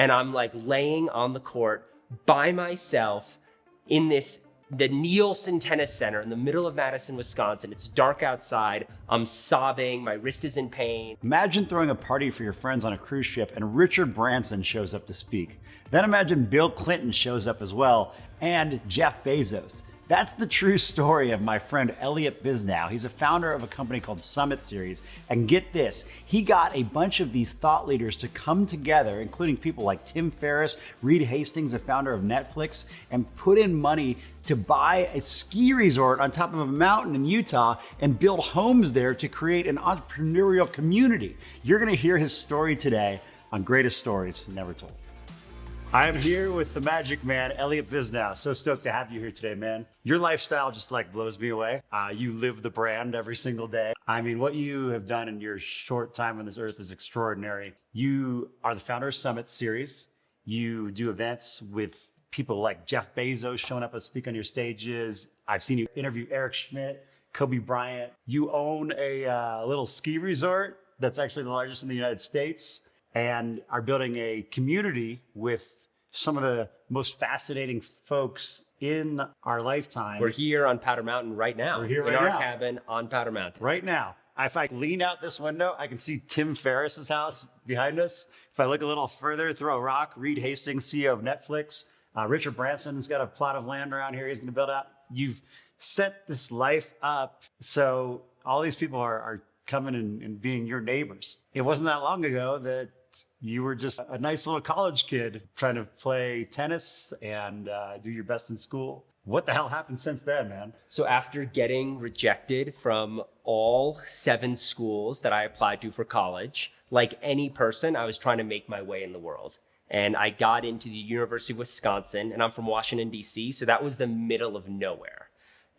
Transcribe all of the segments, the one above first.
And I'm like laying on the court by myself in the Nielsen Tennis Center in the middle of Madison, Wisconsin. It's dark outside. I'm sobbing. My wrist is in pain. Imagine throwing a party for your friends on a cruise ship and Richard Branson shows up to speak. Then imagine Bill Clinton shows up as well, and Jeff Bezos. That's the true story of my friend Elliott Bisnow. He's a founder of a company called Summit Series. And get this, he got a bunch of these thought leaders to come together, including people like Tim Ferriss, Reed Hastings, the founder of Netflix, and put in money to buy a ski resort on top of a mountain in Utah and build homes there to create an entrepreneurial community. You're gonna hear his story today on Greatest Stories Never Told. I'm here with the magic man, Elliott Bisnow. So stoked to have you here today, man. Your lifestyle just like blows me away. You live the brand every single day. I mean, what you have done in your short time on this earth is extraordinary. You are the founder of Summit Series. You do events with people like Jeff Bezos showing up to speak on your stages. I've seen you interview Eric Schmidt, Kobe Bryant. You own a little ski resort that's actually the largest in the United States, and are building a community with some of the most fascinating folks in our lifetime. We're here on Powder Mountain right now. We're here in right our now. cabin on Powder Mountain. Right now. If I lean out this window, I can see Tim Ferriss's house behind us. If I look a little further, throw a rock, Reed Hastings, CEO of Netflix. Richard Branson's got a plot of land around here he's going to build out. You've set this life up so all these people are coming and being your neighbors. It wasn't that long ago that you were just a nice little college kid trying to play tennis and do your best in school. What the hell happened since then, man? So after getting rejected from all 7 schools that I applied to for college, like any person, I was trying to make my way in the world. And I got into the University of Wisconsin, and I'm from Washington, D.C., so that was the middle of nowhere.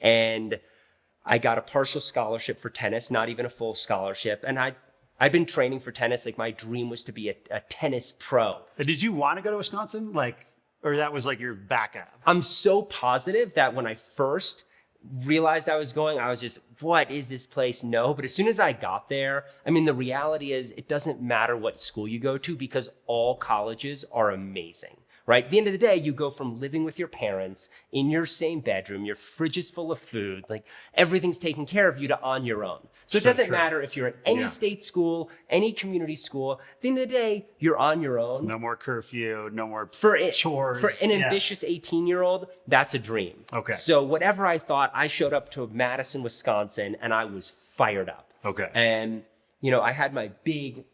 And I got a partial scholarship for tennis, not even a full scholarship. And I'd been training for tennis. Like, my dream was to be a tennis pro. Did you want to go to Wisconsin? Or that was like your backup? I'm so positive that when I first realized I was going, I was just, what is this place? No. But as soon as I got there, I mean, the reality is it doesn't matter what school you go to because all colleges are amazing, right? At the end of the day, you go from living with your parents in your same bedroom, your fridge is full of food, like everything's taken care of you, to on your own. So it doesn't matter if you're at any state school, any community school. At the end of the day, you're on your own. No more curfew, no more chores. For an ambitious 18-year-old, that's a dream. Okay. So whatever I thought, I showed up to Madison, Wisconsin, and I was fired up. Okay. And, I had my big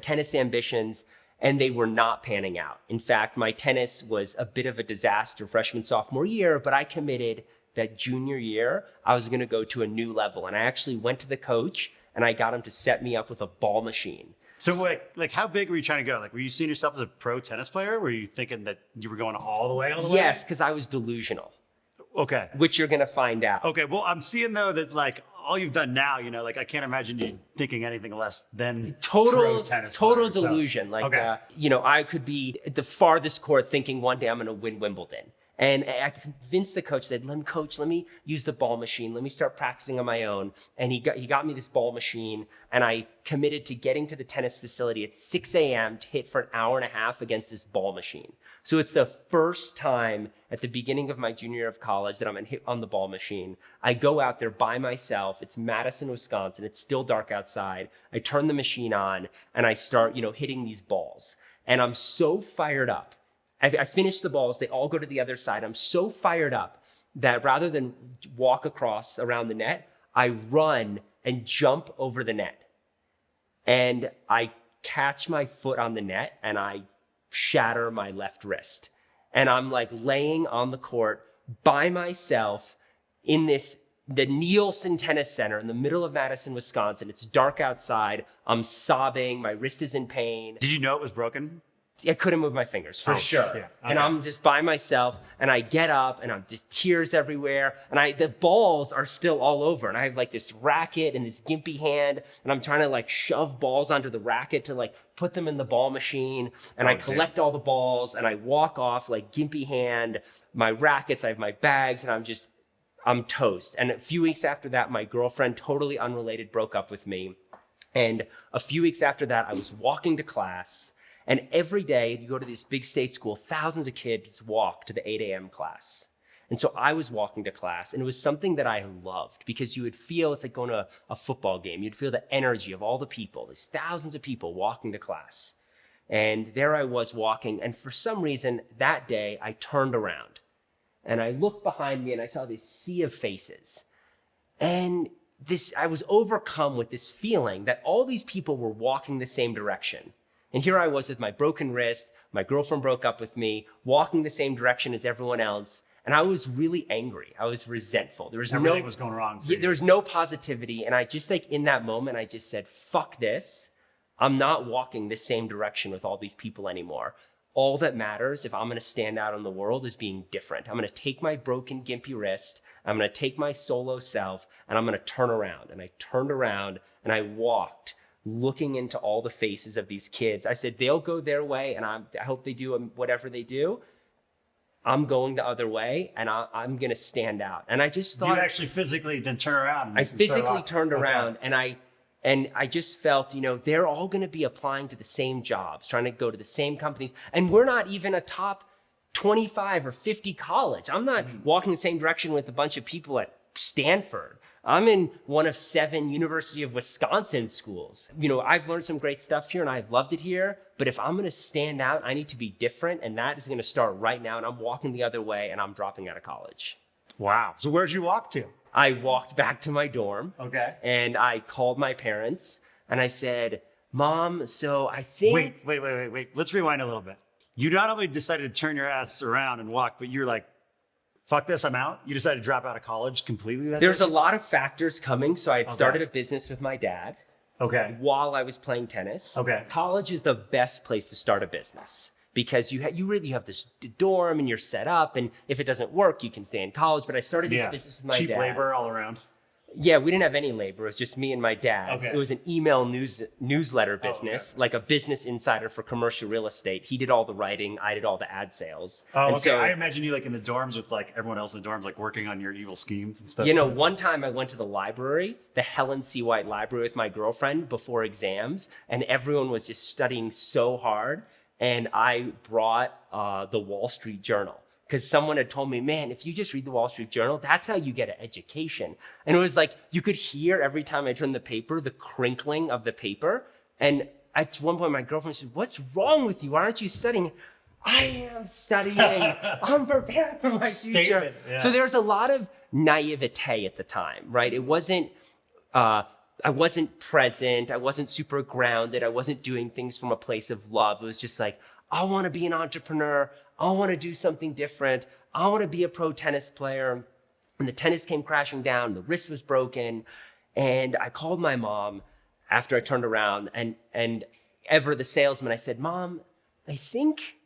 tennis ambitions, and they were not panning out. In fact, my tennis was a bit of a disaster freshman, sophomore year, but I committed that junior year, I was gonna go to a new level. And I actually went to the coach and I got him to set me up with a ball machine. So like how big were you trying to go? Like, were you seeing yourself as a pro tennis player? Were you thinking that you were going all the way? Yes, because I was delusional. Okay. Which you're gonna find out. Okay, well, I'm seeing though that like all you've done now, I can't imagine you thinking anything less than pro tennis total player, delusion. So. Like, okay. I could be at the farthest court thinking one day I'm gonna win Wimbledon. And I convinced the coach, said, let me use the ball machine. Let me start practicing on my own. And he got me this ball machine, and I committed to getting to the tennis facility at 6 a.m. to hit for an hour and a half against this ball machine. So it's the first time at the beginning of my junior year of college that I'm gonna hit on the ball machine. I go out there by myself. It's Madison, Wisconsin. It's still dark outside. I turn the machine on and I start, hitting these balls. And I'm so fired up. I finish the balls. They all go to the other side. I'm so fired up that rather than walk across around the net, I run and jump over the net. And I catch my foot on the net and I shatter my left wrist. And I'm like laying on the court by myself in the Nielsen Tennis Center in the middle of Madison, Wisconsin. It's dark outside. I'm sobbing. My wrist is in pain. Did you know it was broken? I couldn't move my fingers, for sure. Yeah. Okay. And I'm just by myself, and I get up, and I'm just tears everywhere, and the balls are still all over, and I have like this racket and this gimpy hand, and I'm trying to like shove balls onto the racket to like put them in the ball machine, and I collect all the balls, and I walk off like gimpy hand, my rackets, I have my bags, and I'm toast. And a few weeks after that, my girlfriend, totally unrelated, broke up with me. And a few weeks after that, I was walking to class, And every day you go to this big state school, thousands of kids walk to the 8 a.m. class. And so I was walking to class, and it was something that I loved because you would feel, it's like going to a football game. You'd feel the energy of all the people, there's thousands of people walking to class. And there I was walking, and for some reason that day I turned around and I looked behind me and I saw this sea of faces. And I was overcome with this feeling that all these people were walking the same direction. And here I was with my broken wrist, my girlfriend broke up with me, walking the same direction as everyone else. And I was really angry. I was resentful. Everything was going wrong for you. There was no positivity. And I just in that moment, I just said, fuck this. I'm not walking the same direction with all these people anymore. All that matters if I'm going to stand out in the world is being different. I'm going to take my broken, gimpy wrist. I'm going to take my solo self and I'm going to turn around. And I turned around and I walked looking into all the faces of these kids. I said, they'll go their way and I hope they do whatever they do. I'm going the other way and I'm going to stand out. And I just thought— You actually physically didn't turn around. I physically turned around and I just felt, they're all going to be applying to the same jobs, trying to go to the same companies. And we're not even a top 25 or 50 college. I'm not walking the same direction with a bunch of people at Stanford. I'm in one of 7 University of Wisconsin schools. I've learned some great stuff here and I've loved it here, but if I'm going to stand out, I need to be different. And that is going to start right now. And I'm walking the other way and I'm dropping out of college. Wow. So where'd you walk to? I walked back to my dorm. Okay. And I called my parents and I said, Mom, so I think— Wait. Let's rewind a little bit. You not only decided to turn your ass around and walk, but you're like, fuck this, I'm out. You decided to drop out of college completely? There's a lot of factors coming. So I had started a business with my dad. Okay. While I was playing tennis. Okay. College is the best place to start a business because you really have this dorm and you're set up. And if it doesn't work, you can stay in college. But I started this business with my dad. Cheap labor all around. Yeah, we didn't have any labor. It was just me and my dad. Okay. It was an email newsletter business, like a business insider for commercial real estate. He did all the writing. I did all the ad sales. Oh, and okay. So, I imagine you in the dorms with everyone else in the dorms, working on your evil schemes and stuff. One time I went to the library, the Helen C. White Library with my girlfriend before exams, and everyone was just studying so hard. And I brought the Wall Street Journal. Because someone had told me, man, if you just read the Wall Street Journal, that's how you get an education. And it was like, you could hear every time I turned the paper, the crinkling of the paper. And at one point, my girlfriend said, what's wrong with you? Why aren't you studying? I am studying. I'm preparing for my future. Yeah. So there was a lot of naivete at the time, right? It wasn't, I wasn't present. I wasn't super grounded. I wasn't doing things from a place of love. It was just like, I want to be an entrepreneur. I want to do something different. I want to be a pro tennis player. And the tennis came crashing down. The wrist was broken. And I called my mom after I turned around. And Ever, the salesman, I said, Mom, I think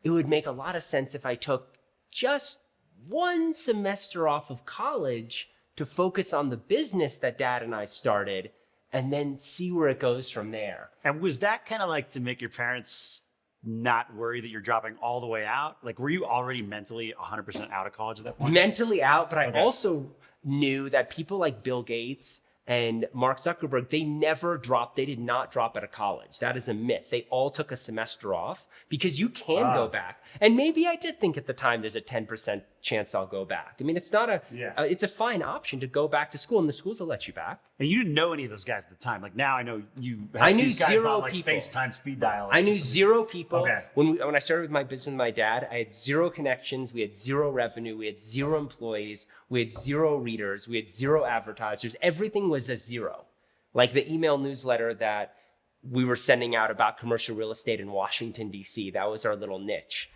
it would make a lot of sense if I took just one semester off of college to focus on the business that Dad and I started and then see where it goes from there. And was that kind of to make your parents not worry that you're dropping all the way out? Were you already mentally 100% out of college at that point? Mentally out, but I also knew that people like Bill Gates and Mark Zuckerberg, they did not drop out of college. That is a myth. They all took a semester off because you can go back. And maybe I did think at the time there's a 10% chance I'll go back. I mean, it's not it's a fine option to go back to school and the schools will let you back. And you didn't know any of those guys at the time. Now I know you have I knew these guys zero on people. FaceTime speed dial. I knew zero people. Okay. When I started with my business with my dad, I had zero connections. We had zero revenue. We had zero employees. We had zero readers. We had zero advertisers. Everything was a zero. Like the email newsletter that we were sending out about commercial real estate in Washington, D.C. That was our little niche.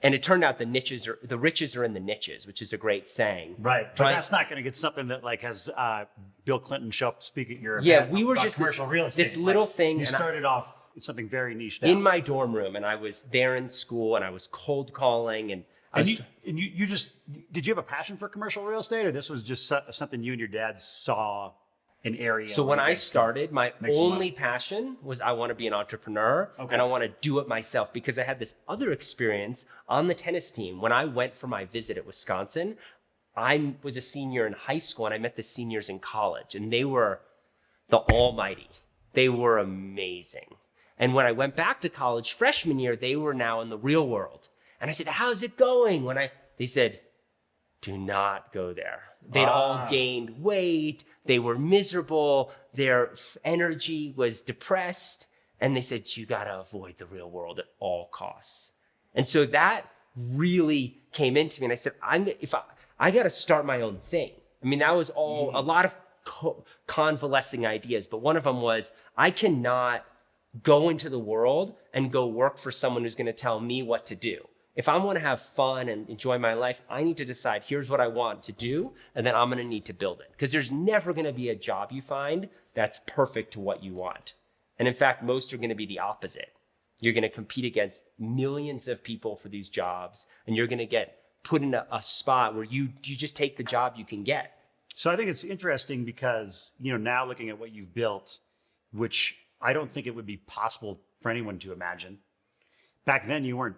And it turned out the riches are in the niches, which is a great saying. Right. But that's not going to get something that has Bill Clinton show up speak at your event. Yeah, we were just commercial real estate. this little thing. You started off something very niche. In my dorm room, and I was there in school, and I was cold calling, and you just did you have a passion for commercial real estate, or this was just something you and your dad saw an area? So when I started, my only passion was I want to be an entrepreneur and I want to do it myself, because I had this other experience on the tennis team. When I went for my visit at Wisconsin, I was a senior in high school and I met the seniors in college, and they were the almighty. They were amazing. And when I went back to college freshman year, they were now in the real world. And I said, how's it going? They said, do not go there. They'd all gained weight. They were miserable. Their energy was depressed. And they said, you got to avoid the real world at all costs. And so that really came into me. And I said, I got to start my own thing. I mean, that was all a lot of convalescing ideas. But one of them was, I cannot go into the world and go work for someone who's going to tell me what to do. If I want to have fun and enjoy my life, I need to decide, here's what I want to do, and then I'm going to need to build it. Because there's never going to be a job you find that's perfect to what you want. And in fact, most are going to be the opposite. You're going to compete against millions of people for these jobs, and you're going to get put in a spot where you just take the job you can get. So I think it's interesting because, now looking at what you've built, which I don't think it would be possible for anyone to imagine. Back then, you weren't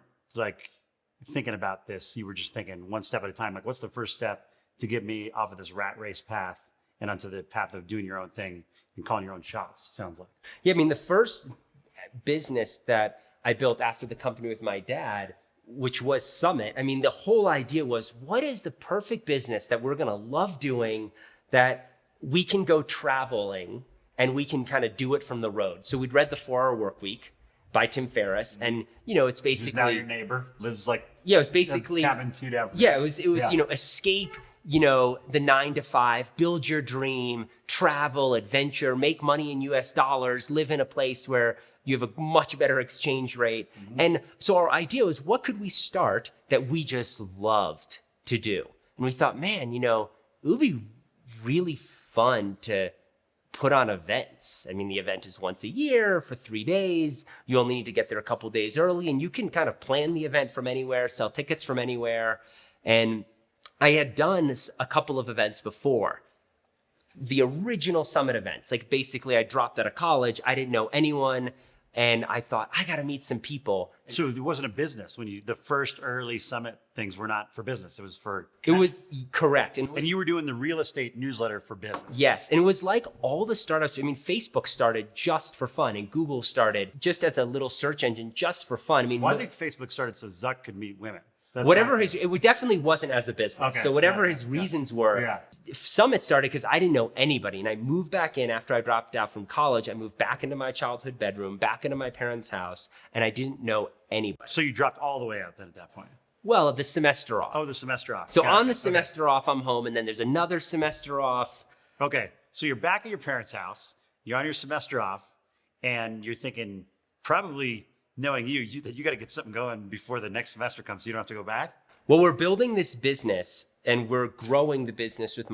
thinking about this. You were just thinking one step at a time. Like, what's the first step to get me off of this rat race path and onto the path of doing your own thing and calling your own shots, sounds like. Yeah, I mean, the first business that I built after the company with my dad, which was Summit, I mean, the whole idea was, what is the perfect business that we're going to love doing, that we can go traveling and we can kind of do it from the road? So we'd read The 4-Hour Workweek by Tim Ferriss, and it's basically, who's now your neighbor, lives it was basically cabin 2 down. Yeah, it was escape, the 9 to 5, build your dream, travel, adventure, make money in US dollars, live in a place where you have a much better exchange rate. And so our idea was, what could we start that we just loved to do? And we thought, man, it would be really fun to put on events. I mean, the event is once a year for 3 days. You only need to get there a couple days early, and you can kind of plan the event from anywhere, sell tickets from anywhere. And I had done a couple of events before. The original Summit events, basically I dropped out of college. I didn't know anyone. And I thought, I got to meet some people. So it wasn't a business the first early Summit things were not for business. It was for... It was correct. And you were doing the real estate newsletter for business. Yes. And it was like all the startups. I mean, Facebook started just for fun, and Google started just as a little search engine just for fun. I mean, I think Facebook started so Zuck could meet women. It definitely wasn't as a business. Okay, so whatever his reasons were, Summit started because I didn't know anybody. And I moved back in after I dropped out from college. I moved back into my childhood bedroom, back into my parents' house, and I didn't know anybody. So you dropped all the way out then at that point? Well, the semester off. Oh, the semester off. So on the semester off, I'm home, and then there's another semester off. Okay, so you're back at your parents' house, you're on your semester off, and you're thinking, probably knowing that you got to get something going before the next semester comes so you don't have to go back? Well, we're building this business, and we're growing the business with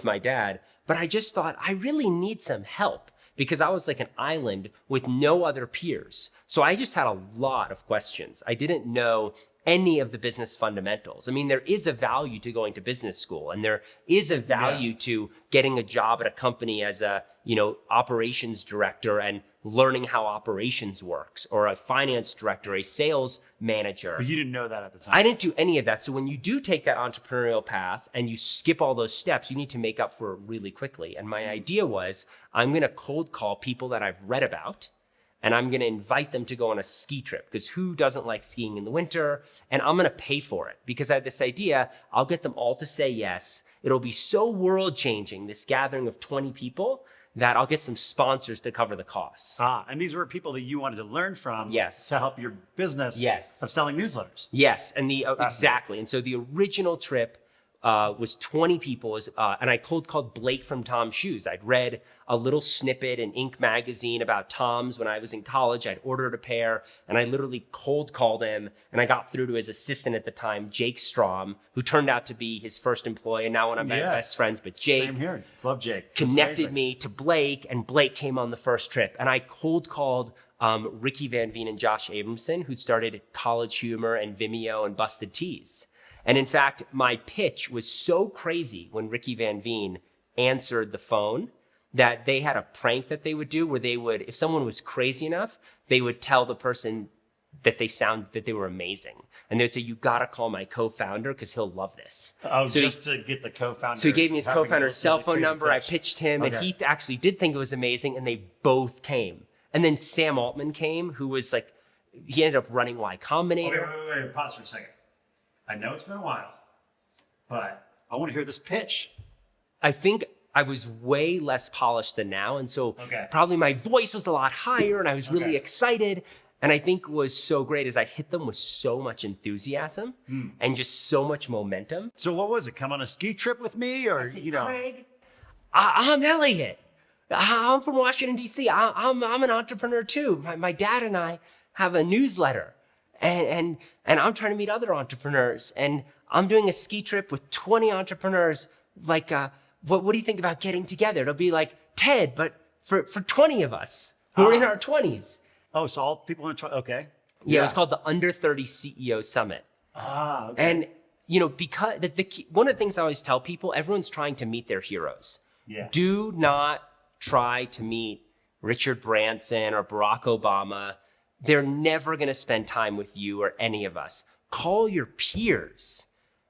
my dad, but I just thought I really need some help because I was like an island with no other peers. So I just had a lot of questions. I didn't know any of the business fundamentals. I mean, there is a value to going to business school, and there is a value to getting a job at a company as a, operations director and learning how operations works, or a finance director, a sales manager. But you didn't know that at the time. I didn't do any of that. So when you do take that entrepreneurial path and you skip all those steps, you need to make up for it really quickly. And my idea was, I'm going to cold call people that I've read about, and I'm going to invite them to go on a ski trip, because who doesn't like skiing in the winter? And I'm going to pay for it because I had this idea, I'll get them all to say yes. It'll be so world changing, this gathering of 20 people, that I'll get some sponsors to cover the costs. And these were people that you wanted to learn from. Yes. To help your business. Yes. Of selling newsletters. Yes. And exactly. And so the original trip was 20 people, and I cold called Blake from Tom's Shoes. I'd read a little snippet in Inc. magazine about Tom's when I was in college. I'd ordered a pair, and I literally cold called him, and I got through to his assistant at the time, Jake Strom, who turned out to be his first employee, and now one of my best friends. But Jake, same here. Love Jake. Connected me to Blake, and Blake came on the first trip, and I cold called Ricky Van Veen and Josh Abramson, who started College Humor and Vimeo and Busted Tees. And in fact, my pitch was so crazy when Ricky Van Veen answered the phone that they had a prank that they would do where they would, if someone was crazy enough, they would tell the person that they were amazing. And they would say, you got to call my co-founder because he'll love this. Oh, so just to get the co-founder. So he gave me his co-founder's cell phone number. Pitch. I pitched him, and he actually did think it was amazing, and they both came. And then Sam Altman came, who was like, he ended up running Y Combinator. Okay, wait, pause for a second. I know it's been a while, but I want to hear this pitch. I think I was way less polished than now. And so probably my voice was a lot higher and I was really excited. And I think what was so great is I hit them with so much enthusiasm and just so much momentum. So what was it? Come on a ski trip with me, or Craig, I'm Elliott. I'm from Washington, D.C. I'm an entrepreneur too. My dad and I have a newsletter, and I'm trying to meet other entrepreneurs. And I'm doing a ski trip with 20 entrepreneurs. Like, what do you think about getting together? It'll be like TED, but for 20 of us who are in our 20s. Oh, so all people in okay. Yeah, it was called the Under 30 CEO Summit. Okay. And, because one of the things I always tell people, everyone's trying to meet their heroes. Yeah. Do not try to meet Richard Branson or Barack Obama. They're never going to spend time with you or any of us. Call your peers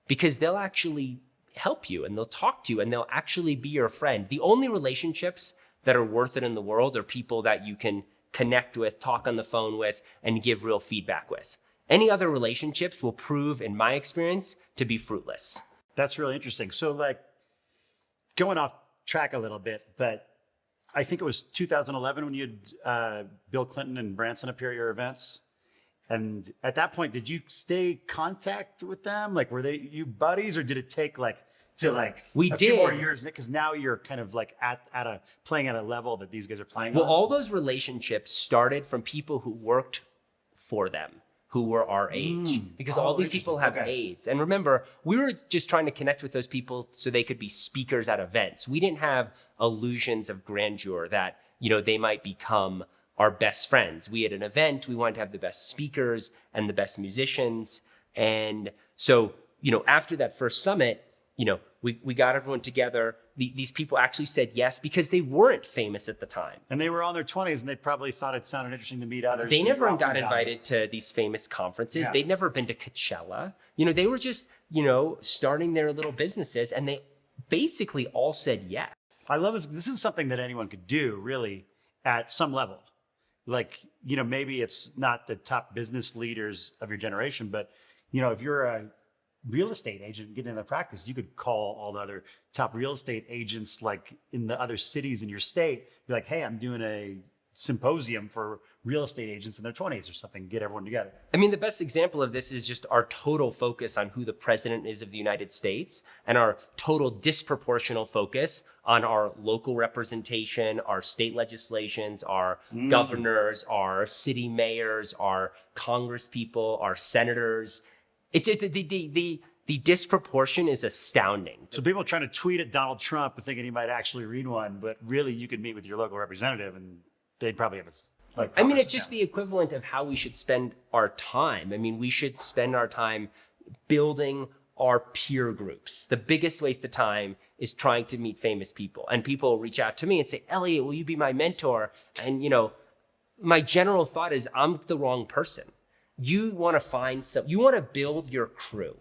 because they'll actually help you and they'll talk to you and they'll actually be your friend. The only relationships that are worth it in the world are people that you can connect with, talk on the phone with, and give real feedback with. Any other relationships will prove, in my experience, to be fruitless. That's really interesting. So like going off track a little bit, but I think it was 2011 when you had Bill Clinton and Branson appear at your events. And at that point, did you stay contact with them? Like, were they you buddies, or did it take few more years? Because now you're kind of like playing at a level that these guys are playing. Well, all those relationships started from people who worked for them, who were our age, because all these people have AIDS. And remember, we were just trying to connect with those people so they could be speakers at events. We didn't have illusions of grandeur that, they might become our best friends. We had an event, we wanted to have the best speakers and the best musicians. And so, after that first summit, we got everyone together. These people actually said yes because they weren't famous at the time. And they were on their 20s and they probably thought it sounded interesting to meet others. They never got invited to these famous conferences. Yeah. They'd never been to Coachella. They were just, starting their little businesses and they basically all said yes. I love this. This is something that anyone could do really at some level. Like, maybe it's not the top business leaders of your generation, but, if you're a real estate agent getting into practice, you could call all the other top real estate agents like in the other cities in your state, be like, hey, I'm doing a symposium for real estate agents in their 20s or something, get everyone together. I mean, the best example of this is just our total focus on who the president is of the United States and our total disproportional focus on our local representation, our state legislations, our governors, our city mayors, our congresspeople, our senators. The disproportion is astounding. So people trying to tweet at Donald Trump and thinking he might actually read one, but really you could meet with your local representative and they'd probably have it's just the equivalent of how we should spend our time. I mean, we should spend our time building our peer groups. The biggest waste of time is trying to meet famous people. And people reach out to me and say, Elliott, will you be my mentor? And, my general thought is I'm the wrong person. You want to you want to build your crew.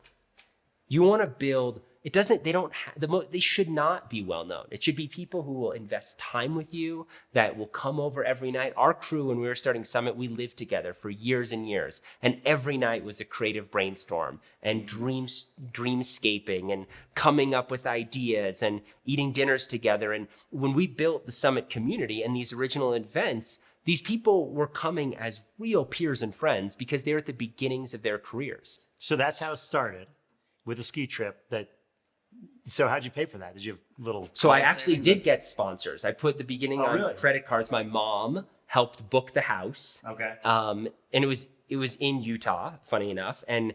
You want to build, they should not be well known. It should be people who will invest time with you, that will come over every night. Our crew, when we were starting Summit, we lived together for years and years. And every night was a creative brainstorm and dreamscaping and coming up with ideas and eating dinners together. And when we built the Summit community and these original events, these people were coming as real peers and friends because they were at the beginnings of their careers. So that's how it started with a ski trip. So how'd you pay for that? Did you have little... So I actually did get sponsors. I put the beginning on credit cards. My mom helped book the house. Okay. And it was in Utah, funny enough. And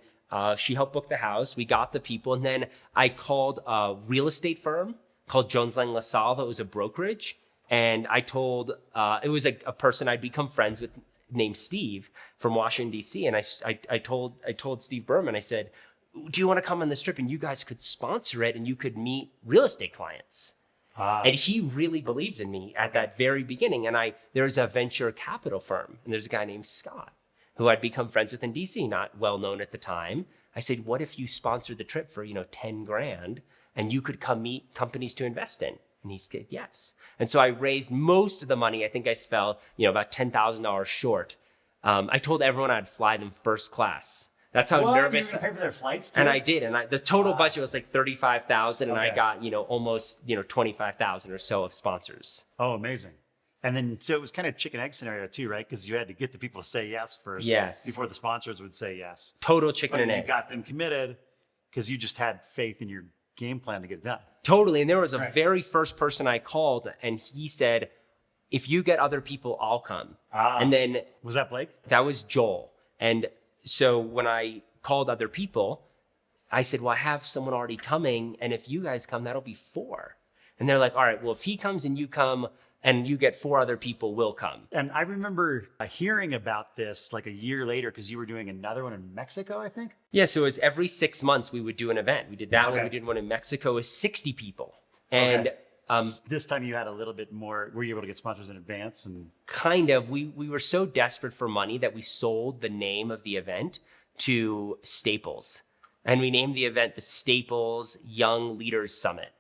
she helped book the house. We got the people. And then I called a real estate firm called Jones Lang LaSalle that was a brokerage. And I told, it was a person I'd become friends with named Steve from Washington, D.C. And I told Steve Berman, I said, do you want to come on this trip and you guys could sponsor it and you could meet real estate clients? And he really believed in me at that very beginning. And there's a venture capital firm and there's a guy named Scott who I'd become friends with in DC, not well known at the time. I said, what if you sponsored the trip for, $10 grand and you could come meet companies to invest in? And he said, yes. And so I raised most of the money. I think I fell, about $10,000 short. I told everyone I'd fly them first class. That's how nervous. You were gonna pay for their flights too? And I did. And the total budget was like $35,000, and I got, almost, 25,000 or so of sponsors. Oh, amazing. And then, so it was kind of chicken egg scenario too, right? Because you had to get the people to say yes first. Yes. Before the sponsors would say yes. Total chicken and egg. You got them committed because you just had faith in your game plan to get it done. Totally. And there was a very first person I called, and he said, if you get other people, I'll come. And then. Was that Blake? That was Joel. And so when I called other people, I said, well, I have someone already coming. And if you guys come, that'll be 4. And they're like, all right, well, if he comes and you come and you get 4 other people, will come. And I remember hearing about this like a year later because you were doing another one in Mexico, I think. Yeah, so it was every 6 months we would do an event. We did that one. We did one in Mexico with 60 people. And this time you had a little bit more. Were you able to get sponsors in advance? And kind of. We were so desperate for money that we sold the name of the event to Staples. And we named the event the Staples Young Leaders Summit.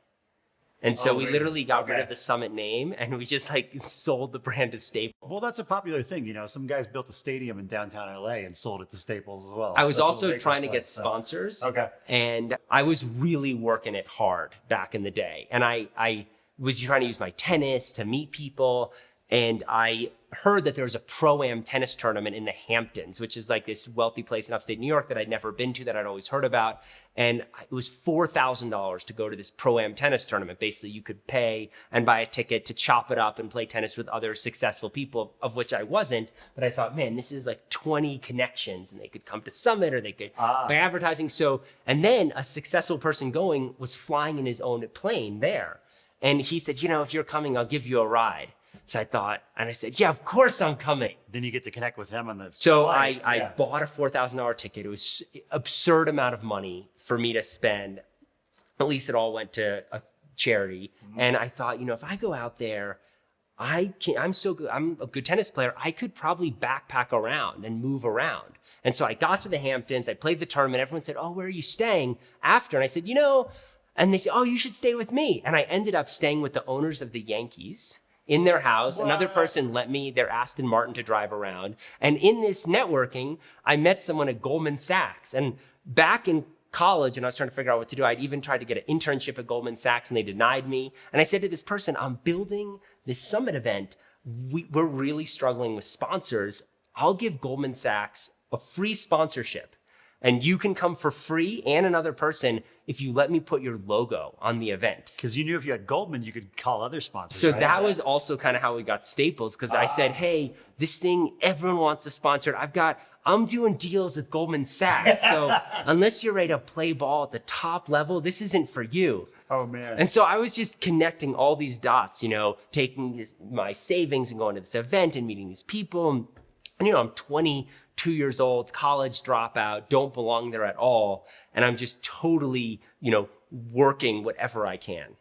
And so we literally got rid of the summit name, and we just sold the brand to Staples. Well, that's a popular thing. Some guys built a stadium in downtown LA and sold it to Staples as well. I was also trying to get sponsors. Okay. And I was really working it hard back in the day. And I was trying to use my tennis to meet people. And I heard that there was a Pro-Am tennis tournament in the Hamptons, which is like this wealthy place in upstate New York that I'd never been to, that I'd always heard about. And it was $4,000 to go to this Pro-Am tennis tournament. Basically, you could pay and buy a ticket to chop it up and play tennis with other successful people, of which I wasn't. But I thought, man, this is like 20 connections, and they could come to Summit, or they could buy advertising. So, and then a successful person going was flying in his own plane there. And he said, if you're coming, I'll give you a ride. So I thought, and I said, yeah, of course I'm coming. Then you get to connect with him on the So flight. I bought a $4,000 ticket. It was an absurd amount of money for me to spend. At least it all went to a charity. Mm-hmm. And I thought, if I go out there, I'm so good. I'm a good tennis player. I could probably backpack around and move around. And so I got to the Hamptons. I played the tournament. Everyone said, oh, where are you staying after? And I said, and they said, oh, you should stay with me. And I ended up staying with the owners of the Yankees in their house. What? Another person lent me their Aston Martin to drive around. And in this networking, I met someone at Goldman Sachs. And back in college, and I was trying to figure out what to do, I'd even tried to get an internship at Goldman Sachs, and they denied me. And I said to this person, I'm building this summit event. We're really struggling with sponsors. I'll give Goldman Sachs a free sponsorship. And you can come for free, and another person, if you let me put your logo on the event. Because you knew if you had Goldman, you could call other sponsors. So right? that was also kind of how we got Staples, because I said, hey, this thing, everyone wants to sponsor it. I'm doing deals with Goldman Sachs. So unless you're ready to play ball at the top level, this isn't for you. Oh, man. And so I was just connecting all these dots, taking my savings and going to this event and meeting these people. And, I'm 22 years old, college dropout, don't belong there at all. And I'm just totally, working whatever I can.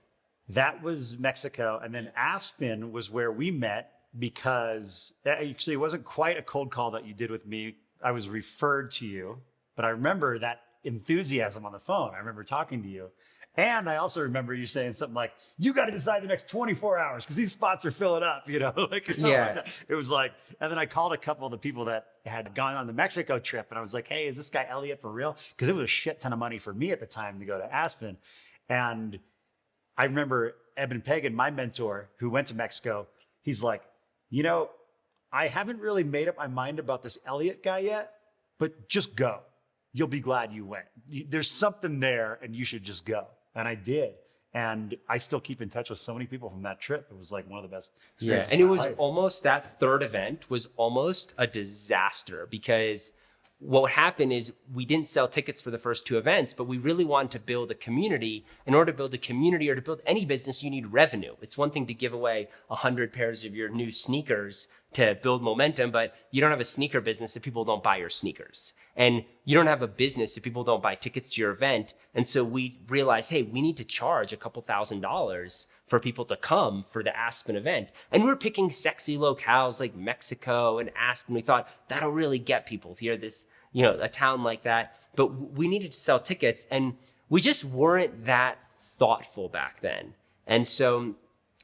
That was Mexico. And then Aspen was where we met, because actually it wasn't quite a cold call that you did with me. I was referred to you, but I remember that enthusiasm on the phone. I remember talking to you. And I also remember you saying something like, you got to decide the next 24 hours because these spots are filling up, like or something like that. It was like, and then I called a couple of the people that had gone on the Mexico trip, and I was like, hey, is this guy Elliott for real? Because it was a shit ton of money for me at the time to go to Aspen. And I remember Eben Pagan, my mentor, who went to Mexico, he's like, I haven't really made up my mind about this Elliott guy yet, but just go. You'll be glad you went. There's something there, and you should just go. And I did. And I still keep in touch with so many people from that trip. It was like one of the best experiences. Yeah, and it was almost, that third event was almost a disaster, because what happened is we didn't sell tickets for the first 2 events, but we really wanted to build a community. In order to build a community, or to build any business, you need revenue. It's one thing to give away 100 pairs of your new sneakers to build momentum, but you don't have a sneaker business if people don't buy your sneakers. And you don't have a business if people don't buy tickets to your event. And so we realized, hey, we need to charge a couple $1,000s for people to come for the Aspen event. And we were picking sexy locales like Mexico and Aspen. We thought that'll really get people here, this, a town like that. But we needed to sell tickets, and we just weren't that thoughtful back then. And so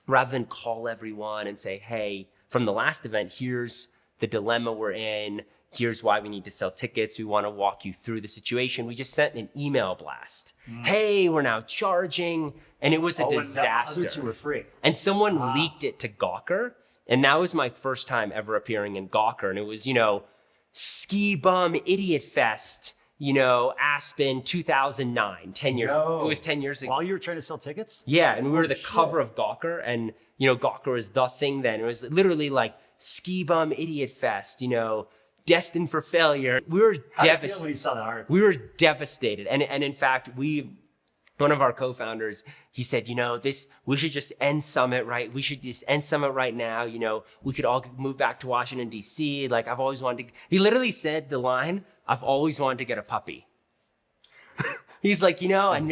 rather than call everyone and say, hey, from the last event, here's the dilemma we're in. Here's why we need to sell tickets. We want to walk you through the situation. We just sent an email blast. Hey, we're now charging. And it was a disaster. And the others were free. And someone leaked it to Gawker. And that was my first time ever appearing in Gawker. And it was, Ski Bum Idiot Fest, Aspen 2009, 10 years. No. It was 10 years ago. While you were trying to sell tickets? Yeah, and we were the cover of Gawker, and Gawker was the thing then. It was literally like Ski Bum Idiot Fest, destined for failure. We were devastated. When you saw that article? We were devastated, and in fact, one of our co-founders, he said, we should just end Summit, right? We should just end Summit right now. We could all move back to Washington, D.C. Like, I've always wanted to, he literally said the line, I've always wanted to get a puppy. He's like, and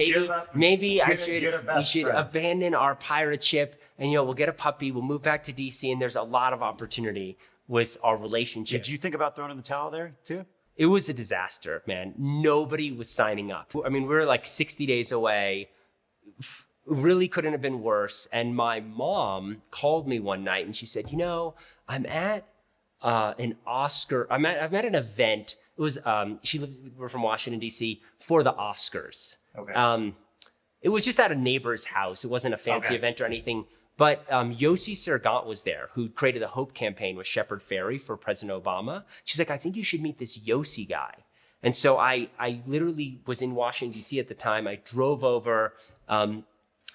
maybe we should abandon our pirate ship and, we'll get a puppy, we'll move back to D.C. and there's a lot of opportunity with our relationship. Did you think about throwing in the towel there too? It was a disaster, man. Nobody was signing up. I mean, we were like 60 days away. Really couldn't have been worse. And my mom called me one night and she said, I'm at I'm at an event. It was, we're from Washington, D.C. for the Oscars. Okay. It was just at a neighbor's house. It wasn't a fancy event or anything. But Yossi Sergant was there, who created the Hope campaign with Shepard Fairey for President Obama. She's like, I think you should meet this Yossi guy. And so I literally was in Washington, D.C. at the time. I drove over and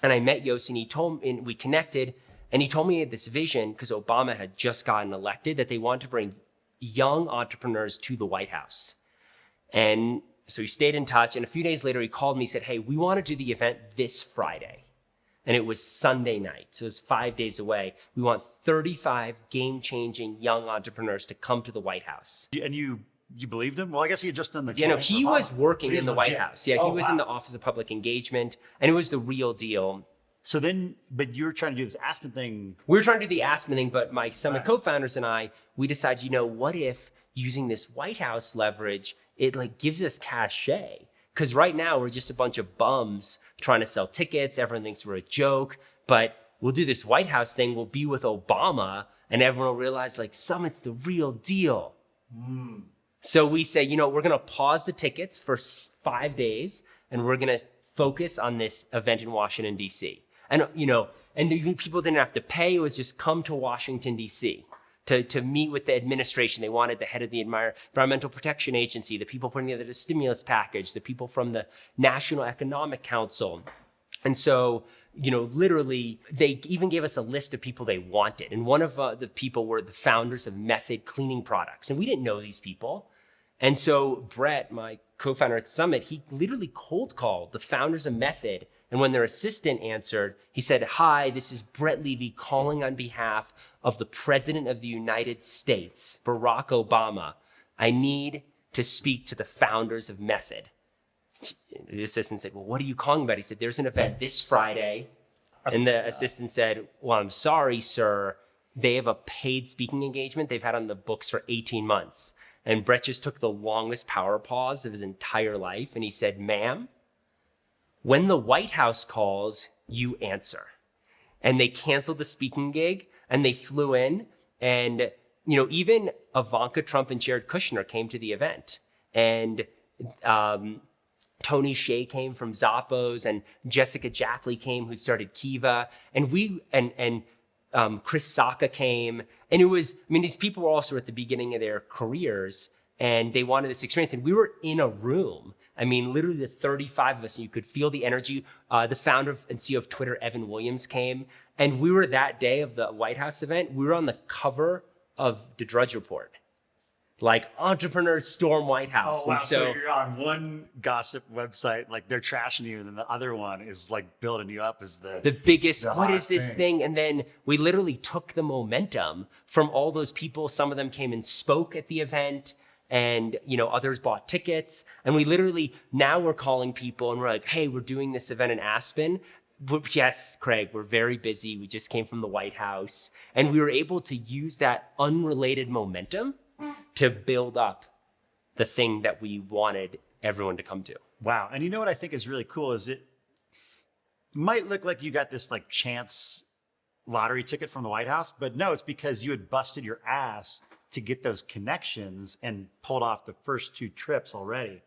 I met Yossi and we connected. And he told me he had this vision, because Obama had just gotten elected, that they wanted to bring young entrepreneurs to the White House. And so he stayed in touch. And a few days later, he called me, said, hey, we want to do the event this Friday. And it was Sunday night, so it was 5 days away. We want 35 game-changing young entrepreneurs to come to the White House. And you believed him? Well, I guess he had just done the... he was working in the White House. Yeah, he was in the Office of Public Engagement, and it was the real deal. So then, but you were trying to do this Aspen thing. We were trying to do the Aspen thing, but my Summit co-founders and I, we decided, what if using this White House leverage, it gives us cachet? Because right now we're just a bunch of bums trying to sell tickets. Everyone thinks we're a joke, but we'll do this White House thing. We'll be with Obama and everyone will realize Summit's the real deal. So we say, we're going to pause the tickets for 5 days and we're going to focus on this event in Washington, D.C. And, and people didn't have to pay. It was just come to Washington, D.C. To meet with the administration. They wanted the head of the Environmental Protection Agency, the people putting together the stimulus package, the people from the National Economic Council. And so, literally, they even gave us a list of people they wanted. And one of the people were the founders of Method Cleaning Products. And we didn't know these people. And so Brett, my co-founder at Summit, he literally cold called the founders of Method. And when their assistant answered, he said, hi, this is Brett Levy calling on behalf of the President of the United States, Barack Obama. I need to speak to the founders of Method. The assistant said, well, what are you calling about? He said, there's an event this Friday. And the assistant said, well, I'm sorry, sir. They have a paid speaking engagement they've had on the books for 18 months. And Brett just took the longest power pause of his entire life. And he said, ma'am, when the White House calls, you answer. And they canceled the speaking gig and they flew in. And, even Ivanka Trump and Jared Kushner came to the event. And Tony Hsieh came from Zappos and Jessica Jackley came, who started Kiva. And Chris Sacca came. And it was, these people were also at the beginning of their careers and they wanted this experience. And we were in a room. Literally the 35 of us, and you could feel the energy. The founder and CEO of Twitter, Evan Williams, came. And we were that day of the White House event, we were on the cover of the Drudge Report. Entrepreneurs storm White House. Oh, wow. And So you're on one gossip website, they're trashing you, and then the other one is building you up as the biggest, what is this thing? And then we literally took the momentum from all those people. Some of them came and spoke at the event. And, others bought tickets. And we literally, now we're calling people and we're like, hey, we're doing this event in Aspen. Yes, Craig, we're very busy. We just came from the White House. And we were able to use that unrelated momentum to build up the thing that we wanted everyone to come to. Wow. And you know what I think is really cool is it might look like you got this chance lottery ticket from the White House. But no, it's because you had busted your ass to get those connections and pulled off the first 2 trips already,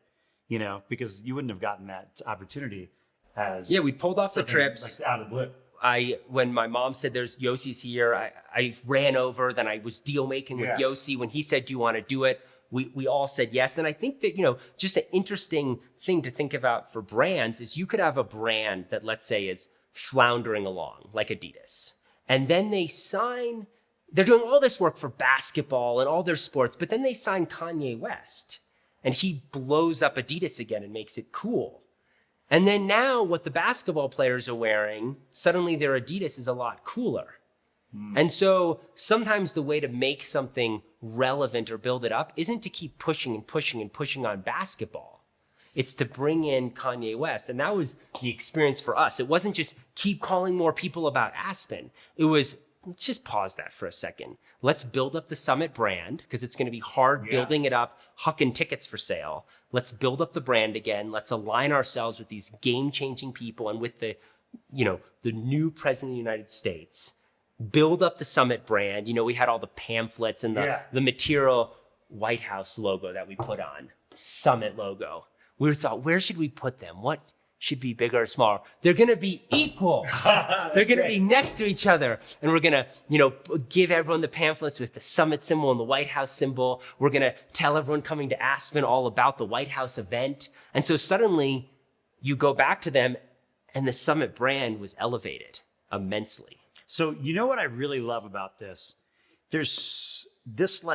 because you wouldn't have gotten that opportunity as we pulled off the trips. Like out of the blue. When my mom said there's Yossi's here, I ran over, then I was deal making with Yossi. When he said, do you want to do it? We all said yes. And I think that, just an interesting thing to think about for brands is you could have a brand that, let's say, is floundering along, like Adidas. And then they're doing all this work for basketball and all their sports, but then they sign Kanye West. And he blows up Adidas again and makes it cool. And then now what the basketball players are wearing, suddenly their Adidas is a lot cooler. And so sometimes the way to make something relevant or build it up isn't to keep pushing and pushing and pushing on basketball. It's to bring in Kanye West. And that was the experience for us. It wasn't just keep calling more people about Aspen. It was, let's just pause that for a second. Let's build up the Summit brand because it's going to be hard building it up, hucking tickets for sale. Let's build up the brand again. Let's align ourselves with these game-changing people and with the new president of the United States. Build up the Summit brand. We had all the pamphlets and the material White House logo that we put on, Summit logo. We thought, where should we put them? What should be bigger or smaller? They're going to be equal. They're going to be next to each other. And we're going to, give everyone the pamphlets with the Summit symbol and the White House symbol. We're going to tell everyone coming to Aspen all about the White House event. And so suddenly you go back to them and the Summit brand was elevated immensely. So what I really love about this? There's this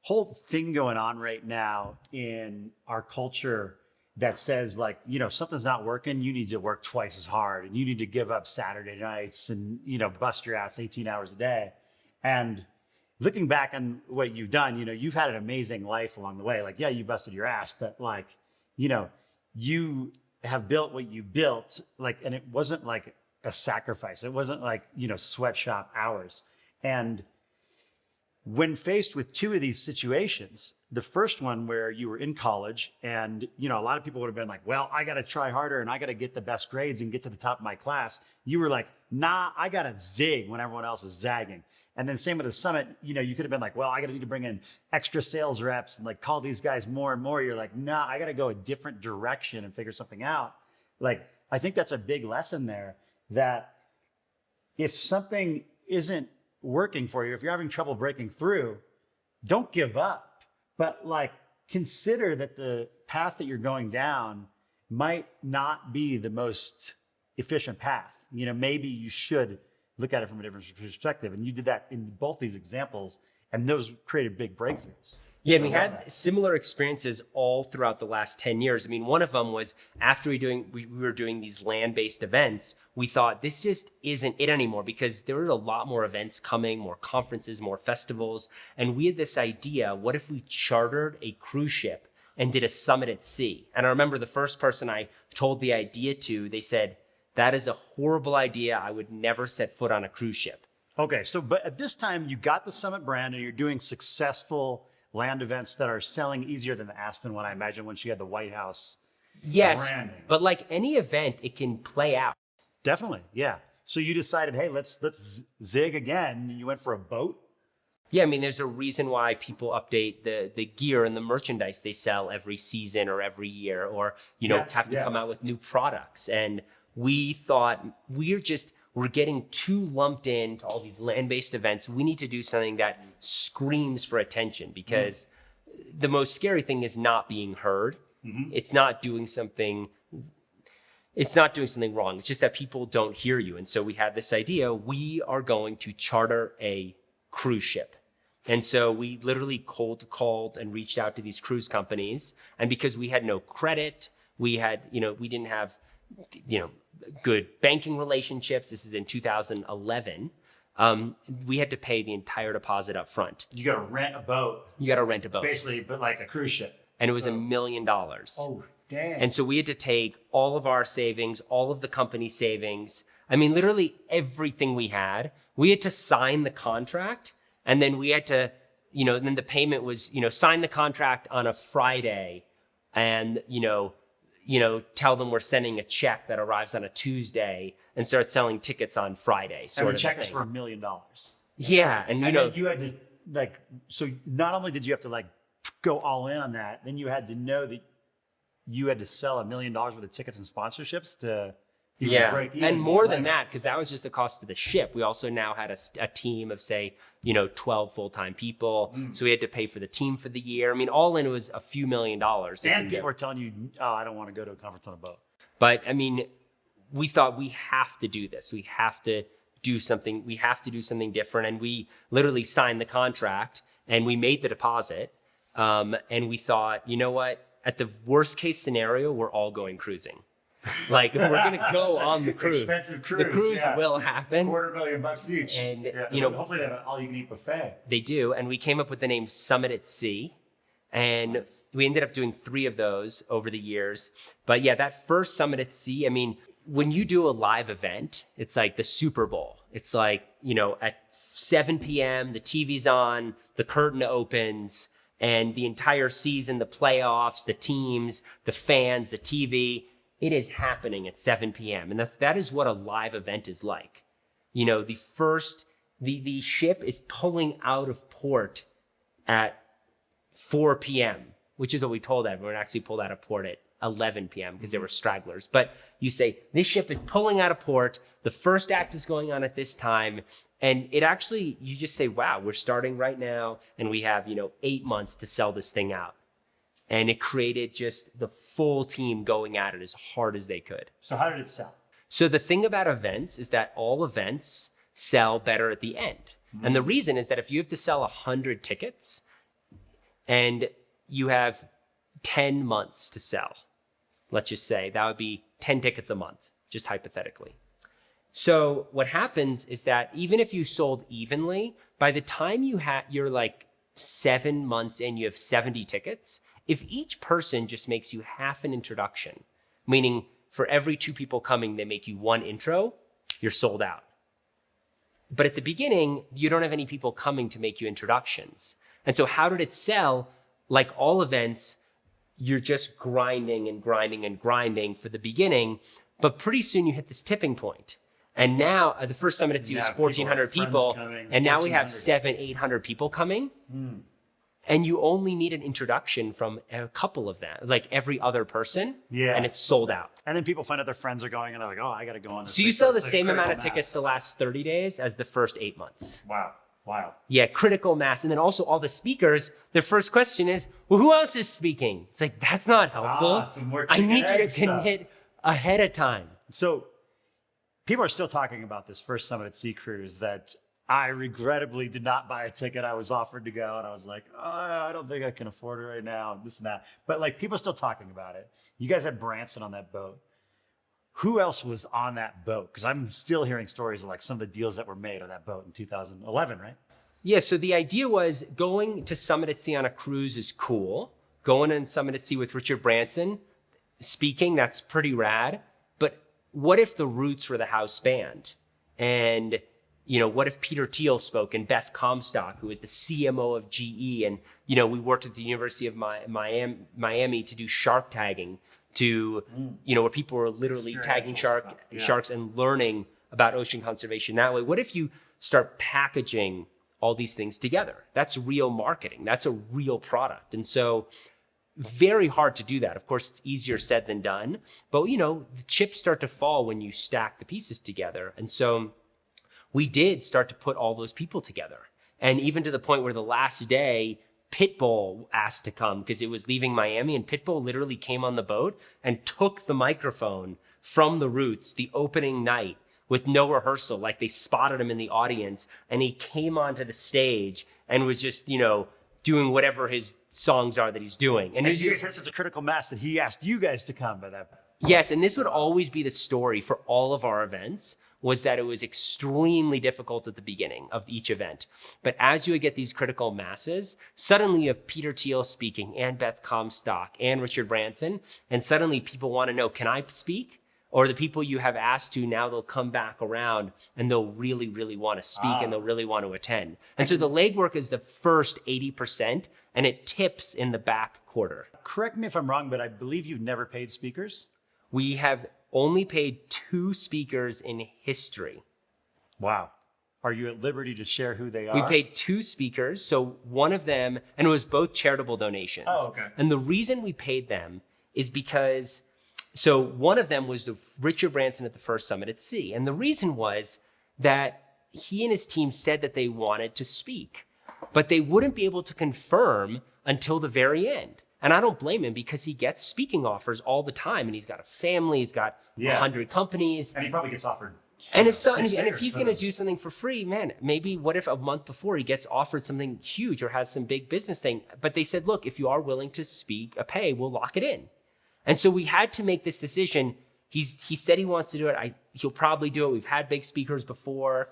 whole thing going on right now in our culture that says something's not working, you need to work twice as hard and you need to give up Saturday nights and, bust your ass 18 hours a day. And looking back on what you've done, you've had an amazing life along the way. You busted your ass, but you have built what you built, and it wasn't a sacrifice. It wasn't sweatshop hours. And when faced with 2 of these situations, the first one where you were in college and, a lot of people would have been like, well, I got to try harder and I got to get the best grades and get to the top of my class. You were like, nah, I got to zig when everyone else is zagging. And then same with the Summit, you could have been like, well, I got to need to bring in extra sales reps and call these guys more and more. You're like, nah, I got to go a different direction and figure something out. I think that's a big lesson there. That if something isn't working for you, if you're having trouble breaking through, don't give up. But consider that the path that you're going down might not be the most efficient path. Maybe you should look at it from a different perspective. And you did that in both these examples, and those created big breakthroughs. Yeah, we had similar experiences all throughout the last 10 years. I mean, one of them was after we were doing these land-based events, we thought this just isn't it anymore because there were a lot more events coming, more conferences, more festivals. And we had this idea, what if we chartered a cruise ship and did a summit at sea? And I remember the first person I told the idea to, they said, that is a horrible idea. I would never set foot on a cruise ship. Okay, but at this time, you got the Summit brand and you're doing successful land events that are selling easier than the Aspen one, I imagine, when she had the White House branding. But like any event, it can play out. Definitely, yeah. So you decided, hey, let's zig again. You went for a boat? Yeah, I mean, there's a reason why people update the gear and the merchandise they sell every season or every year, or have to come out with new products. And we thought we're getting too lumped into all these land-based events. We need to do something that screams for attention because the most scary thing is not being heard. Mm-hmm. It's not doing something wrong. It's just that people don't hear you. And so we had this idea, we are going to charter a cruise ship. And so we literally cold called and reached out to these cruise companies. And because we had no credit, we didn't have, good banking relationships. This is in 2011. We had to pay the entire deposit up front. You got to rent a boat. Basically, but like a cruise ship. And it was $1 million. Oh, damn. And so we had to take all of our savings, all of the company savings. I mean, literally everything we had. We had to sign the contract. And then we had to, then the payment was, sign the contract on a Friday. And, tell them we're sending a check that arrives on a Tuesday and start selling tickets on Friday. And the check is for $1 million. Yeah. And, then you had to so not only did you have to go all in on that, then you had to know that you had to sell $1 million worth of tickets and sponsorships to break even. And more than that, because that was just the cost of the ship. We also now had a team of, say, 12 full-time people. So we had to pay for the team for the year. I mean, all in, it was a few $1 million. And people were telling you, oh, I don't want to go to a conference on a boat. But I mean, we thought we have to do this. We have to do something. We have to do something different. And we literally signed the contract and we made the deposit. And we thought, you know what? At the worst case scenario, we're all going cruising. We're going to go on the cruise. Expensive cruise. The cruise will happen. $250,000 each. And, hopefully they have an all-you-can-eat buffet. They do. And we came up with the name Summit at Sea. And we ended up doing 3 of those over the years. But yeah, that first Summit at Sea, I mean, when you do a live event, it's like the Super Bowl. It's like, at 7 p.m., the TV's on, the curtain opens, and the entire season, the playoffs, the teams, the fans, the TV, it is happening at 7 p.m. And that is what a live event is like. The ship is pulling out of port at 4 p.m., which is what we told everyone. It actually pulled out of port at 11 p.m. because there were stragglers. But you say, this ship is pulling out of port. The first act is going on at this time. And it actually, you just say, wow, we're starting right now. And we have, 8 months to sell this thing out. And it created just the full team going at it as hard as they could. So how did it sell? So the thing about events is that all events sell better at the end. And the reason is that if you have to sell 100 tickets and you have 10 months to sell, let's just say that would be 10 tickets a month, just hypothetically. So what happens is that even if you sold evenly, by the time you're 7 months in, you have 70 tickets. If each person just makes you half an introduction, meaning for every 2 people coming, they make you 1 intro, you're sold out. But at the beginning, you don't have any people coming to make you introductions. And so how did it sell? Like all events, you're just grinding and grinding and grinding for the beginning, but pretty soon you hit this tipping point. And now the first Summit at Sea was 1,400 people, and now we have 700-800 people coming. And you only need an introduction from a couple of them, like every other person, and it's sold out. And then people find out their friends are going, and they're like, oh, I got to go on this. So you sell the same amount of tickets the last 30 days as the first 8 months. Wow. Yeah, critical mass. And then also all the speakers, their first question is, well, who else is speaking? It's like, that's not helpful. I need you to commit ahead of time. So people are still talking about this first Summit at Sea cruise that I regrettably did not buy a ticket. I was offered to go, and I was like, oh, I don't think I can afford it right now, this and that. But people are still talking about it. You guys had Branson on that boat. Who else was on that boat? Because I'm still hearing stories of some of the deals that were made on that boat in 2011, right? Yeah, so the idea was going to Summit at Sea on a cruise is cool. Going on Summit at Sea with Richard Branson speaking, that's pretty rad. But what if the Roots were the house band? And what if Peter Thiel spoke and Beth Comstock, who is the CMO of GE, and, we worked at the University of Miami to do shark tagging where people were literally tagging sharks and learning about ocean conservation that way. What if you start packaging all these things together? That's real marketing. That's a real product. And so very hard to do that. Of course, it's easier said than done, but the chips start to fall when you stack the pieces together. And so we did start to put all those people together. And even to the point where the last day, Pitbull asked to come because it was leaving Miami, and Pitbull literally came on the boat and took the microphone from the Roots the opening night with no rehearsal. Like they spotted him in the audience, and he came onto the stage and was just, doing whatever his songs are that he's doing. And you guys had such a critical mass that he asked you guys to come by that point. Yes, and this would always be the story for all of our events, was that it was extremely difficult at the beginning of each event. But as you would get these critical masses, suddenly you have Peter Thiel speaking and Beth Comstock and Richard Branson, and suddenly people want to know, can I speak? or the people you have asked to, now they'll come back around and they'll really, really want to speak and they'll really want to attend. And so the legwork is the first 80% and it tips in the back quarter. Correct me if I'm wrong, but I believe you've never paid speakers? We have only paid 2 speakers in history. Wow. Are you at liberty to share who they are? We paid 2 speakers. So one of them, and it was both charitable donations. Oh, okay. And the reason we paid them is because, so one of them was the Richard Branson at the first summit at sea. And the reason was that he and his team said that they wanted to speak, but they wouldn't be able to confirm until the very end. And I don't blame him because he gets speaking offers all the time. And he's got a family, he's got 100 companies. And he probably gets offered. And if he's going to do something for free, man, maybe what if a month before he gets offered something huge or has some big business thing? But they said, look, if you are willing to pay, we'll lock it in. And so we had to make this decision. He said he wants to do it. He'll probably do it. We've had big speakers before.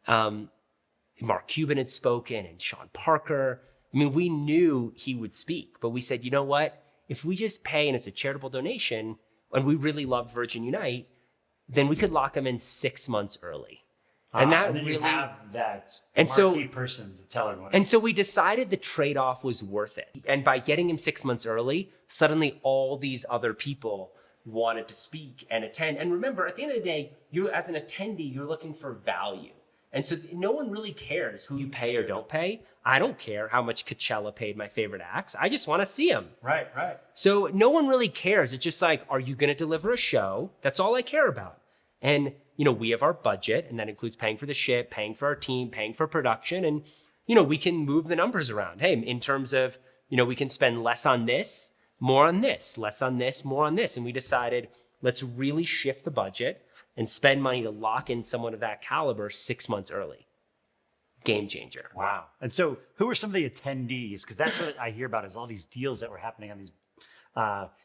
Mark Cuban had spoken and Sean Parker. I mean, we knew he would speak, but we said, you know what? If we just pay and it's a charitable donation, and we really loved Virgin Unite, then we could lock him in 6 months early. And that and then really, you have that and marquee person to tell everyone. And so we decided the trade-off was worth it. And by getting him 6 months early, suddenly all these other people wanted to speak and attend. And remember, at the end of the day, you as an attendee, you're looking for value. And so no one really cares who you pay or don't pay. I don't care how much Coachella paid my favorite acts. I just want to see them. Right. So no one really cares. It's just like, are you going to deliver a show? That's all I care about. And, we have our budget, and that includes paying for the ship, paying for our team, paying for production. And, we can move the numbers around. Hey, in terms of, we can spend less on this, more on this, less on this, more on this. And we decided, let's really shift the budget and spend money to lock in someone of that caliber 6 months early. Game changer. Wow. And so who were some of the attendees? Because that's what I hear about is all these deals that were happening on these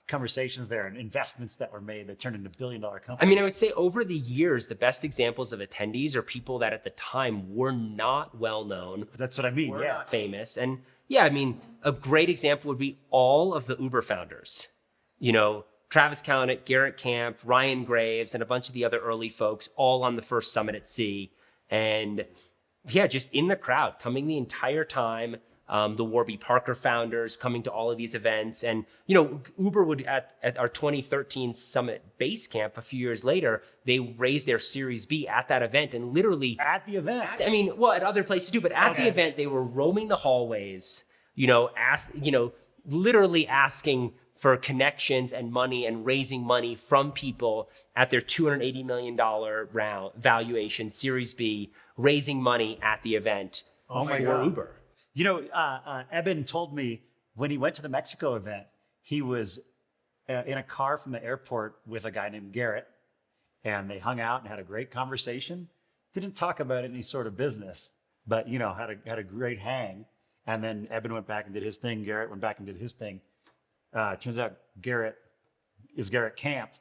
conversations there and investments that were made that turned into billion-dollar companies. I mean, I would say over the years, the best examples of attendees are people that at the time were not well-known. That's what I mean, were not famous. And yeah, I mean, a great example would be all of the Uber founders. Travis Kalanick, Garrett Camp, Ryan Graves, and a bunch of the other early folks, all on the first summit at sea. And yeah, just in the crowd, coming the entire time. The Warby Parker founders coming to all of these events. And, Uber would, at our 2013 summit base camp a few years later, they raised their Series B at that event and literally... At the event? At other places too, but at the event, they were roaming the hallways, literally asking for connections and money and raising money from people at their $280 million round valuation, Series B, raising money at the event for Uber. Eben told me when he went to the Mexico event, he was in a car from the airport with a guy named Garrett, and they hung out and had a great conversation. Didn't talk about any sort of business, but had a great hang. And then Eben went back and did his thing. Garrett went back and did his thing. Turns out Garrett is Garrett Camp.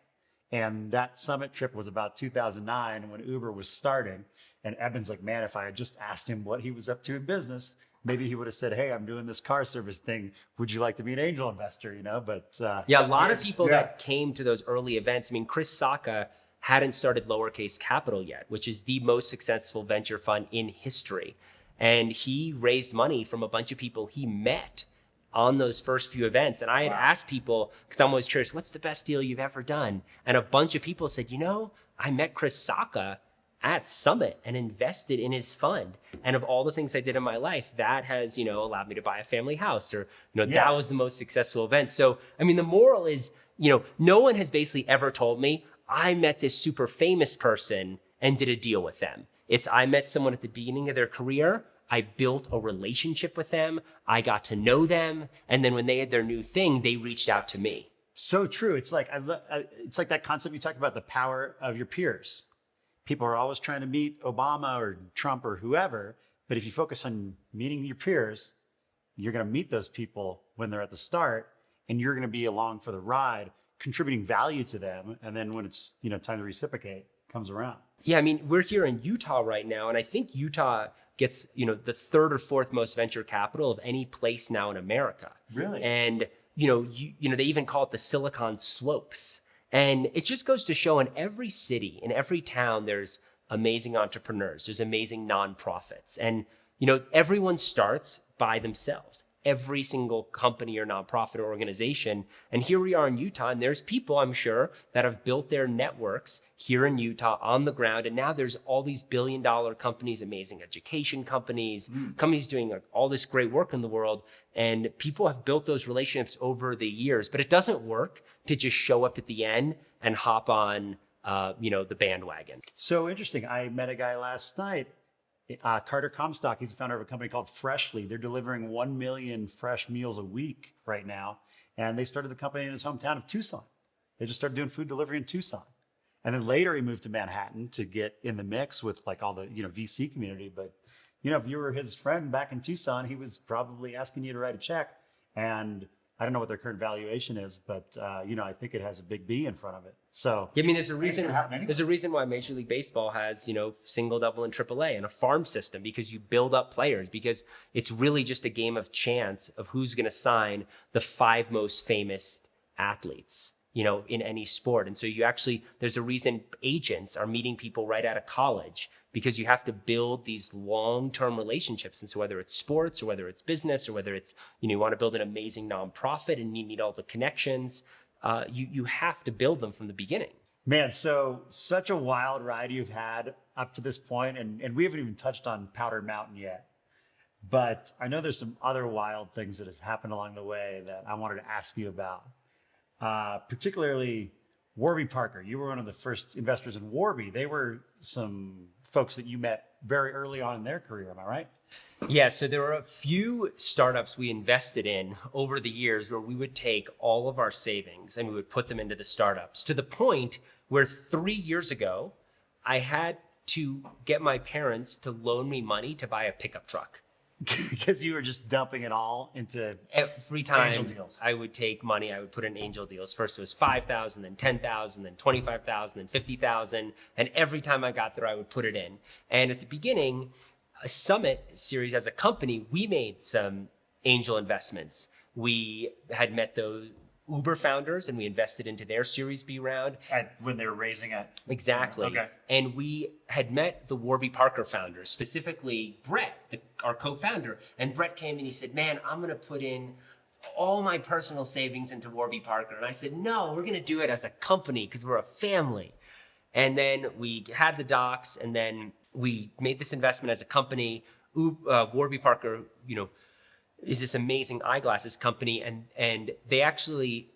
And that summit trip was about 2009 when Uber was starting. And Eben's like, man, if I had just asked him what he was up to in business, maybe he would have said, hey, I'm doing this car service thing. Would you like to be an angel investor? But a lot of people that came to those early events. I mean, Chris Sacca hadn't started Lowercase Capital yet, which is the most successful venture fund in history. And he raised money from a bunch of people he met on those first few events. And I had asked people, because I'm always curious, what's the best deal you've ever done? And a bunch of people said, I met Chris Sacca at Summit and invested in his fund. And of all the things I did in my life, that has, allowed me to buy a family house or, that was the most successful event. So, I mean, the moral is, no one has basically ever told me I met this super famous person and did a deal with them. It's I met someone at the beginning of their career. I built a relationship with them. I got to know them. And then when they had their new thing, they reached out to me. So true. It's like that concept you talk about, the power of your peers. People are always trying to meet Obama or Trump or whoever. But if you focus on meeting your peers, you're going to meet those people when they're at the start, and you're going to be along for the ride, contributing value to them. And then when it's, time to reciprocate, comes around. Yeah, I mean, we're here in Utah right now, and I think Utah gets, the third or fourth most venture capital of any place now in America. Really? And, they even call it the Silicon Slopes. And it just goes to show in every city, in every town, there's amazing entrepreneurs, there's amazing nonprofits. And, everyone starts by themselves. Every single company or nonprofit or organization. And here we are in Utah, and there's people, I'm sure, that have built their networks here in Utah on the ground. And now there's all these billion-dollar companies, amazing education companies, companies doing like all this great work in the world. And people have built those relationships over the years. But it doesn't work to just show up at the end and hop on, the bandwagon. So interesting. I met a guy last night, Carter Comstock. He's the founder of a company called Freshly. They're delivering 1 million fresh meals a week right now. And they started the company in his hometown of Tucson. They just started doing food delivery in Tucson. And then later he moved to Manhattan to get in the mix with like all the, VC community. But, if you were his friend back in Tucson, he was probably asking you to write a check. And I don't know what their current valuation is, but, I think it has a big B in front of it. So there's a reason why Major League Baseball has, single, double, and AAA and a farm system, because you build up players, because it's really just a game of chance of who's going to sign the 5 most famous athletes, in any sport. And so there's a reason agents are meeting people right out of college, because you have to build these long-term relationships. And so whether it's sports or whether it's business or whether it's, you want to build an amazing nonprofit and you need all the connections, you have to build them from the beginning. Man, so such a wild ride you've had up to this point, and we haven't even touched on Powder Mountain yet. But I know there's some other wild things that have happened along the way that I wanted to ask you about. Particularly Warby Parker. You were one of the first investors in Warby. They were some folks that you met very early on in their career, am I right? Yeah, so there were a few startups we invested in over the years where we would take all of our savings and we would put them into the startups, to the point where 3 years ago, I had to get my parents to loan me money to buy a pickup truck. Because you were just dumping it all into every time angel deals. I would take money, I would put in angel deals. First it was 5,000, then 10,000, then 25,000, then 50,000. And every time I got there, I would put it in. And at the beginning, a Summit series as a company, we made some angel investments. We had met those Uber founders and we invested into their Series B round. When they were raising it. Exactly. Okay. And we had met the Warby Parker founders, specifically Brett, our co-founder. And Brett came and he said, man, I'm going to put in all my personal savings into Warby Parker. And I said, no, we're going to do it as a company because we're a family. And then we had the docs and then we made this investment as a company. Warby Parker, is this amazing eyeglasses company, and they actually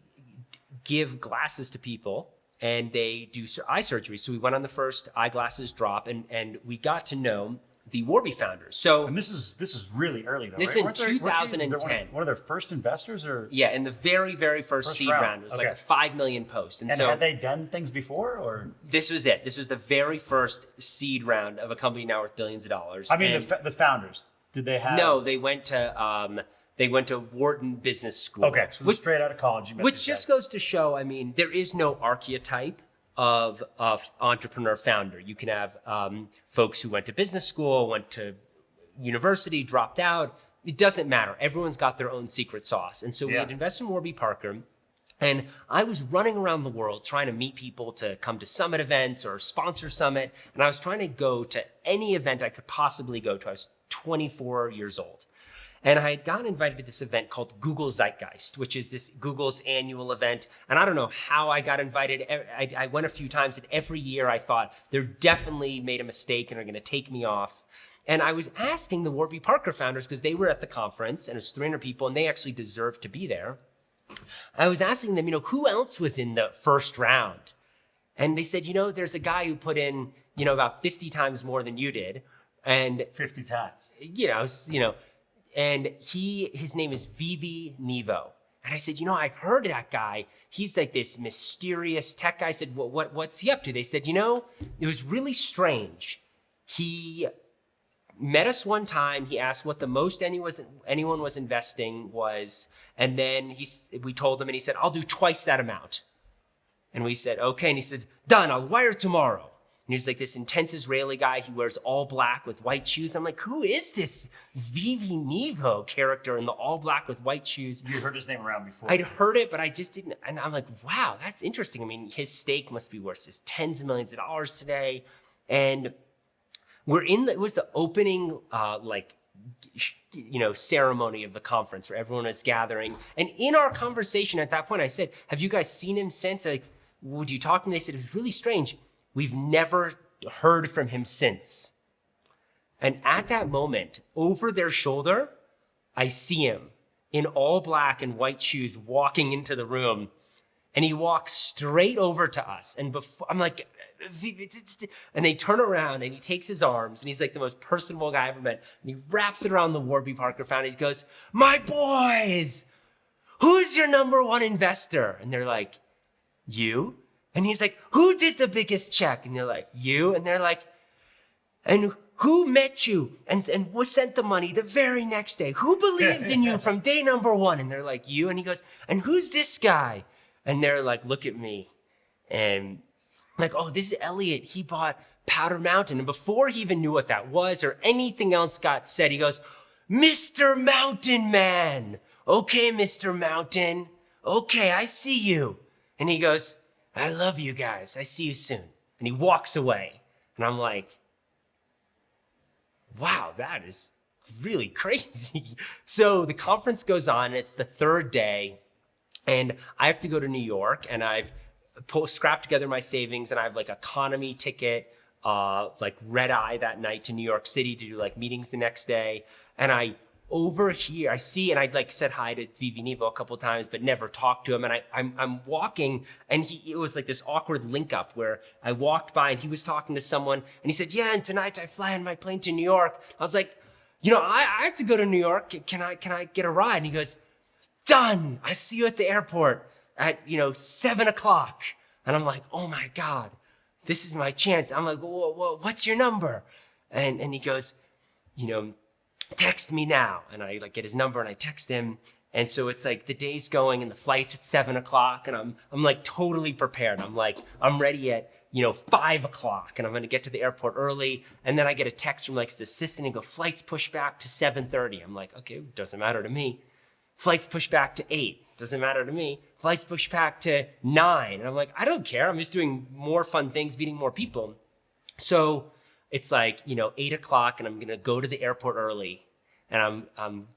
give glasses to people and they do eye surgery. So we went on the first eyeglasses drop and we got to know the Warby founders. So and this is really early though. This right? is in 2010. One of their first investors, or yeah, in the very, very first seed round. It was like a 5 million post. And so, had they done things before, or this was it? This was the very first seed round of a company now worth billions of dollars. I mean, the founders. Did they have? No, they went to Wharton Business School. Okay, so straight out of college. Which just goes to show, I mean, there is no archetype of entrepreneur founder. You can have folks who went to business school, went to university, dropped out. It doesn't matter. Everyone's got their own secret sauce. And so we had invested in Warby Parker. And I was running around the world trying to meet people to come to Summit events or sponsor Summit. And I was trying to go to any event I could possibly go to. I was 24 years old. And I had gotten invited to this event called Google Zeitgeist, which is this Google's annual event. And I don't know how I got invited. I went a few times, and every year I thought, they're definitely made a mistake and are going to take me off. And I was asking the Warby Parker founders, because they were at the conference, and it was 300 people, and they actually deserved to be there. I was asking them, who else was in the first round? And they said, there's a guy who put in, about 50 times more than you did. And 50 times. And his name is Vivi Nevo. And I said, I've heard of that guy. He's like this mysterious tech guy. I said, well, what's he up to? They said, it was really strange. He met us one time. He asked what the most anyone was investing was. And then we told him, and he said, I'll do twice that amount. And we said, okay. And he said, done, I'll wire tomorrow. And he's like this intense Israeli guy. He wears all black with white shoes. I'm like, who is this Vivi Nevo character in the all black with white shoes? You heard his name around before. I'd heard it, but I just didn't. And I'm like, wow, that's interesting. I mean, his stake must be worth just tens of millions of dollars today. And it was the opening, ceremony of the conference where everyone was gathering. And in our conversation at that point, I said, have you guys seen him since? Like, would you talk to him? They said, it was really strange. We've never heard from him since. And at that moment, over their shoulder, I see him in all black and white shoes walking into the room. And he walks straight over to us. And I'm like, and they turn around and he takes his arms and he's like the most personable guy I ever met. And he wraps it around the Warby Parker fountain. He goes, my boys, who's your number one investor? And they're like, you? And he's like, who did the biggest check? And they're like, you? And they're like, and who met you and was sent the money the very next day? Who believed in you from day number one? And they're like, you? And he goes, and who's this guy? And they're like, look at me. And I'm like, oh, this is Elliott. He bought Powder Mountain. And before he even knew what that was or anything else got said, he goes, Mr. Mountain Man. Okay, Mr. Mountain. Okay, I see you. And he goes, I love you guys. I see you soon. And he walks away. And I'm like, wow, that is really crazy. So the conference goes on. It's the third day. And I have to go to New York. And I've scrapped together my savings. And I have like economy ticket, like red eye that night to New York City to do like meetings the next day. And I see, and I'd like said hi to Vivi Nevo a couple of times, but never talked to him. And I'm walking, and it was like this awkward link up where I walked by and he was talking to someone, and he said, yeah, and tonight I fly on my plane to New York. I was like, I have to go to New York. Can I get a ride? And he goes, done. I see you at the airport at 7:00. And I'm like, oh my God, this is my chance. I'm like, what's your number? And he goes, text me now. And I like get his number and I text him. And so it's like the day's going and the flight's at 7:00 and I'm like totally prepared. I'm ready at 5:00 and I'm gonna get to the airport early. And then I get a text from like his assistant and go, flight's pushed back to 7:30. I'm like, okay, doesn't matter to me. Flight's pushed back to 8. Doesn't matter to me. Flight's pushed back to 9. And I'm like, I don't care. I'm just doing more fun things, meeting more people. So it's like, 8:00 and I'm going to go to the airport early and I'm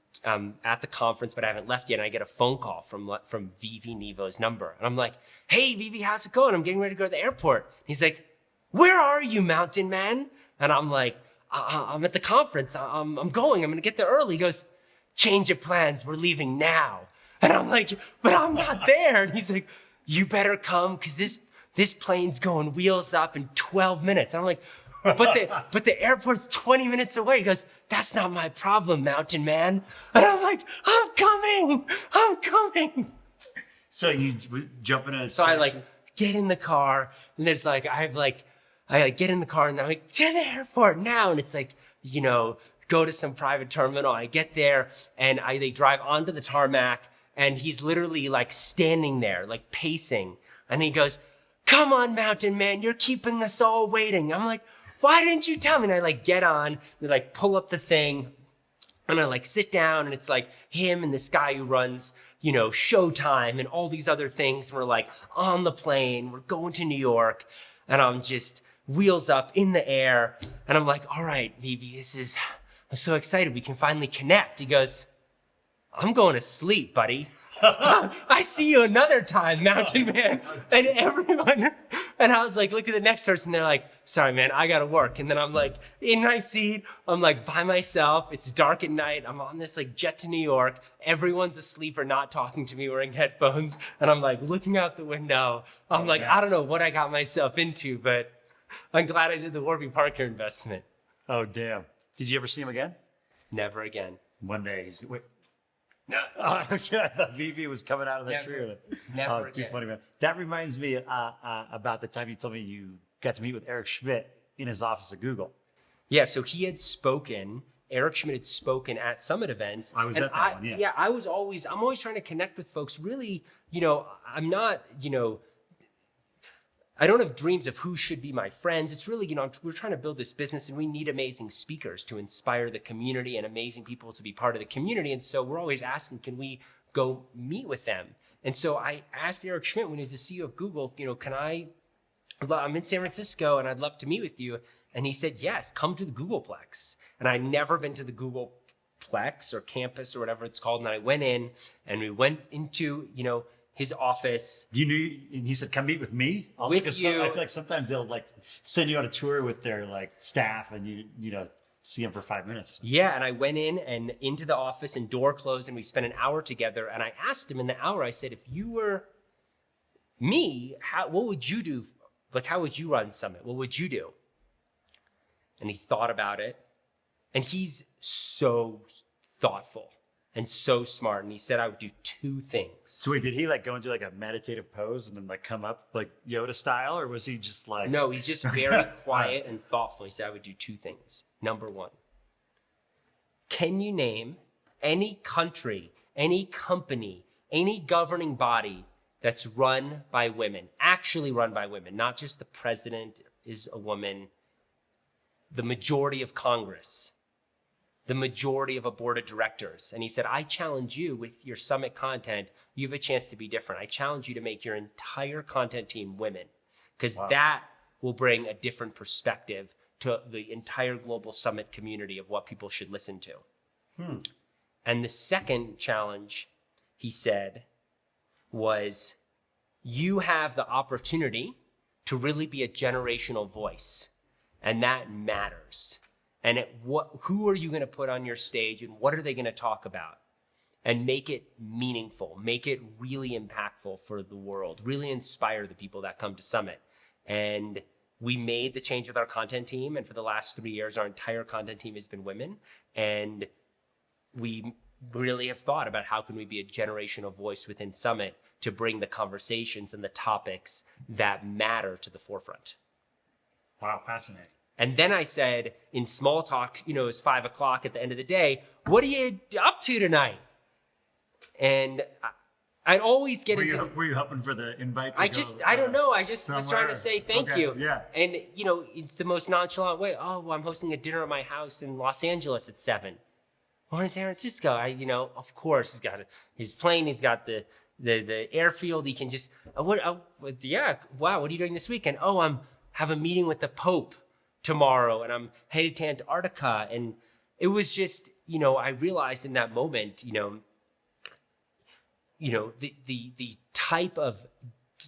at the conference, but I haven't left yet. And I get a phone call from Vivi Nevo's number. And I'm like, hey, Vivi, how's it going? I'm getting ready to go to the airport. And he's like, where are you, Mountain Man? And I'm like, I'm at the conference. I'm going. I'm going to get there early. He goes, change of plans. We're leaving now. And I'm like, but I'm not there. And he's like, you better come because this plane's going wheels up in 12 minutes. And I'm like, but the airport's 20 minutes away. He goes, that's not my problem, Mountain Man. And I'm like, I'm coming. So you jump in a So I like get in the car and there's like, I get in the car and I'm like, to the airport now. And it's like, go to some private terminal. I get there and they drive onto the tarmac and he's literally like standing there, like pacing. And he goes, come on, Mountain Man, you're keeping us all waiting. I'm like, why didn't you tell me? And I like get on, they like pull up the thing and I like sit down and it's like him and this guy who runs, Showtime and all these other things. And we're like on the plane, we're going to New York and I'm just wheels up in the air. And I'm like, all right, Vivi, I'm so excited. We can finally connect. He goes, I'm going to sleep, buddy. I see you another time, Mountain Man. And everyone, and I was like, look at the next person. They're like, sorry, man, I got to work. And then I'm like in my seat. I'm like by myself. It's dark at night. I'm on this like jet to New York. Everyone's asleep or not talking to me wearing headphones. And I'm like looking out the window. I'm like, I don't know what I got myself into, but I'm glad I did the Warby Parker investment. Oh, damn. Did you ever see him again? Never again. One day wait. No. I thought Vivi was coming out of the tree. Never too again. funny, man. That reminds me about the time you told me you got to meet with Eric Schmidt in his office at Google. Yeah, so Eric Schmidt had spoken at summit events. I was at that one, yeah. Yeah, I'm always trying to connect with folks. Really, I'm not, I don't have dreams of who should be my friends. It's really, we're trying to build this business and we need amazing speakers to inspire the community and amazing people to be part of the community. And so we're always asking, can we go meet with them? And so I asked Eric Schmidt when he's the CEO of Google, I'm in San Francisco and I'd love to meet with you. And he said, yes, come to the Googleplex. And I'd never been to the Googleplex or campus or whatever it's called. And I went in and we went into, his office. You knew, and he said, come meet with me? Also, because I feel like sometimes they'll like send you on a tour with their like staff and you see them for 5 minutes. Yeah, and I went in and into the office and door closed and we spent an hour together. And I asked him in the hour, I said, if you were me, what would you do? Like, how would you run Summit? What would you do? And he thought about it. And he's so thoughtful and so smart. And he said, I would do 2 things. So wait, did he like go into like a meditative pose and then like come up like Yoda style? Or was he just like... No, he's just very quiet and thoughtful. He said, I would do 2 things. Number 1, can you name any country, any company, any governing body that's run by women, actually run by women, not just the president is a woman, the majority of Congress, the majority of a board of directors. And he said, I challenge you with your Summit content. You have a chance to be different. I challenge you to make your entire content team women, because that will bring a different perspective to the entire global Summit community of what people should listen to. And the second challenge, he said, was you have the opportunity to really be a generational voice. And that matters. And who are you going to put on your stage and what are they going to talk about? And make it meaningful, make it really impactful for the world, really inspire the people that come to Summit. And we made the change with our content team. And for the last 3 years, our entire content team has been women. And we really have thought about how can we be a generational voice within Summit to bring the conversations and the topics that matter to the forefront. Wow, fascinating. And then I said, in small talk, it was 5 o'clock at the end of the day, what are you up to tonight? And I'd always get Were you hoping for the invite to I don't know. I just was trying to somewhere? say thank you. Yeah. And, it's the most nonchalant way. Oh, well, I'm hosting a dinner at my house in Los Angeles at 7. Well, in San Francisco, of course, he's got his plane. He's got the airfield. He can just, wow, what are you doing this weekend? Oh, I'm have a meeting with the Pope tomorrow and I'm headed to Antarctica. And it was just, I realized in that moment, the type of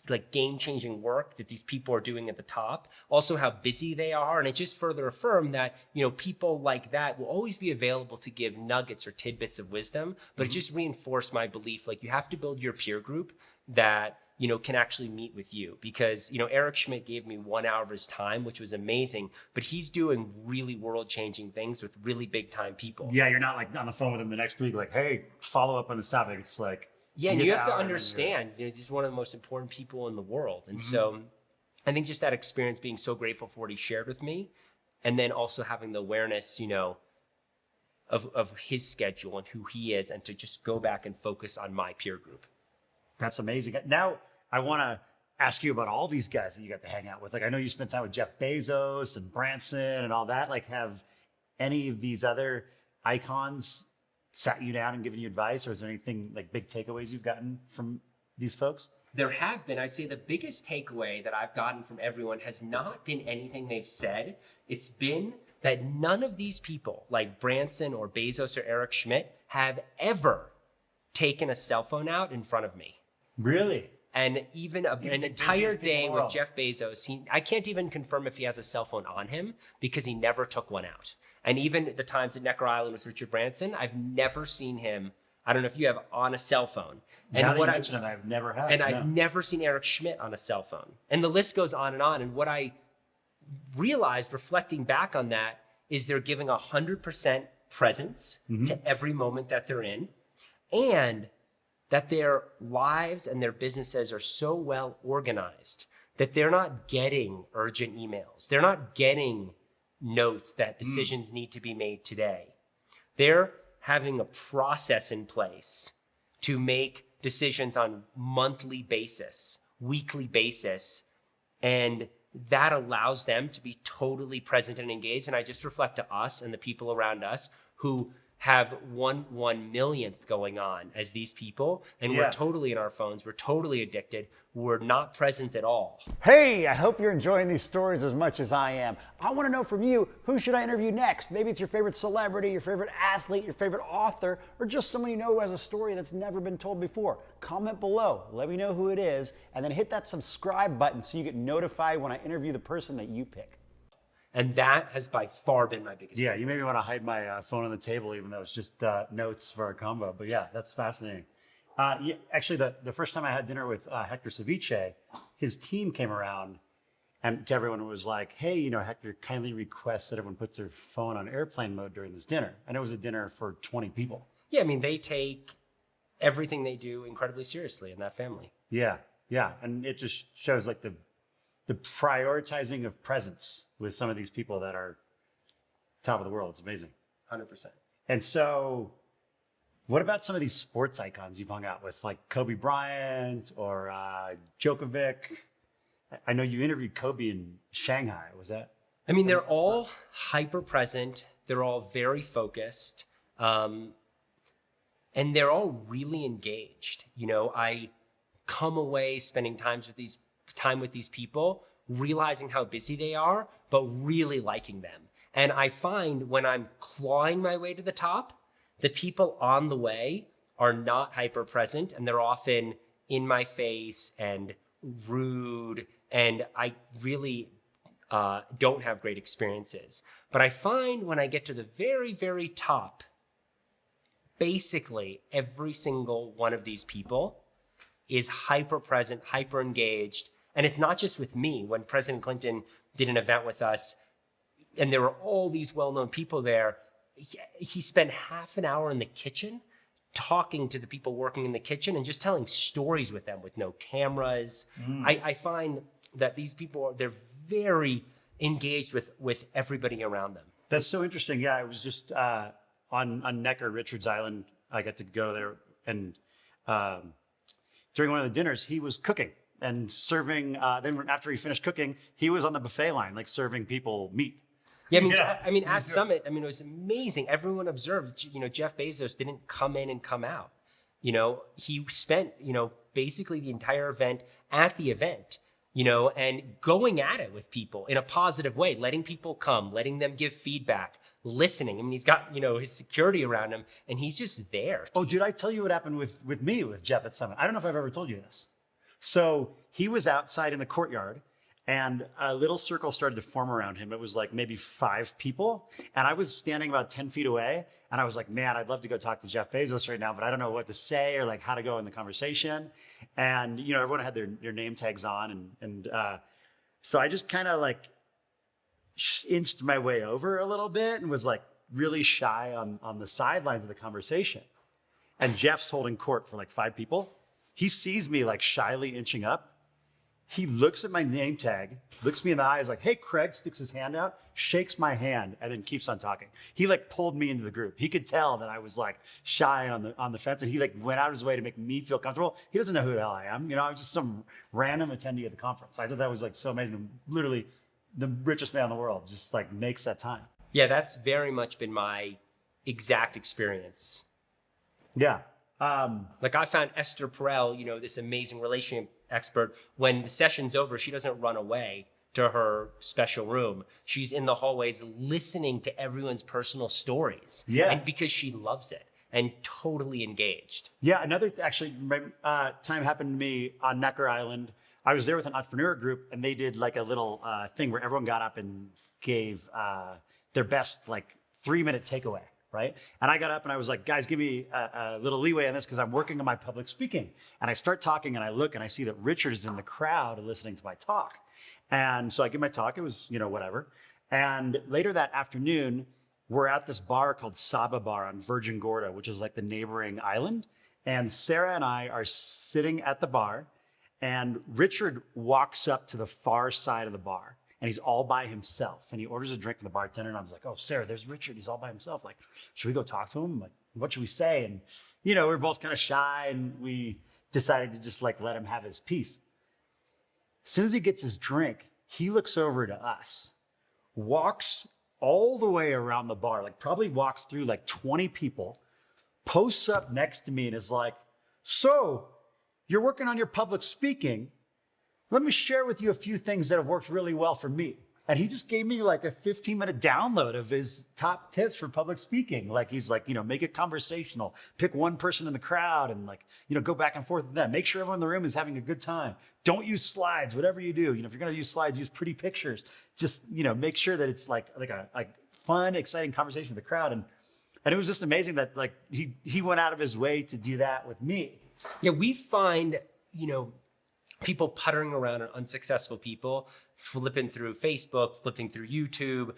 like game-changing work that these people are doing at the top, also how busy they are. And it just further affirmed that, people like that will always be available to give nuggets or tidbits of wisdom, but it just reinforced my belief, like you have to build your peer group that, can actually meet with you. Because, Eric Schmidt gave me 1 hour of his time, which was amazing, but he's doing really world-changing things with really big-time people. Yeah, you're not like on the phone with him the next week, like, hey, follow up on this topic. It's like, yeah, and you have to understand, he's one of the most important people in the world. And so I think just that experience, being so grateful for what he shared with me, and then also having the awareness, of his schedule and who he is, and to just go back and focus on my peer group. That's amazing. Now, I want to ask you about all these guys that you got to hang out with. Like, I know you spent time with Jeff Bezos and Branson and all that. Like, have any of these other icons sat you down and given you advice, or is there anything like big takeaways you've gotten from these folks? There have been. I'd say the biggest takeaway that I've gotten from everyone has not been anything they've said. It's been that none of these people, like Branson or Bezos or Eric Schmidt, have ever taken a cell phone out in front of me. Really? And even an entire day with Jeff Bezos, I can't even confirm if he has a cell phone on him because he never took one out. And even the times at Necker Island with Richard Branson, I've never seen him, I don't know if you have, on a cell phone. And now that you mention it, I've never had. And I've never seen Eric Schmidt on a cell phone. And the list goes on. And what I realized reflecting back on that is they're giving 100% presence to every moment that they're in, and that their lives and their businesses are so well organized that they're not getting urgent emails. They're not getting notes that decisions need to be made today. They're having a process in place to make decisions on monthly basis, weekly basis, And that allows them to be totally present and engaged. And I just reflect to us and the people around us who have one millionth going on as these people. And we're totally in our phones. We're totally addicted. We're not present at all. Hey, I hope you're enjoying these stories as much as I am. I want to know from you, who should I interview next? Maybe it's your favorite celebrity, your favorite athlete, your favorite author, or just someone you know who has a story that's never been told before. Comment below, let me know who it is, and then hit that subscribe button so you get notified when I interview the person that you pick. And that has by far been my biggest Yeah, you made me want to hide my phone on the table, even though it's just notes for our combo. But yeah, that's fascinating. Actually, the first time I had dinner with Hector Ceviche, his team came around and to everyone was like, hey, Hector kindly requests that everyone puts their phone on airplane mode during this dinner. And it was a dinner for 20 people. Yeah, I mean, they take everything they do incredibly seriously in that family. Yeah. And it just shows like the prioritizing of presence with some of these people that are top of the world. It's amazing. 100%. And so what about some of these sports icons you've hung out with, like Kobe Bryant or Djokovic? I know you interviewed Kobe in Shanghai. Was that? I mean, they're all hyper present. They're all very focused. And they're all really engaged. I come away spending time with these people, realizing how busy they are, but really liking them. And I find when I'm clawing my way to the top, the people on the way are not hyper present, and they're often in my face and rude, and I really don't have great experiences. But I find when I get to the very, very top, basically every single one of these people is hyper present, hyper engaged. And it's not just with me. When President Clinton did an event with us and there were all these well-known people there, he spent half an hour in the kitchen talking to the people working in the kitchen and just telling stories with them with no cameras. I find that these people, they're very engaged with everybody around them. That's so interesting. Yeah, I was just on Necker, Richards Island. I got to go there. And during one of the dinners, he was cooking and serving. Then after he finished cooking, he was on the buffet line, like serving people meat. Yeah, I mean, at Summit, it was amazing. Everyone observed, Jeff Bezos didn't come in and come out. He spent, basically the entire event at the event, and going at it with people in a positive way, letting people come, letting them give feedback, listening. I mean, he's got, his security around him and he's just there. Oh, did I tell you what happened with me, with Jeff at Summit? I don't know if I've ever told you this. So he was outside in the courtyard and a little circle started to form around him. It was like maybe 5 people. And I was standing about 10 feet away. And I was like, man, I'd love to go talk to Jeff Bezos right now, but I don't know what to say or like how to go in the conversation. And, everyone had their name tags on. And so I just kind of like inched my way over a little bit and was like really shy on the sidelines of the conversation. And Jeff's holding court for like 5 people. He sees me like shyly inching up. He looks at my name tag, looks me in the eyes like, hey, Craig, sticks his hand out, shakes my hand, and then keeps on talking. He like pulled me into the group. He could tell that I was like shy on the fence, and he like went out of his way to make me feel comfortable. He doesn't know who the hell I am. I was just some random attendee at the conference. I thought that was like so amazing. Literally the richest man in the world just like makes that time. Yeah, that's very much been my exact experience. Yeah. Like I found Esther Perel, this amazing relationship expert. When the session's over, she doesn't run away to her special room. She's in the hallways listening to everyone's personal stories. Yeah. And because she loves it and totally engaged. Yeah. Another time happened to me on Necker Island. I was there with an entrepreneur group and they did like a little thing where everyone got up and gave their best like 3-minute takeaway. Right. And I got up and I was like, guys, give me a little leeway on this because I'm working on my public speaking. And I start talking and I look and I see that Richard is in the crowd listening to my talk. And so I give my talk. It was, whatever. And later that afternoon, we're at this bar called Saba Bar on Virgin Gorda, which is like the neighboring island. And Sarah and I are sitting at the bar and Richard walks up to the far side of the bar. And he's all by himself. And he orders a drink from the bartender. And I was like, oh, Sarah, there's Richard. He's all by himself. Like, should we go talk to him? Like, what should we say? And, we were both kind of shy. And we decided to just like let him have his piece. As soon as he gets his drink, he looks over to us, walks all the way around the bar, like probably walks through like 20 people, posts up next to me and is like, so you're working on your public speaking. Let me share with you a few things that have worked really well for me. And he just gave me like a 15-minute download of his top tips for public speaking. Like he's like, make it conversational, pick one person in the crowd and like, go back and forth with them. Make sure everyone in the room is having a good time. Don't use slides, whatever you do. If you're going to use slides, use pretty pictures. Just, make sure that it's like a fun, exciting conversation with the crowd. And it was just amazing that like he went out of his way to do that with me. Yeah, we find, people puttering around and unsuccessful people, flipping through Facebook, flipping through YouTube,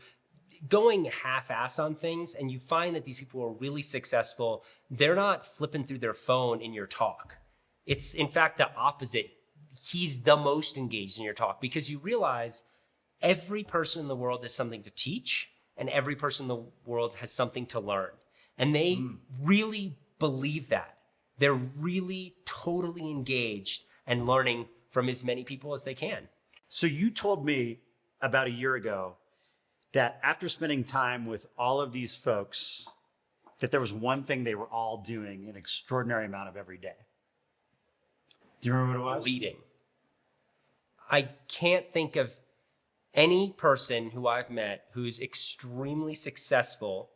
going half-ass on things. And you find that these people are really successful. They're not flipping through their phone in your talk. It's in fact the opposite. He's the most engaged in your talk because you realize every person in the world has something to teach and every person in the world has something to learn. And they really believe that. They're really totally engaged and learning from as many people as they can. So you told me about a year ago that after spending time with all of these folks, that there was one thing they were all doing an extraordinary amount of every day. Do you remember what it was? Reading. I can't think of any person who I've met who's extremely successful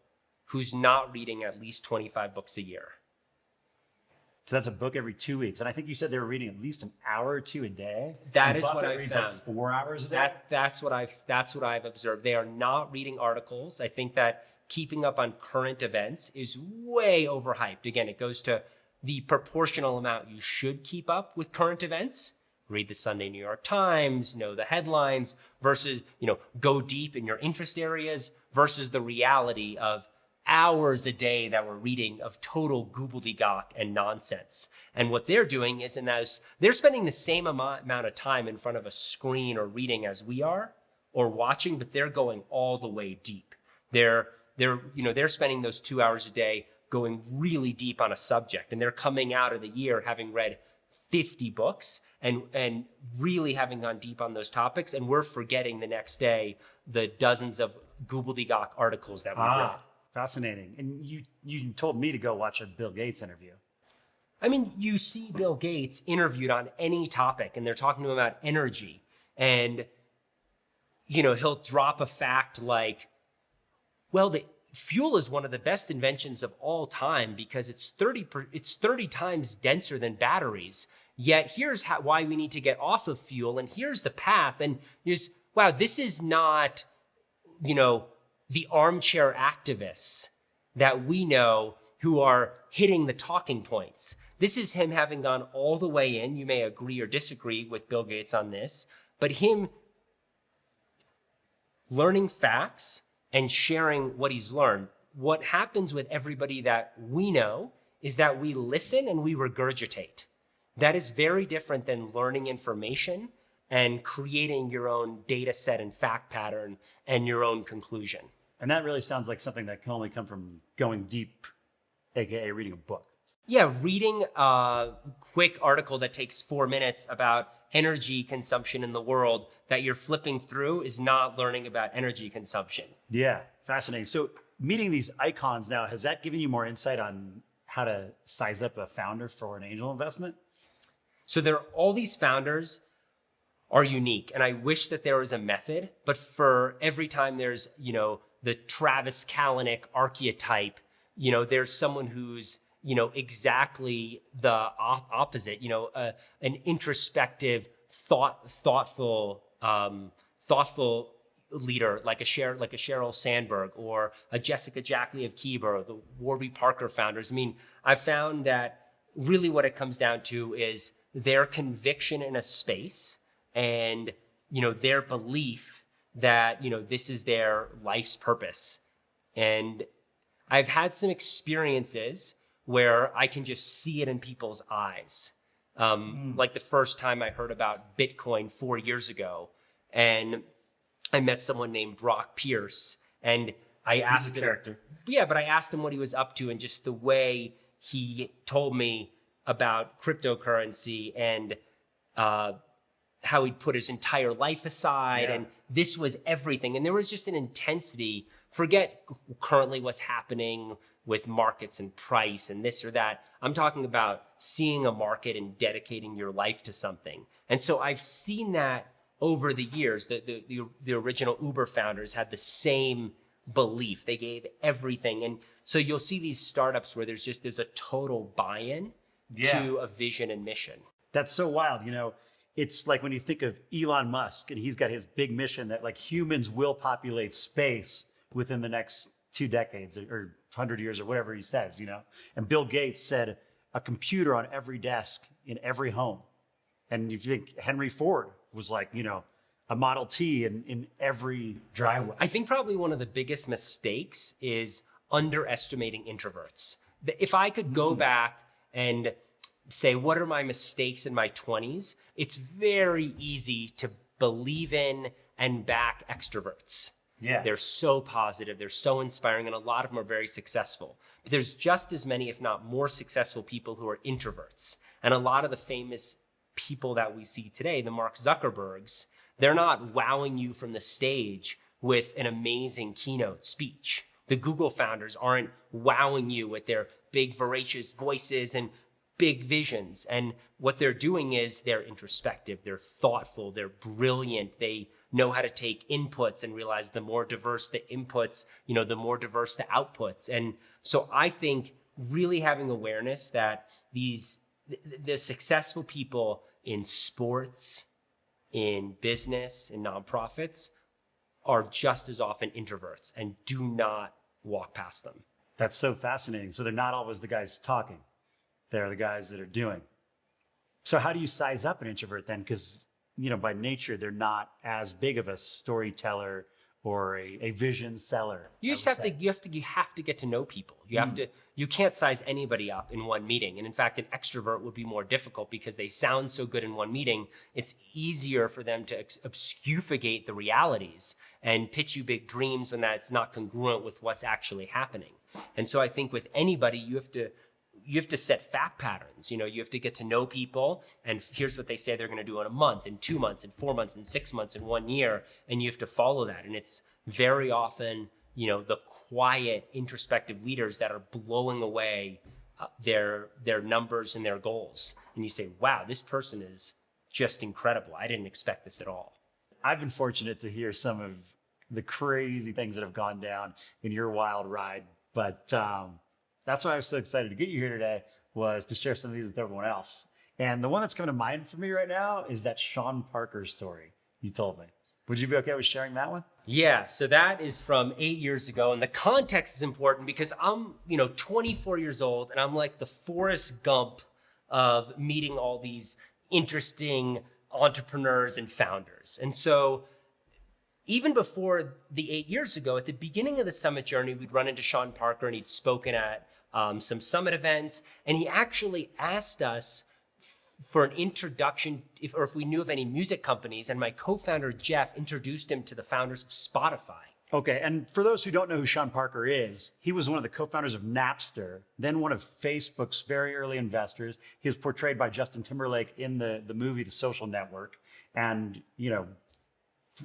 who's not reading at least 25 books a year. So that's a book every 2 weeks. And I think you said they were reading at least an hour or two a day. That and is Buffett what I've reads found. Like 4 hours a day. That's what I've observed. They are not reading articles. I think that keeping up on current events is way overhyped. Again, it goes to the proportional amount you should keep up with current events. Read the Sunday New York Times, know the headlines, versus, go deep in your interest areas, versus the reality of hours a day that we're reading of total gobbledygook and nonsense. And what they're doing is they're spending the same amount of time in front of a screen or reading as we are or watching, but they're going all the way deep. They're spending those 2 hours a day going really deep on a subject, and they're coming out of the year having read 50 books and really having gone deep on those topics. And we're forgetting the next day the dozens of gobbledygook articles that we've read. Fascinating. And you told me to go watch a Bill Gates interview. I mean, you see Bill Gates interviewed on any topic and they're talking to him about energy. And, he'll drop a fact like, well, the fuel is one of the best inventions of all time because it's 30 times denser than batteries. Yet here's why we need to get off of fuel. And here's the path. And wow, this is not, the armchair activists that we know who are hitting the talking points. This is him having gone all the way in. You may agree or disagree with Bill Gates on this, but him learning facts and sharing what he's learned. What happens with everybody that we know is that we listen and we regurgitate. That is very different than learning information and creating your own data set and fact pattern and your own conclusion. And that really sounds like something that can only come from going deep, aka reading a book. Yeah, reading a quick article that takes 4 minutes about energy consumption in the world that you're flipping through is not learning about energy consumption. Yeah, fascinating. So meeting these icons now, has that given you more insight on how to size up a founder for an angel investment? So all these founders are unique. And I wish that there was a method, but for every time there's, the Travis Kalanick archetype, there's someone who's, exactly the opposite, an introspective, thoughtful leader like a Sheryl Sandberg or a Jessica Jackley of Keeber, the Warby Parker founders. I mean, I've found that really what it comes down to is their conviction in a space and, their belief that, this is their life's purpose. And I've had some experiences where I can just see it in people's eyes. Like the first time I heard about Bitcoin 4 years ago, and I met someone named Brock Pierce, and I asked him, but I asked him what he was up to, and just the way how told me about cryptocurrency and how he'd put his entire life aside, and this was everything. And there was just an intensity. Forget currently what's happening with markets and price and this or that. I'm talking about seeing a market and dedicating your life to something. And so I've seen that over the years. The original Uber founders had the same belief. They gave everything. And so you'll see these startups where there's a total buy-in to a vision and mission. That's so wild. It's like when you think of Elon Musk and he's got his big mission that like humans will populate space within the next 2 decades or 100 years or whatever he says, And Bill Gates said a computer on every desk in every home. And if you think Henry Ford was like, a Model T in every driveway. I think probably one of the biggest mistakes is underestimating introverts. If I could go back and say, what are my mistakes in my 20s? It's very easy to believe in and back extroverts. Yeah. They're so positive, they're so inspiring, and a lot of them are very successful. But there's just as many, if not more successful people who are introverts. And a lot of the famous people that we see today, the Mark Zuckerbergs, they're not wowing you from the stage with an amazing keynote speech. The Google founders aren't wowing you with their big, voracious voices and big visions. And what they're doing is they're introspective, they're thoughtful, they're brilliant. They know how to take inputs and realize the more diverse the inputs, the more diverse the outputs. And so I think really having awareness that the successful people in sports, in business, in nonprofits are just as often introverts, and do not walk past them. That's so fascinating. So they're not always the guys talking. They're the guys that are doing. So how do you size up an introvert then? Because, by nature, they're not as big of a storyteller or a vision seller. You have to get to know people. You can't size anybody up in one meeting. And in fact, an extrovert would be more difficult because they sound so good in one meeting. It's easier for them to obfuscate the realities and pitch you big dreams when that's not congruent with what's actually happening. And so I think with anybody, you have to set fact patterns. You have to get to know people, and here's what they say they're going to do in a month, in 2 months, in 4 months, in 6 months, in 1 year, and you have to follow that. And it's very often, the quiet, introspective leaders that are blowing away their numbers and their goals. And you say, wow, this person is just incredible. I didn't expect this at all. I've been fortunate to hear some of the crazy things that have gone down in your wild ride, but that's why I was so excited to get you here today, was to share some of these with everyone else. And the one that's coming to mind for me right now is that Sean Parker story you told me. Would you be okay with sharing that one? Yeah, so that is from 8 years ago. And the context is important because I'm, 24 years old, and I'm like the Forrest Gump of meeting all these interesting entrepreneurs and founders. And so even before the 8 years ago, at the beginning of the summit journey, we'd run into Sean Parker, and he'd spoken at some summit events. And he actually asked us for an introduction, if we knew of any music companies. And my co-founder, Jeff, introduced him to the founders of Spotify. Okay, and for those who don't know who Sean Parker is, he was one of the co-founders of Napster, then one of Facebook's very early investors. He was portrayed by Justin Timberlake in the movie The Social Network. And,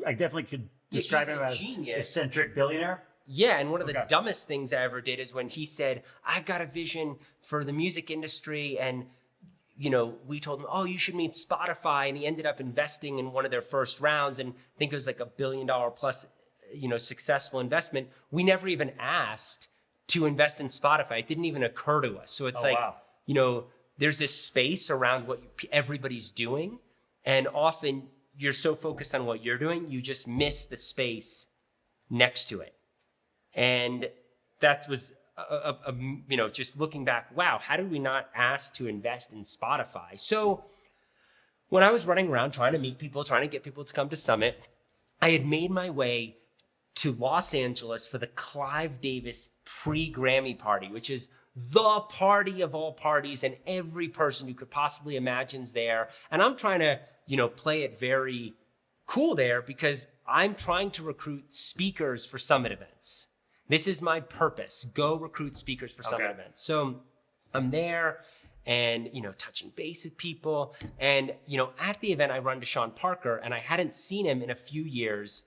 I definitely could describe him as genius. Eccentric billionaire. Yeah, and one of the dumbest things I ever did is when he said, I've got a vision for the music industry, and we told him, oh, you should meet Spotify, and he ended up investing in one of their first rounds, and I think it was like $1 billion plus, successful investment. We never even asked to invest in Spotify. It didn't even occur to us. So it's there's this space around what everybody's doing, and often you're so focused on what you're doing, you just miss the space next to it. And that was, just looking back, wow, how did we not ask to invest in Spotify? So when I was running around trying to meet people, trying to get people to come to Summit, I had made my way to Los Angeles for the Clive Davis pre-Grammy party, which is the party of all parties, and every person you could possibly imagine's there. And I'm trying to, play it very cool there because I'm trying to recruit speakers for Summit events. This is my purpose. Go recruit speakers for Summit events. So I'm there, and, touching base with people. And, at the event, I run to Sean Parker, and I hadn't seen him in a few years.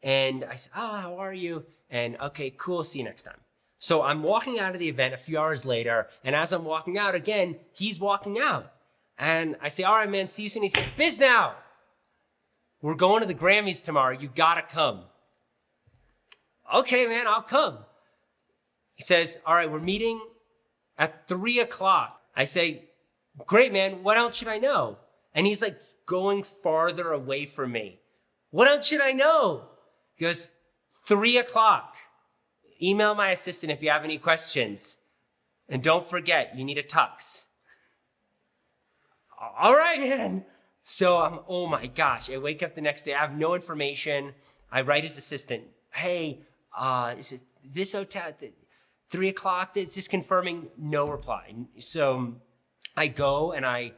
And I said, how are you? And okay, cool, see you next time. So I'm walking out of the event a few hours later, and as I'm walking out again, he's walking out. And I say, all right, man, see you soon. He says, Bisnow, we're going to the Grammys tomorrow. You gotta come. Okay, man, I'll come. He says, all right, we're meeting at 3:00. I say, great, man, what else should I know? And he's like going farther away from me. What else should I know? He goes, 3:00. Email my assistant if you have any questions. And don't forget, you need a tux. All right, man. So oh my gosh, I wake up the next day, I have no information. I write his assistant, hey, is it this hotel at 3:00? It's just confirming, no reply. So I go and a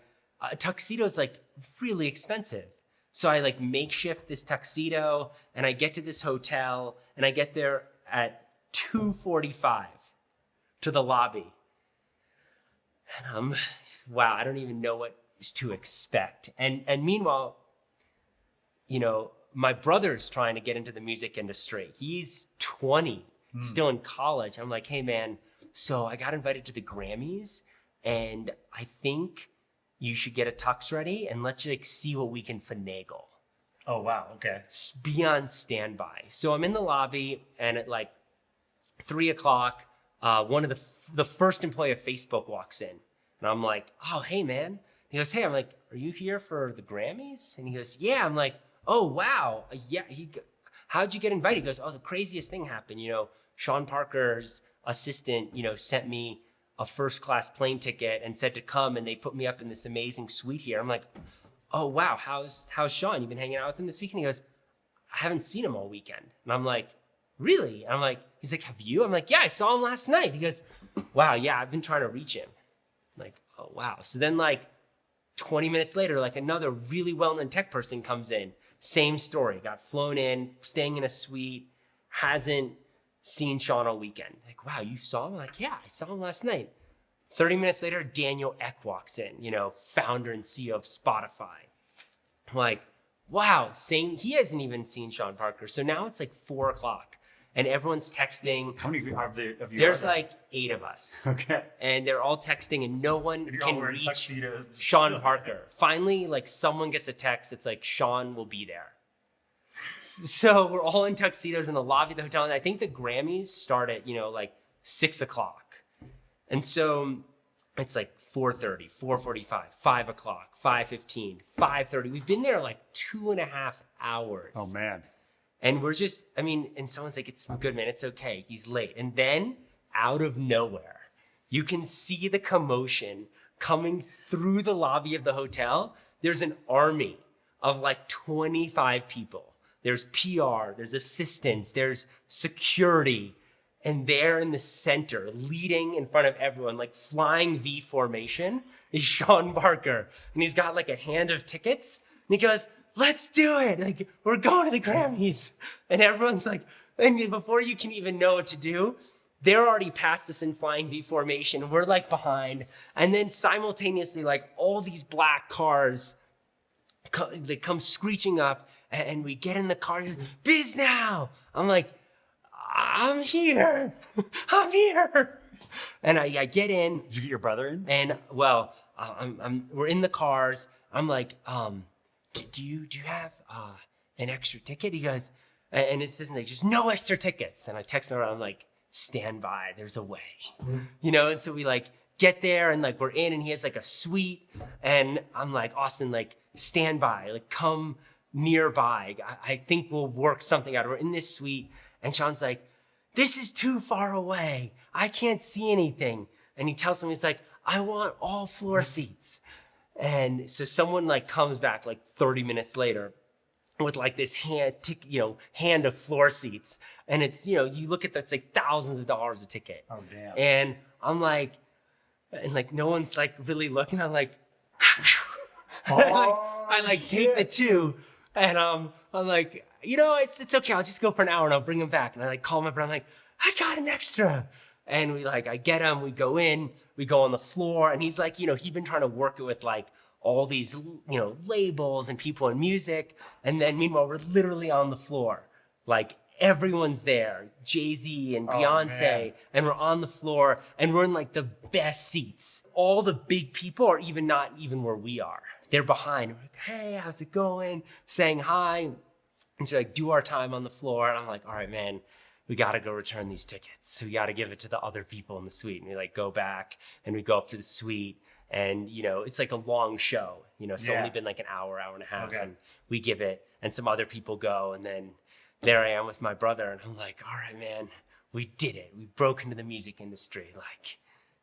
tuxedo is like really expensive. So I like makeshift this tuxedo and I get to this hotel and I get there at 2:45 to the lobby. And wow, I don't even know what to expect. And meanwhile, my brother's trying to get into the music industry. He's 20, still in college. I'm like, hey man, so I got invited to the Grammys and I think you should get a tux ready and let's see what we can finagle. Oh, wow. Okay. Be on standby. So I'm in the lobby and at like 3:00, one of the first employee of Facebook walks in and I'm like, oh, hey man. He goes, hey, I'm like, are you here for the Grammys? And he goes, yeah. I'm like, oh, wow. Yeah. How'd you get invited? He goes, oh, the craziest thing happened. Sean Parker's assistant, sent me a first-class plane ticket and said to come, and they put me up in this amazing suite here. I'm like, oh, wow. How's Sean? You've been hanging out with him this weekend? He goes, I haven't seen him all weekend. And I'm like, really? And I'm like, he's like, have you? I'm like, yeah, I saw him last night. He goes, wow, yeah, I've been trying to reach him. I'm like, oh, wow. So then 20 minutes later, another really well-known tech person comes in. Same story, got flown in, staying in a suite, hasn't seen Sean all weekend. Like, wow, you saw him? I'm like, yeah, I saw him last night. 30 minutes later, Daniel Ek walks in, founder and CEO of Spotify. I'm like, wow, he hasn't even seen Sean Parker. So now it's 4:00 and everyone's texting. How many of you There's are there? 8 of us. Okay. And they're all texting and no one You're can all wearing reach tuxedos. Sean Parker. Finally, someone gets a text. It's like, Sean will be there. So we're all in tuxedos in the lobby of the hotel. And I think the Grammys start at, 6:00. And so it's 4:30, 4:45, 5:00, 5:15, 5:30. We've been there 2.5 hours. Oh, man. And we're just, and someone's like, it's good, man, it's okay. He's late. And then out of nowhere, you can see the commotion coming through the lobby of the hotel. There's an army of 25 people. There's PR, there's assistants, there's security. And there in the center, leading in front of everyone, flying V formation, is Sean Parker. And he's got a hand of tickets. And he goes, let's do it. We're going to the Grammys. And everyone's and before you can even know what to do, they're already past us in flying V formation. We're behind. And then simultaneously, all these black cars, they come screeching up and we get in the car. Bisnow! I'm like, I'm here. I'm here. And I get in. Did you get your brother in? And we're in the cars. I'm like, do you have an extra ticket? He goes, and his assistant just no extra tickets. And I text him around, I'm like, stand by, there's a way. And so we get there and we're in and he has a suite. And I'm like, Austin, stand by, come nearby. I think we'll work something out. We're in this suite. And Sean's like, this is too far away. I can't see anything. And he tells him, he's like, I want all floor seats. And so someone comes back 30 minutes later with this hand of floor seats. And it's, you look at that, it's thousands of dollars a ticket. Oh, damn. And I'm and no one's really looking. I'm I take the two and I'm like, it's okay. I'll just go for an hour and I'll bring him back. And I call him up and I'm like, I got an extra. And I get him, we go in, we go on the floor, and he's like, he'd been trying to work it with like all these, labels and people in music. And then meanwhile, we're literally on the floor. Like everyone's there, Jay-Z and Beyonce, and we're on the floor and we're in like the best seats. All the big people are not even where we are. They're behind. We're like, hey, how's it going? Saying hi. And so do our time on the floor. And I'm like, all right, man, we got to go return these tickets. We got to give it to the other people in the suite. And we go back and we go up to the suite. And, it's like a long show. It's only been like an hour and a half. Okay. And we give it and some other people go. And then there I am with my brother. And I'm like, all right, man, we did it. We broke into the music industry. Like,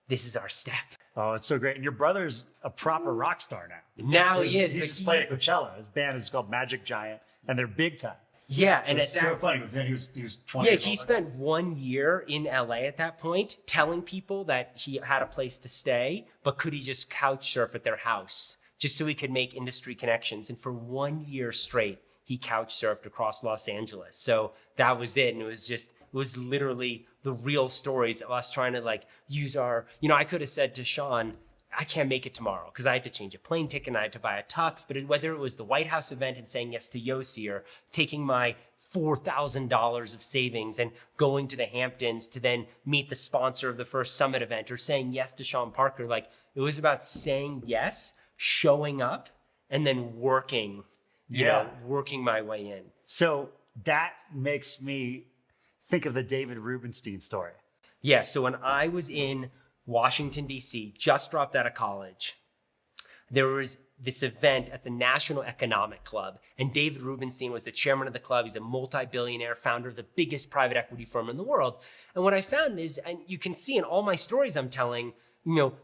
this is our step. Oh, it's so great. And your brother's a proper rock star now. Now he is. He just played at Coachella. His band is called Magic Giant, and they're big time. Yeah. So and it's so funny. But then he was 20 Yeah, he spent 1 year in LA at that point telling people that he had a place to stay, but could he just couch surf at their house just so he could make industry connections. And for 1 year straight, he couch surfed across Los Angeles. So that was it. And it was literally the real stories of us trying to use our, I could have said to Sean, I can't make it tomorrow because I had to change a plane ticket and I had to buy a tux. But whether it was the White House event and saying yes to Yossi, or taking my $4,000 of savings and going to the Hamptons to then meet the sponsor of the first summit event, or saying yes to Sean Parker, it was about saying yes, showing up, and then working my way in. So that makes me think of the David Rubenstein story. Yeah, so when I was in Washington, D.C., just dropped out of college, there was this event at the National Economic Club, and David Rubenstein was the chairman of the club. He's a multi-billionaire, founder of the biggest private equity firm in the world. And what I found is, and you can see in all my stories I'm telling,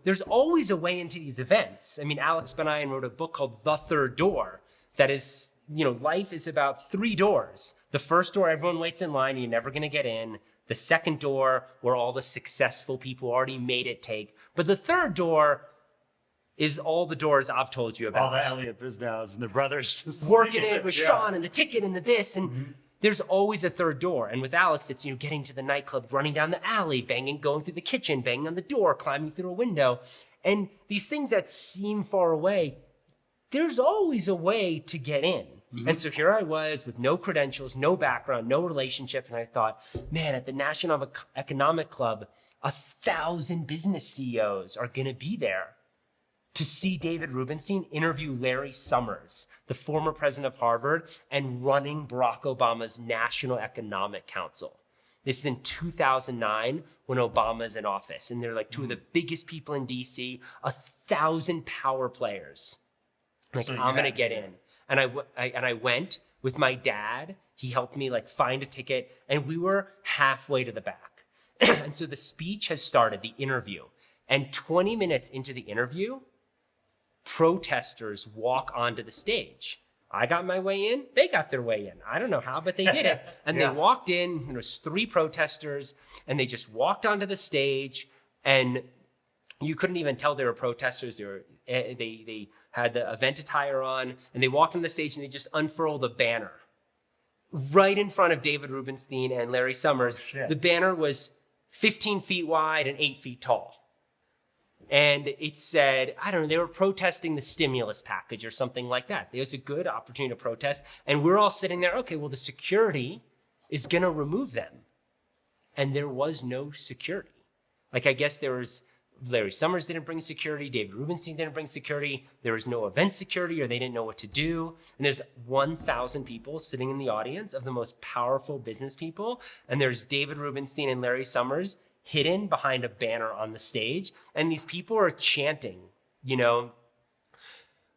there's always a way into these events. I mean, Alex Banayan wrote a book called The Third Door that is, life is about 3 doors. The first door, everyone waits in line, you're never going to get in. The second door, where all the successful people already made it take. But the third door is all the doors I've told you about. All the Elliott Bisnows and the brothers. Working it with Sean and the ticket and the this. And there's always a third door. And with Alex, it's, getting to the nightclub, running down the alley, banging, going through the kitchen, banging on the door, climbing through a window. And these things that seem far away, there's always a way to get in. And so here I was with no credentials, no background, no relationship. And I thought, man, at the National Economic Club, 1,000 business CEOs are going to be there to see David Rubenstein interview Larry Summers, the former president of Harvard and running Barack Obama's National Economic Council. This is in 2009 when Obama's in office. And they're two of the biggest people in DC, 1,000 power players. So I'm going to get in. And I went with my dad. He helped me find a ticket, and we were halfway to the back. And so the speech has started, the interview. And 20 minutes into the interview, protesters walk onto the stage. I got my way in. They got their way in. I don't know how, but they did it. And they walked in. There was 3 protesters, and they just walked onto the stage, and you couldn't even tell they were protesters. They had the event attire on, and they walked on the stage and they just unfurled a banner right in front of David Rubenstein and Larry Summers. Oh, the banner was 15 feet wide and 8 feet tall. And it said, I don't know, they were protesting the stimulus package or something like that. It was a good opportunity to protest. And we're all sitting there, okay, well, the security is going to remove them. And there was no security. I guess there was, Larry Summers didn't bring security. David Rubenstein didn't bring security. There was no event security, or they didn't know what to do. And there's 1,000 people sitting in the audience of the most powerful business people. And there's David Rubenstein and Larry Summers hidden behind a banner on the stage. And these people are chanting,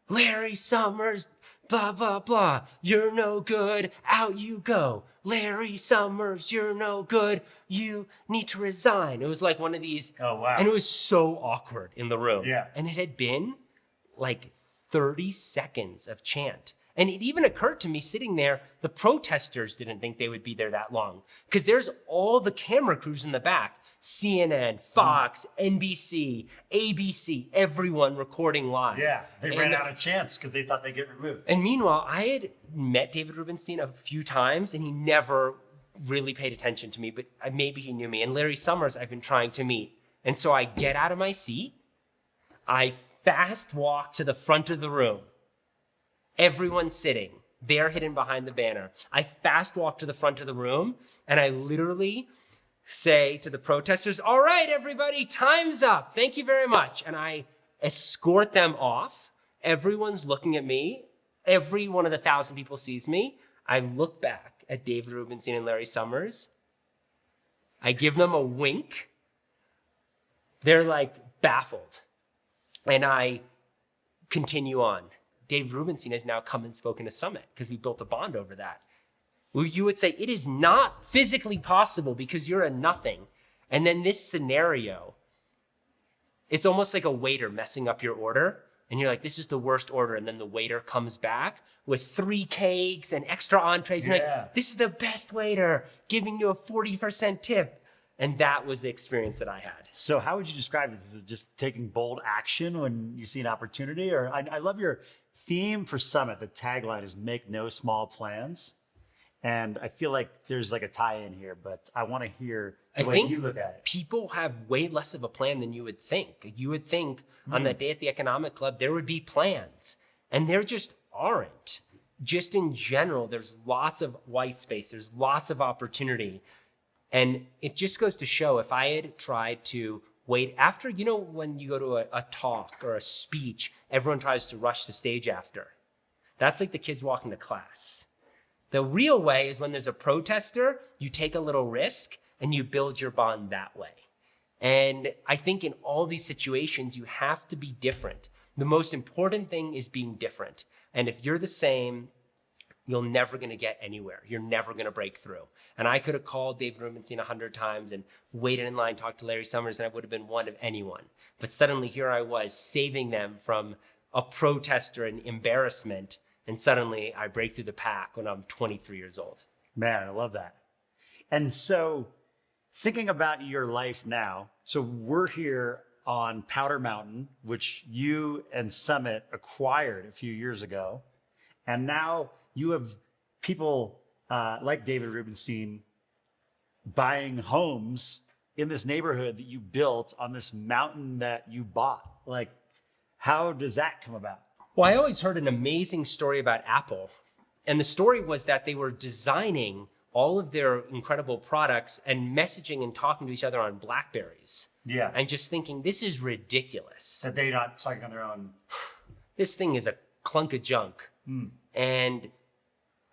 Larry Summers, blah, blah, blah. You're no good. Out you go. Larry Summers, you're no good. You need to resign. It was one of these. Oh, wow. And it was so awkward in the room. Yeah. And it had been 30 seconds of chant. And it even occurred to me sitting there, the protesters didn't think they would be there that long. Because there's all the camera crews in the back. CNN, Fox, NBC, ABC, everyone recording live. Yeah, they ran out of chance because they thought they'd get removed. And meanwhile, I had met David Rubenstein a few times, and he never really paid attention to me, but maybe he knew me. And Larry Summers, I've been trying to meet. And so I get out of my seat. I fast walk to the front of the room. Everyone's sitting. They're hidden behind the banner. I fast walk to the front of the room, and I literally say to the protesters, all right, everybody, time's up. Thank you very much. And I escort them off. Everyone's looking at me. Every one of the 1,000 people sees me. I look back at David Rubenstein and Larry Summers. I give them a wink. They're like baffled. And I continue on. David Rubenstein has now come and spoken to Summit because we built a bond over that. Where you would say, it is not physically possible because you're a nothing. And then this scenario, it's almost like a waiter messing up your order. And you're like, this is the worst order. And then the waiter comes back with 3 cakes and extra entrees. And you're like, this is the best waiter, giving you a 40% tip. And that was the experience that I had. So how would you describe this? Is it just taking bold action when you see an opportunity? Or I love your theme for Summit. The tagline is make no small plans. And I feel like there's like a tie-in here, but I want to hear the way you look at it. People have way less of a plan than you would think. You would think on that day at the Economic Club, there would be plans. And there just aren't. Just in general, there's lots of white space. There's lots of opportunity. And it just goes to show, if I had tried to wait after, when you go to a talk or a speech, everyone tries to rush the stage after. That's like the kids walking to class. The real way is when there's a protester, you take a little risk and you build your bond that way. And I think in all these situations, you have to be different. The most important thing is being different. And if you're the same, you're never going to get anywhere. You're never going to break through. And I could have called David Rubenstein 100 times and waited in line, talked to Larry Summers, and I would have been one of anyone. But suddenly here I was saving them from a protester and embarrassment. And suddenly I break through the pack when I'm 23 years old. Man, I love that. And so thinking about your life now, so we're here on Powder Mountain, which you and Summit acquired a few years ago. And now you have people like David Rubenstein buying homes in this neighborhood that you built on this mountain that you bought. Like, how does that come about? Well, I always heard an amazing story about Apple. And the story was that they were designing all of their incredible products and messaging and talking to each other on BlackBerries. Yeah. And just thinking, this is ridiculous. That they're not talking on their own. This thing is a clunk of junk. And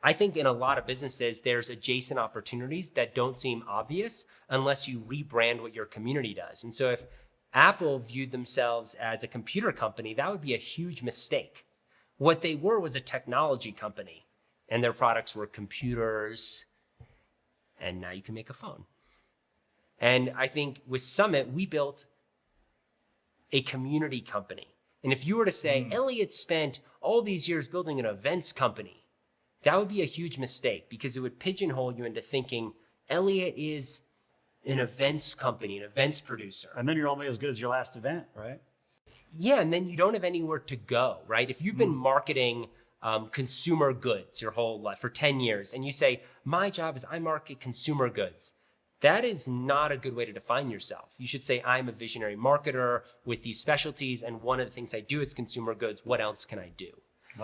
I think in a lot of businesses, there's adjacent opportunities that don't seem obvious unless you rebrand what your community does. And so if Apple viewed themselves as a computer company, that would be a huge mistake. What they were was a technology company, and their products were computers, and now you can make a phone. And I think with Summit, we built a community company. And if you were to say, Elliott spent all these years building an events company, that would be a huge mistake because it would pigeonhole you into thinking Elliott is an events company, an events producer. And then you're only as good as your last event, right? Yeah, and then you don't have anywhere to go, right? If you've been marketing consumer goods your whole life for 10 years and you say, my job is I market consumer goods, that is not a good way to define yourself. You should say, I'm a visionary marketer with these specialties, and one of the things I do is consumer goods. What else can I do?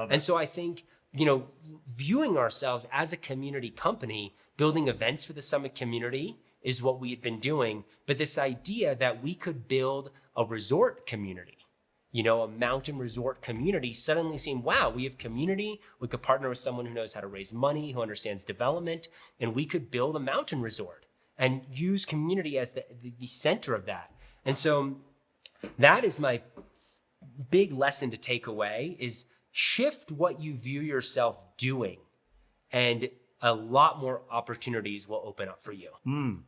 And so I think, viewing ourselves as a community company, building events for the Summit community is what we had been doing. But this idea that we could build a resort community, a mountain resort community, suddenly seemed, wow, we have community. We could partner with someone who knows how to raise money, who understands development, and we could build a mountain resort and use community as the center of that. And so that is my big lesson to take away is shift what you view yourself doing, and a lot more opportunities will open up for you.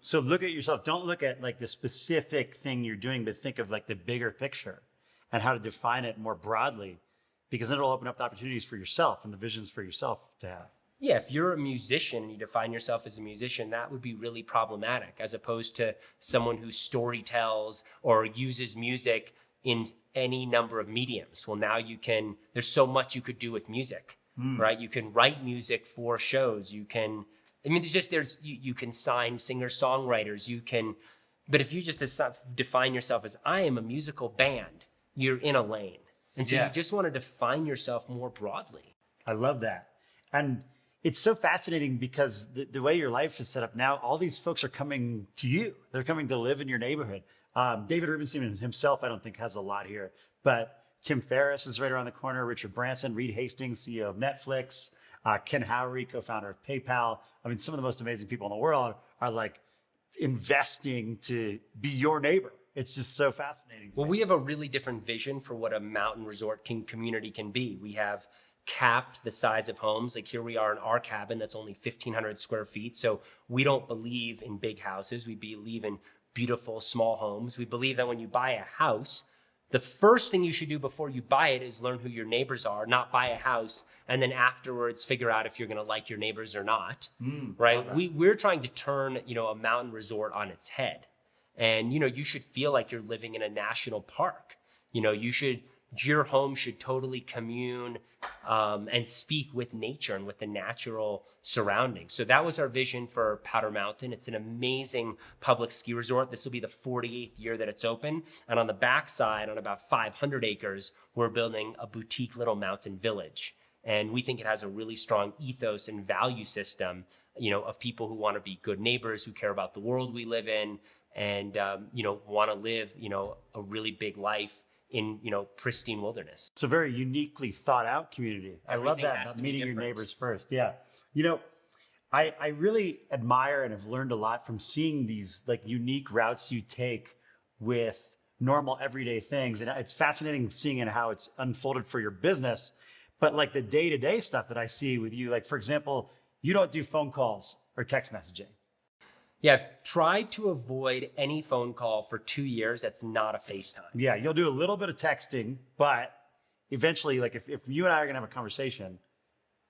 So look at yourself. Don't look at like the specific thing you're doing, but think of like the bigger picture and how to define it more broadly, because then it'll open up the opportunities for yourself and the visions for yourself to have. Yeah, if you're a musician and you define yourself as a musician, that would be really problematic, as opposed to someone who storytells or uses music in any number of mediums. Well, now there's so much you could do with music, right? You can write music for shows. You can I mean, you can sign singer-songwriters, but if you just define yourself as, I am a musical band, you're in a lane. And so you just want to define yourself more broadly. I love that. And it's so fascinating because the way your life is set up now, all these folks are coming to you. They're coming to live in your neighborhood. David Rubenstein himself, I don't think has a lot here, but Tim Ferriss is right around the corner. Richard Branson, Reed Hastings, CEO of Netflix, Ken Howery, co-founder of PayPal. I mean, some of the most amazing people in the world are like investing to be your neighbor. It's just so fascinating. Well, we have a really different vision for what a mountain resort community can be. We have capped the size of homes. Like here we are in our cabin that's only 1,500 square feet. So we don't believe in big houses. We believe in beautiful small homes. We believe that when you buy a house, the first thing you should do before you buy it is learn who your neighbors are, not buy a house and then afterwards figure out if you're going to like your neighbors or not, right? We're trying to turn, a mountain resort on its head. And, you should feel like you're living in a national park. Your home should totally commune and speak with nature and with the natural surroundings. So that was our vision for Powder Mountain. It's an amazing public ski resort. This will be the 48th year that it's open. And on the backside, on about 500 acres, we're building a boutique little mountain village. And we think it has a really strong ethos and value system, of people who want to be good neighbors, who care about the world we live in, and, want to live, a really big life in, pristine wilderness. It's a very uniquely thought out community. I love that, about meeting your neighbors first. Yeah. I really admire and have learned a lot from seeing these like unique routes you take with normal everyday things. And it's fascinating seeing how it's unfolded for your business, but like the day-to-day stuff that I see with you, like for example, you don't do phone calls or text messaging. Yeah, I've tried to avoid any phone call for 2 years that's not a FaceTime. Yeah, you'll do a little bit of texting, but eventually, like if you and I are gonna have a conversation,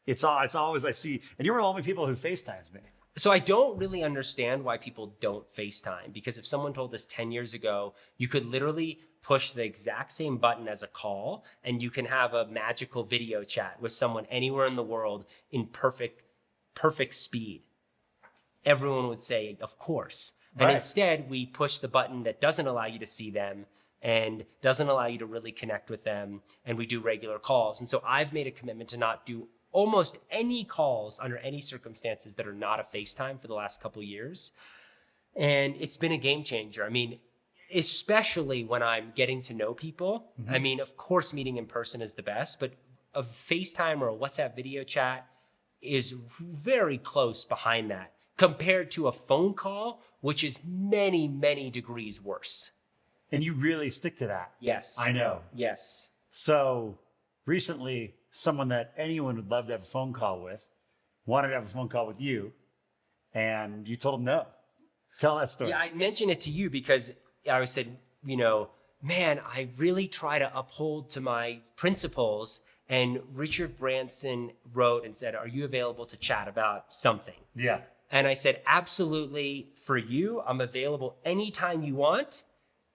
it's always I see, and you're one of the only people who FaceTimes me. So I don't really understand why people don't FaceTime, because if someone told us 10 years ago, you could literally push the exact same button as a call and you can have a magical video chat with someone anywhere in the world in perfect speed, everyone would say, of course. Right. And instead, we push the button that doesn't allow you to see them and doesn't allow you to really connect with them, and we do regular calls. And so I've made a commitment to not do almost any calls under any circumstances that are not a FaceTime for the last couple of years. And it's been a game changer. I mean, especially when I'm getting to know people. Mm-hmm. I mean, of course, meeting in person is the best, but a FaceTime or a WhatsApp video chat is very close behind that, compared to a phone call, which is many, many degrees worse. And you really stick to that. Yes. I know. Yes. So recently, someone that anyone would love to have a phone call with wanted to have a phone call with you, and you told them no. Tell that story. Yeah, I mentioned it to you because I said, man, I really try to uphold to my principles. And Richard Branson wrote and said, are you available to chat about something? Yeah. And I said, absolutely, for you, I'm available anytime you want.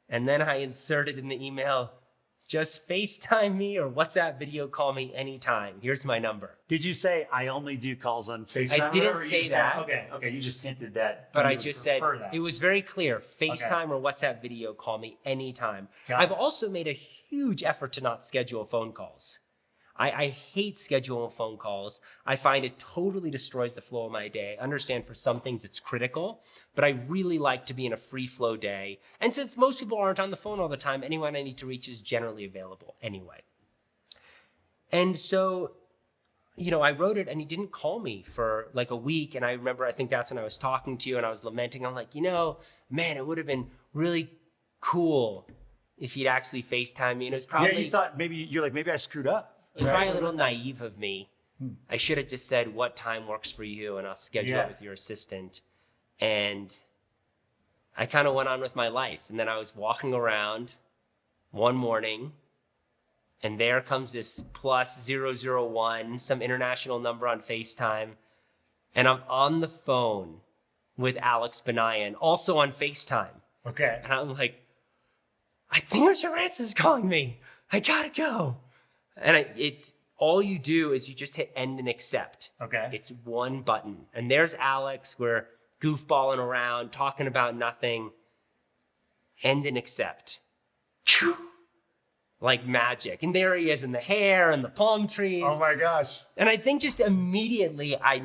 And then I inserted in the email, just FaceTime me or WhatsApp video call me anytime. Here's my number. Did you say, I only do calls on FaceTime? I didn't say that. Okay, you just hinted that. But I just said, it was very clear, FaceTime or WhatsApp video call me anytime. I've also made a huge effort to not schedule phone calls. I hate scheduling phone calls. I find it totally destroys the flow of my day. I understand for some things it's critical, but I really like to be in a free flow day. And since most people aren't on the phone all the time, anyone I need to reach is generally available anyway. And so, I wrote it and he didn't call me for like a week. And I remember, I think that's when I was talking to you and I was lamenting. I'm like, man, it would have been really cool if he'd actually FaceTime me. And it was probably... Yeah, you thought maybe I screwed up. It was probably a little naive of me. I should have just said, what time works for you? And I'll schedule it with your assistant. And I kind of went on with my life. And then I was walking around one morning, and there comes this +001, some international number on FaceTime. And I'm on the phone with Alex Benayan, also on FaceTime. Okay. And I'm like, I think Richard Branson's calling me. I gotta go. And all you do is you just hit end and accept. Okay. It's one button. And there's Alex. We're goofballing around, talking about nothing. End and accept. Like magic. And there he is in the hair and the palm trees. Oh my gosh. And I think just immediately I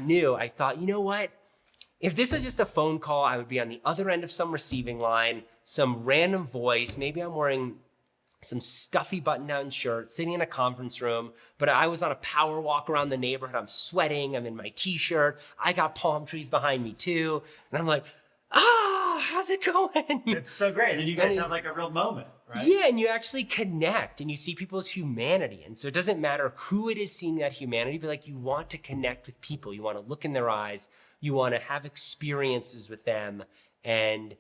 thought, you know what? If this was just a phone call, I would be on the other end of some receiving line, some random voice. Maybe I'm wearing some stuffy button-down shirt, sitting in a conference room, but I was on a power walk around the neighborhood. I'm sweating. I'm in my t-shirt. I got palm trees behind me too. And I'm like, how's it going? It's so great. And you guys have like a real moment, right? Yeah, and you actually connect and you see people's humanity. And so it doesn't matter who it is seeing that humanity, but like you want to connect with people. You want to look in their eyes. You want to have experiences with them. And,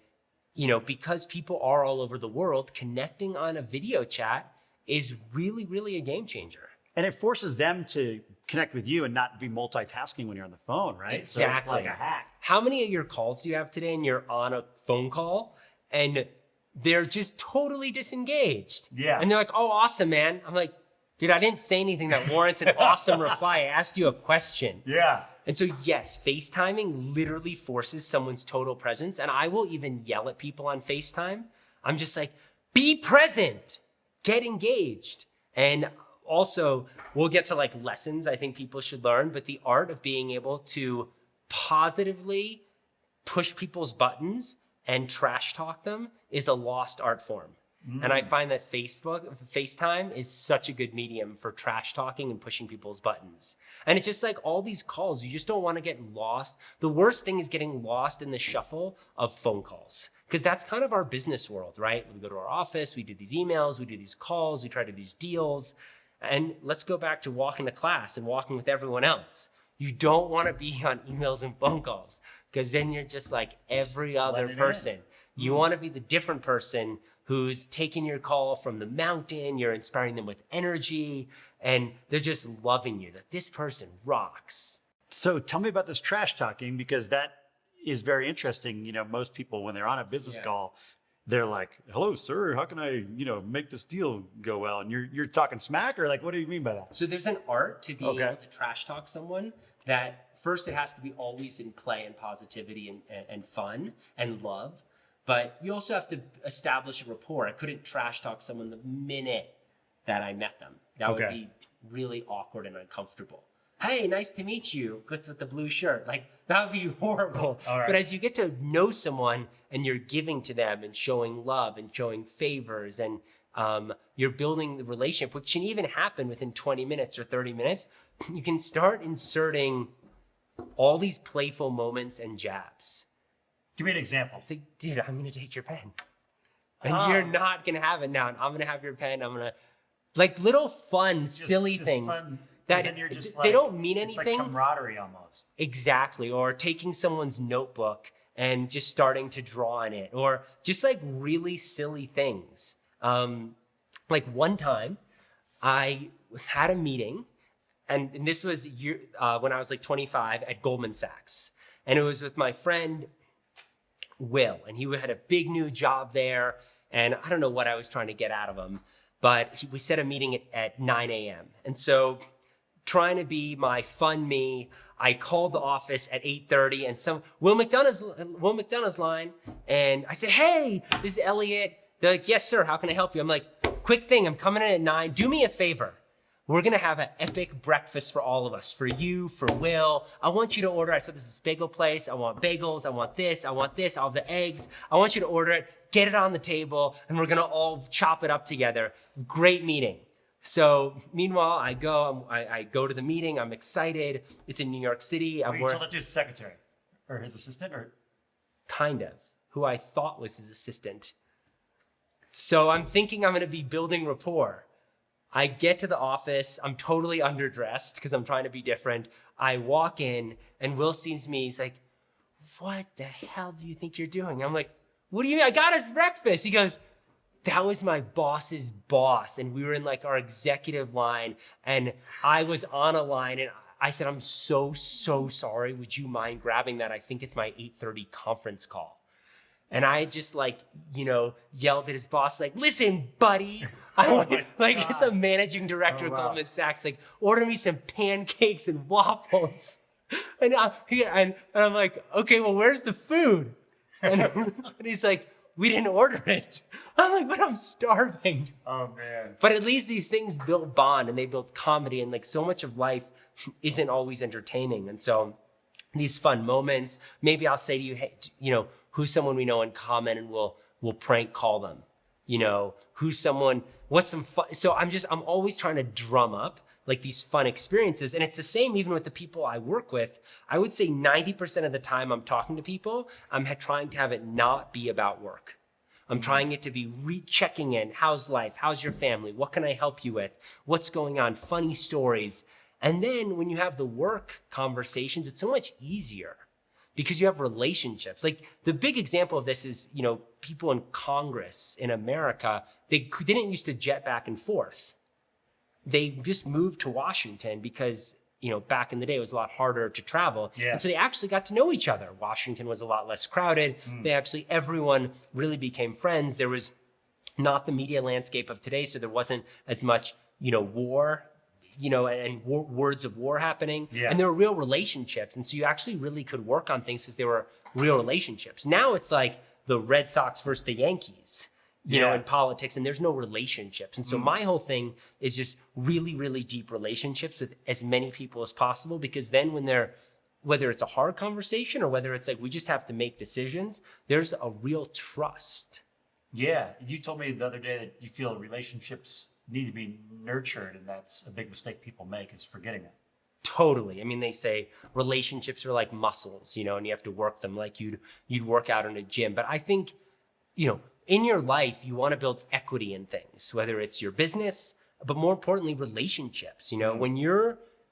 you know, because people are all over the world, connecting on a video chat is really, really a game changer. And it forces them to connect with you and not be multitasking when you're on the phone, right? Exactly. So it's like a hack. How many of your calls do you have today and you're on a phone call and they're just totally disengaged? Yeah. And they're like, oh, awesome, man. I'm like, dude, I didn't say anything that warrants an awesome reply. I asked you a question. Yeah. And so, yes, FaceTiming literally forces someone's total presence. And I will even yell at people on FaceTime. I'm just like, be present, get engaged. And also, we'll get to like lessons I think people should learn, but the art of being able to positively push people's buttons and trash talk them is a lost art form. And I find that FaceTime is such a good medium for trash talking and pushing people's buttons. And it's just like all these calls, you just don't want to get lost. The worst thing is getting lost in the shuffle of phone calls, because that's kind of our business world, right? We go to our office, we do these emails, we do these calls, we try to do these deals. And let's go back to walking to class and walking with everyone else. You don't want to be on emails and phone calls, because then you're just like every other person. You want to be the different person who's taking your call from the mountain, you're inspiring them with energy, and they're just loving you, that this person rocks. So tell me about this trash talking, because that is very interesting. You know, most people, when they're on a business call, they're like, hello, sir, how can I, make this deal go well? And you're talking smack, or like, what do you mean by that? So there's an art to being able to trash talk someone that first it has to be always in play and positivity and fun and love. But you also have to establish a rapport. I couldn't trash talk someone the minute that I met them. That would be really awkward and uncomfortable. Hey, nice to meet you. What's with the blue shirt? Like, that would be horrible. But as you get to know someone and you're giving to them and showing love and showing favors and you're building the relationship, which can even happen within 20 minutes or 30 minutes, you can start inserting all these playful moments and jabs. Give me an example. It's like, dude, I'm going to take your pen. And you're not going to have it now. And I'm going to have your pen. I'm going to, like, little fun, silly things. Fun, that you're just they don't mean it's anything. like camaraderie almost. Exactly. Or taking someone's notebook and just starting to draw in it. Or just like really silly things. Like one time I had a meeting, and this was when I was like 25 at Goldman Sachs. And it was with my friend Will, and he had a big new job there, and I don't know what I was trying to get out of him, but we set a meeting at 9 a.m. And so trying to be my fun me, I called the office at 8:30 and Will McDonough's line, and I said, hey, this is Elliott. They're like, yes, sir, how can I help you? I'm like, quick thing, I'm coming in at 9, do me a favor. We're going to have an epic breakfast for all of us, for you, for Will. I want you to order. I said, this is a bagel place. I want bagels. I want this. I want this. All the eggs. I want you to order it, get it on the table, and we're going to all chop it up together. Great meeting. So meanwhile, I go to the meeting. I'm excited. It's in New York City. You told that to his secretary or his assistant, or? Kind of, who I thought was his assistant. So I'm thinking I'm going to be building rapport. I get to the office, I'm totally underdressed because I'm trying to be different. I walk in and Will sees me, he's like, what the hell do you think you're doing? I'm like, what do you mean? I got us breakfast. He goes, that was my boss's boss. And we were in like our executive line and I was on a line and I said, I'm so sorry. Would you mind grabbing that? I think it's my 8:30 conference call. And I just yelled at his boss, like, listen, buddy, I want, as a managing director at Goldman Sachs, order me some pancakes and waffles. And I'm like, okay, well, where's the food? And he's like, we didn't order it. I'm like, but I'm starving. Oh, man. But at least these things build bond and they build comedy. And so much of life isn't always entertaining. And so these fun moments, maybe I'll say to you, hey, who's someone we know in common, and we'll prank call them. Who's someone, what's some fun? So I'm always trying to drum up these fun experiences. And it's the same even with the people I work with. I would say 90% of the time I'm talking to people, I'm trying to have it not be about work. I'm trying it to be checking in. How's life? How's your family? What can I help you with? What's going on? Funny stories. And then when you have the work conversations, it's so much easier because you have relationships. The big example of this is, people in Congress in America, they didn't used to jet back and forth. They just moved to Washington because, back in the day, it was a lot harder to travel. Yeah. And so they actually got to know each other. Washington was a lot less crowded. Everyone really became friends. There was not the media landscape of today, so there wasn't as much, war, and words of war happening. Yeah. And there were real relationships. And so you actually really could work on things because they were real relationships. Now it's like the Red Sox versus the Yankees. In politics, and there's no relationships. And so my whole thing is just really, really deep relationships with as many people as possible, because then whether it's a hard conversation or whether it's we just have to make decisions, there's a real trust. Yeah. You told me the other day that you feel relationships need to be nurtured, and that's a big mistake people make, is forgetting it. Totally. I mean, they say relationships are like muscles, and you have to work them like you'd work out in a gym. But I think, in your life, you want to build equity in things, whether it's your business, but more importantly, relationships. When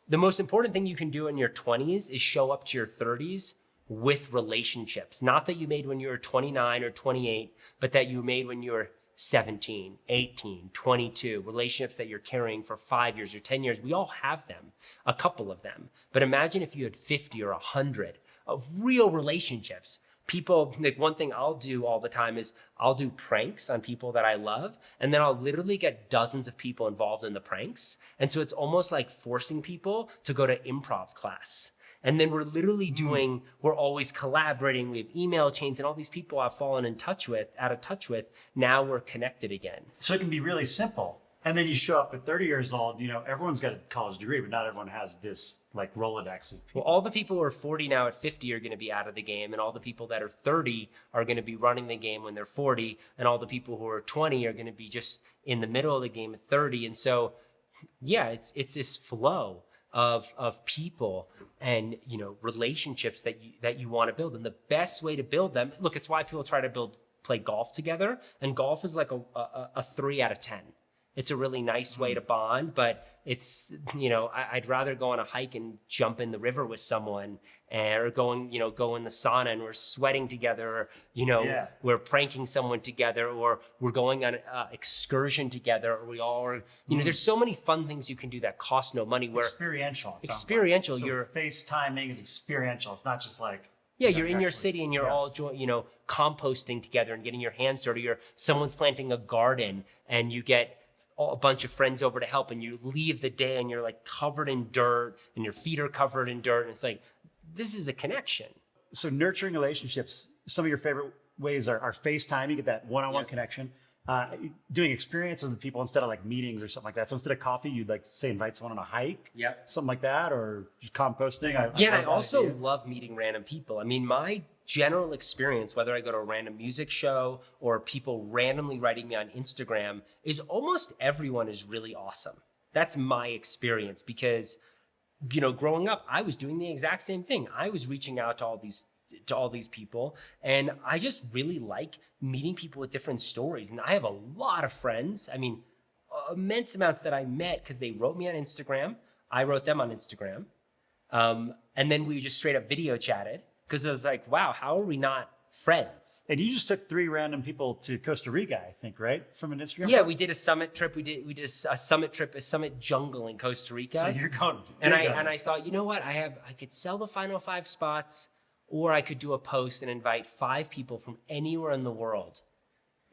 the most important thing you can do in your 20s is show up to your 30s with relationships. Not that you made when you were 29 or 28, but that you made when you were 17, 18, 22, relationships that you're carrying for 5 years or 10 years. We all have them, a couple of them. But imagine if you had 50 or 100 of real relationships. People, one thing I'll do all the time is I'll do pranks on people that I love, and then I'll literally get dozens of people involved in the pranks. And so it's almost like forcing people to go to improv class. And then we're literally we're always collaborating. We have email chains, and all these people I've fallen out of touch with, now we're connected again. So it can be really simple. And then you show up at 30 years old, everyone's got a college degree, but not everyone has this Rolodex of people. Well, all the people who are 40 now at 50 are going to be out of the game, and all the people that are 30 are going to be running the game when they're 40, and all the people who are 20 are going to be just in the middle of the game at 30. And so, yeah, it's this flow of people and, relationships that you want to build. And the best way to build them, look, it's why people try to play golf together, and golf is like a 3 out of 10. It's a really nice way to bond, but it's, I'd rather go on a hike and jump in the river with someone, or go in the sauna and we're sweating together, or, we're pranking someone together, or we're going on an excursion together, or we all are, there's so many fun things you can do that cost no money. Experiential. Experiential. So FaceTiming is experiential. It's not just you're in your city and you're all composting together and getting your hands dirty, or someone's planting a garden and you get a bunch of friends over to help, and you leave the day and you're covered in dirt and your feet are covered in dirt. And it's this is a connection. So nurturing relationships, some of your favorite ways are FaceTime. You get that one-on-one connection. Doing experiences with people instead of meetings or something like that. So instead of coffee, you'd say invite someone on a hike, something like that, or just composting. I also love meeting random people. I mean, my general experience, whether I go to a random music show or people randomly writing me on Instagram, is almost everyone is really awesome. That's my experience because, growing up, I was doing the exact same thing. I was reaching out to all these people, and I just really like meeting people with different stories. And I have a lot of friends. I mean, immense amounts that I met because they wrote me on Instagram. I wrote them on Instagram. And then we just straight up video chatted because I was like, wow, how are we not friends? And you just took 3 random people to Costa Rica, I think, right? From an Instagram Yeah, post? we did a summit trip. We did a summit trip, a summit jungle in Costa Rica. So you're going and I thought, you know what? I could sell the final 5 spots, or I could do a post and invite 5 people from anywhere in the world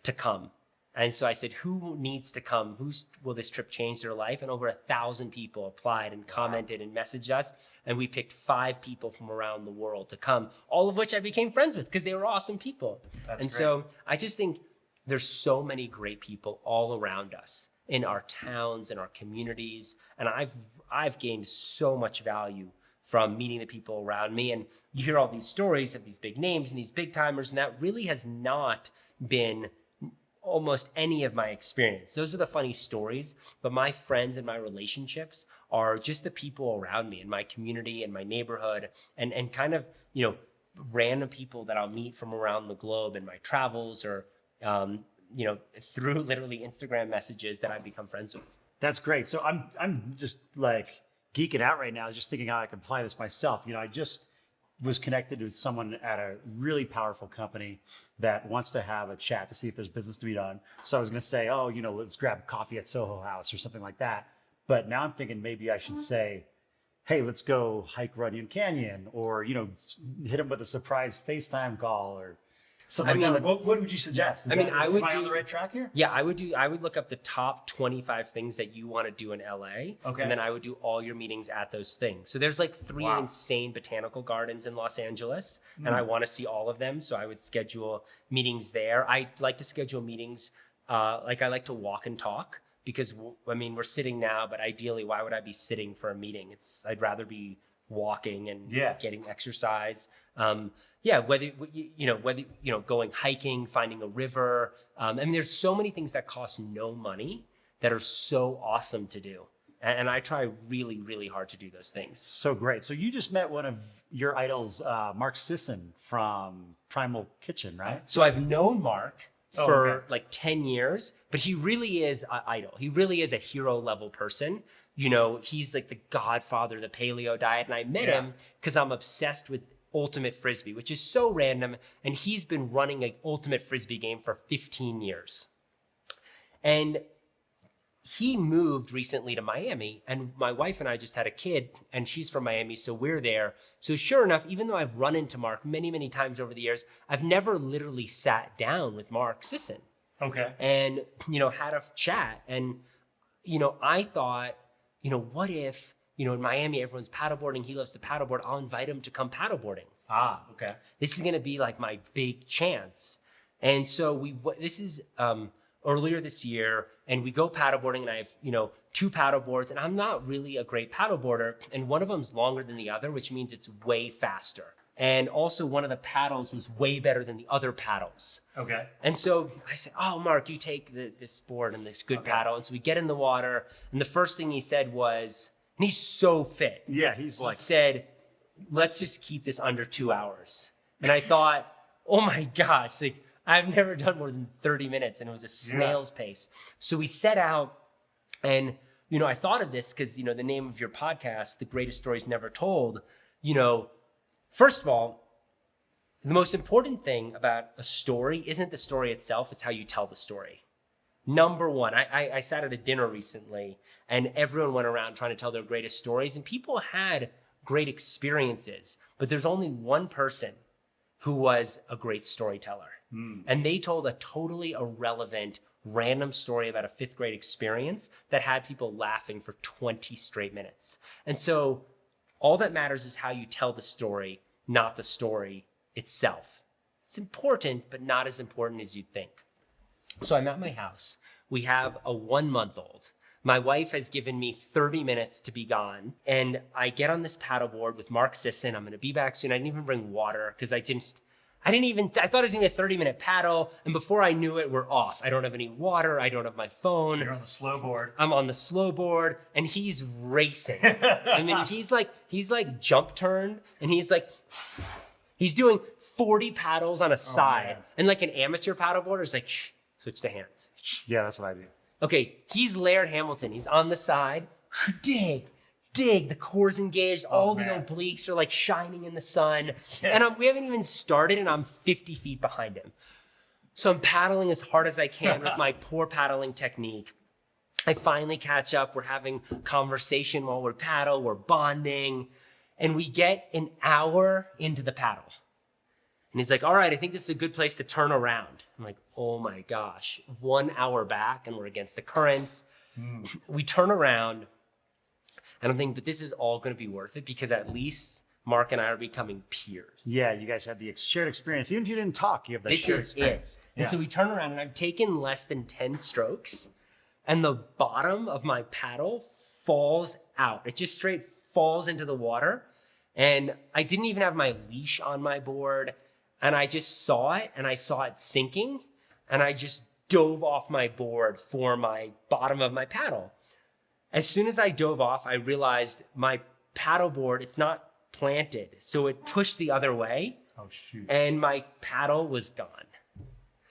to come. And so I said, who needs to come? Will this trip change their life? And over 1,000 people applied and commented and messaged us. And we picked 5 people from around the world to come, all of which I became friends with because they were awesome people. That's and great. So I just think there's so many great people all around us in our towns, in our communities. And I've gained so much value from meeting the people around me. And you hear all these stories of these big names and these big timers, and that really has not been almost any of my experience. Those are the funny stories, but my friends and my relationships are just the people around me in my community and my neighborhood and kind of, random people that I'll meet from around the globe in my travels or, through literally Instagram messages that I've become friends with. That's great. So I'm just like geeking out right now, just thinking how I can apply this myself. I just was connected with someone at a really powerful company that wants to have a chat to see if there's business to be done. So I was going to say, let's grab coffee at Soho House or something like that. But now I'm thinking maybe I should say, hey, let's go hike Runyon Canyon, or, hit them with a surprise FaceTime call or something like that. What would you suggest? Am I on the right track here? Yeah, I would look up the top 25 things that you want to do in LA. Okay. And then I would do all your meetings at those things. So there's like 3 insane botanical gardens in Los Angeles, and I want to see all of them. So I would schedule meetings there. I like to schedule meetings, I like to walk and talk because, we're sitting now, but ideally, why would I be sitting for a meeting? I'd rather be walking and getting exercise. Whether going hiking, finding a river. There's so many things that cost no money that are so awesome to do. And I try really, really hard to do those things. So great. So you just met one of your idols, Mark Sisson from Primal Kitchen, right? So I've known Mark for like 10 years, but he really is an idol. He really is a hero level person. He's like the godfather of the paleo diet. And I met him because I'm obsessed with ultimate Frisbee, which is so random. And he's been running an ultimate Frisbee game for 15 years. And he moved recently to Miami, and my wife and I just had a kid, and she's from Miami, so we're there. So sure enough, even though I've run into Mark many, many times over the years, I've never literally sat down with Mark Sisson. Okay. And, had a chat. And, I thought, what if, in Miami, everyone's paddleboarding. He loves to paddleboard. I'll invite him to come paddleboarding. Okay. This is going to be like my big chance. And so this is earlier this year, and we go paddleboarding, and I have, 2 paddleboards, and I'm not really a great paddleboarder. And one of them's longer than the other, which means it's way faster. And also one of the paddles was way better than the other paddles. Okay. And so I said, oh, Mark, you take this board and this good paddle. And so we get in the water, and the first thing he said was, and he's so fit. Yeah, he's like... He said, let's just keep this under 2 hours. And I thought, oh my gosh, like I've never done more than 30 minutes, and it was a snail's pace. So we set out, and, I thought of this because, the name of your podcast, The Greatest Stories Never Told, first of all, the most important thing about a story isn't the story itself, it's how you tell the story. Number one, I sat at a dinner recently, and everyone went around trying to tell their greatest stories, and people had great experiences, but there's only one person who was a great storyteller. And they told a totally irrelevant, random story about a 5th grade experience that had people laughing for 20 straight minutes. And so all that matters is how you tell the story, not the story itself. It's important, but not as important as you'd think. So I'm at my house. We have a 1-month-old. My wife has given me 30 minutes to be gone. And I get on this paddleboard with Mark Sisson. I'm going to be back soon. I didn't even bring water because I thought it was going to be a 30-minute paddle. And before I knew it, we're off. I don't have any water. I don't have my phone. You're on the slow board. I'm on the slow board, and he's racing. He's like jump turned, and he's doing 40 paddles on a side. Man. And like an amateur paddleboarder is like, shh, switch the hands. Yeah, that's what I do. Okay, he's Laird Hamilton. He's on the side. Dig. The core's engaged. All the obliques are like shining in the sun. Yes. And we haven't even started, and I'm 50 feet behind him. So I'm paddling as hard as I can with my poor paddling technique. I finally catch up. We're having conversation while we're bonding. And we get an hour into the paddle. And he's like, all right, I think this is a good place to turn around. I'm like, oh my gosh, 1 hour back and we're against the currents. We turn around and I'm thinking, but this is all going to be worth it because at least Mark and I are becoming peers. Yeah, you guys had the shared experience. Even if you didn't talk, you have that shared experience. And so we turn around and I've taken less than 10 strokes and the bottom of my paddle falls out. It just straight falls into the water. And I didn't even have my leash on my board. And I just saw it and I saw it sinking. And I just dove off my board for my bottom of my paddle. As soon as I dove off, I realized my paddle board, it's not planted. So it pushed the other way. Oh, shoot. And my paddle was gone.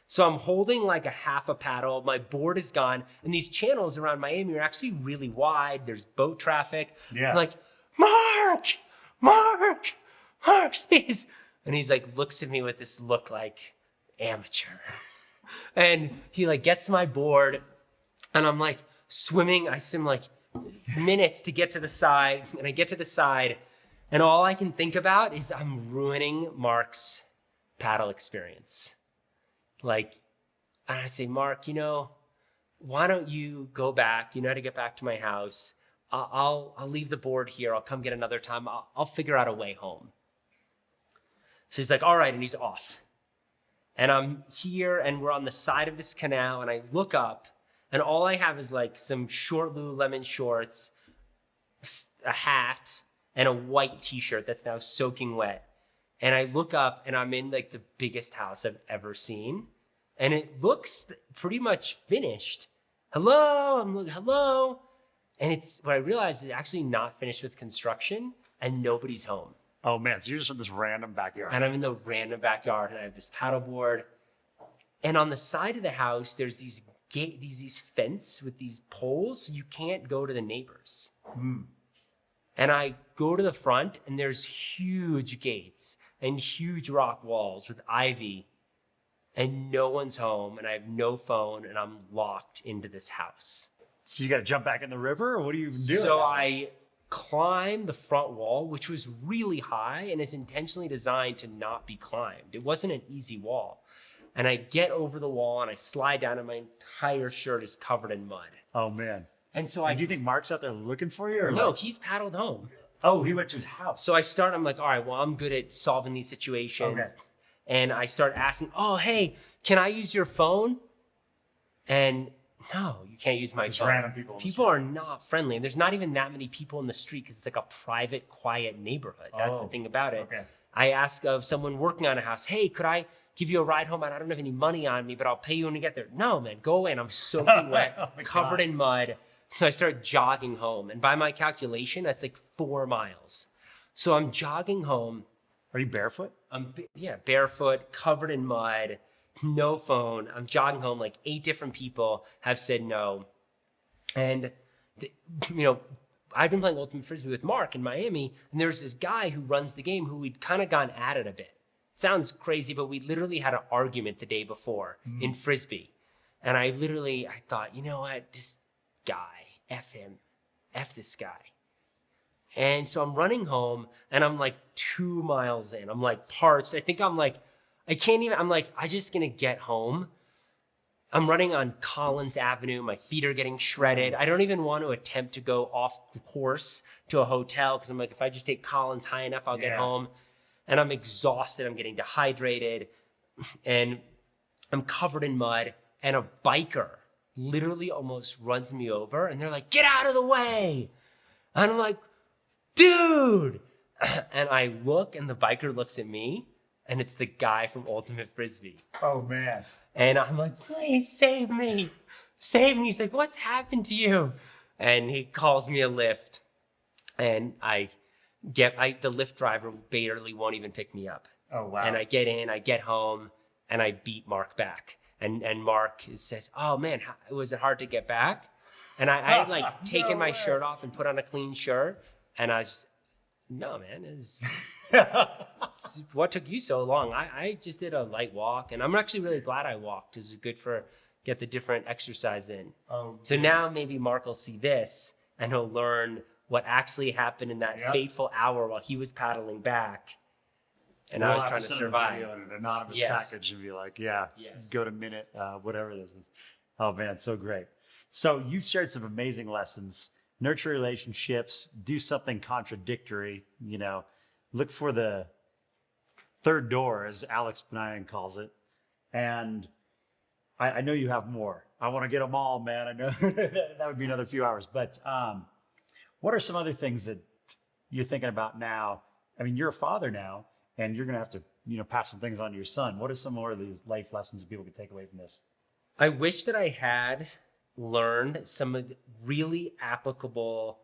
So I'm holding like a half a paddle. My board is gone. And these channels around Miami are actually really wide. There's boat traffic. Yeah. I'm like, Mark, please. And he's like, looks at me with this look like amateur. And he like gets my board and I'm like swimming. I swim like minutes to get to the side. And I get to the side and all I can think about is I'm ruining Mark's paddle experience. Like, and I say, Mark, why don't you go back? You know how to get back to my house. I'll leave the board here. I'll come get another time. I'll figure out a way home. So he's like, all right. And he's off. And I'm here and we're on the side of this canal and I look up and all I have is like some short Lululemon shorts, a hat, and a white t-shirt that's now soaking wet. And I look up and I'm in like the biggest house I've ever seen. And it looks pretty much finished. Hello, I'm like, hello. And what I realized is actually not finished with construction and nobody's home. Oh man, so you're just in this random backyard. And I'm in the random backyard and I have this paddleboard. And on the side of the house, there's these fence with these poles. So you can't go to the neighbors. And I go to the front and there's huge gates and huge rock walls with ivy and no one's home and I have no phone and I'm locked into this house. So you got to jump back in the river or what are you even doing? So I climb the front wall, which was really high and is intentionally designed to not be climbed. It wasn't an easy wall. And I get over the wall and I slide down and my entire shirt is covered in mud. Oh man. And so do you think Mark's out there looking for you? Or no, he's paddled home. Oh, he went to his house. So I'm like, all right, well, I'm good at solving these situations. Okay. And I start asking, oh, hey, can I use your phone? And no, you can't use my phone. Random people. People are not friendly. And there's not even that many people in the street because it's like a private, quiet neighborhood. That's the thing about it. Okay. I ask of someone working on a house, hey, could I give you a ride home? I don't have any money on me, but I'll pay you when you get there. No, man, go away. And I'm soaking wet, covered in mud. So I start jogging home. And by my calculation, that's like 4 miles. So I'm jogging home. Are you barefoot? I'm barefoot, covered in mud, no phone. I'm jogging home. Like 8 different people have said no. And, I've been playing Ultimate Frisbee with Mark in Miami. And there's this guy who runs the game who we'd kind of gone at it a bit. It sounds crazy, but we literally had an argument the day before in Frisbee. And I thought, you know what? This guy, F him, F this guy. And so I'm running home and I'm like 2 miles in. I'm like parched. I think I'm like, I'm just going to get home. I'm running on Collins Avenue. My feet are getting shredded. I don't even want to attempt to go off the course to a hotel because I'm like, if I just take Collins high enough, I'll get home. And I'm exhausted. I'm getting dehydrated and I'm covered in mud. And a biker literally almost runs me over and they're like, get out of the way. And I'm like, dude. And I look and the biker looks at me and it's the guy from Ultimate Frisbee. Oh man. And I'm like, please save me. Save me. He's like, what's happened to you? And he calls me a lift and the Lyft driver barely won't even pick me up. Oh wow. And I get in, I get home and I beat Mark back. And Mark says, oh man, was it hard to get back? And I had like taken my shirt off and put on a clean shirt. And I was, no man, it's what took you so long? I just did a light walk and I'm actually really glad I walked. It was good get the different exercise in. So now maybe Mark will see this and he'll learn what actually happened in that fateful hour while he was paddling back. and We'll I was have trying to send them a survive. video in an anonymous Yes. package and be like, yeah, Yes. go to minute, whatever this is. Oh man, so great. So you've shared some amazing lessons. Nurture relationships, do something contradictory, look for the third door, as Alex Benayan calls it. And I know you have more. I want to get them all, man. I know that would be another few hours. But what are some other things that you're thinking about now? I mean, you're a father now, and you're going to have to, pass some things on to your son. What are some more of these life lessons that people can take away from this? I wish that I had learned some of the really applicable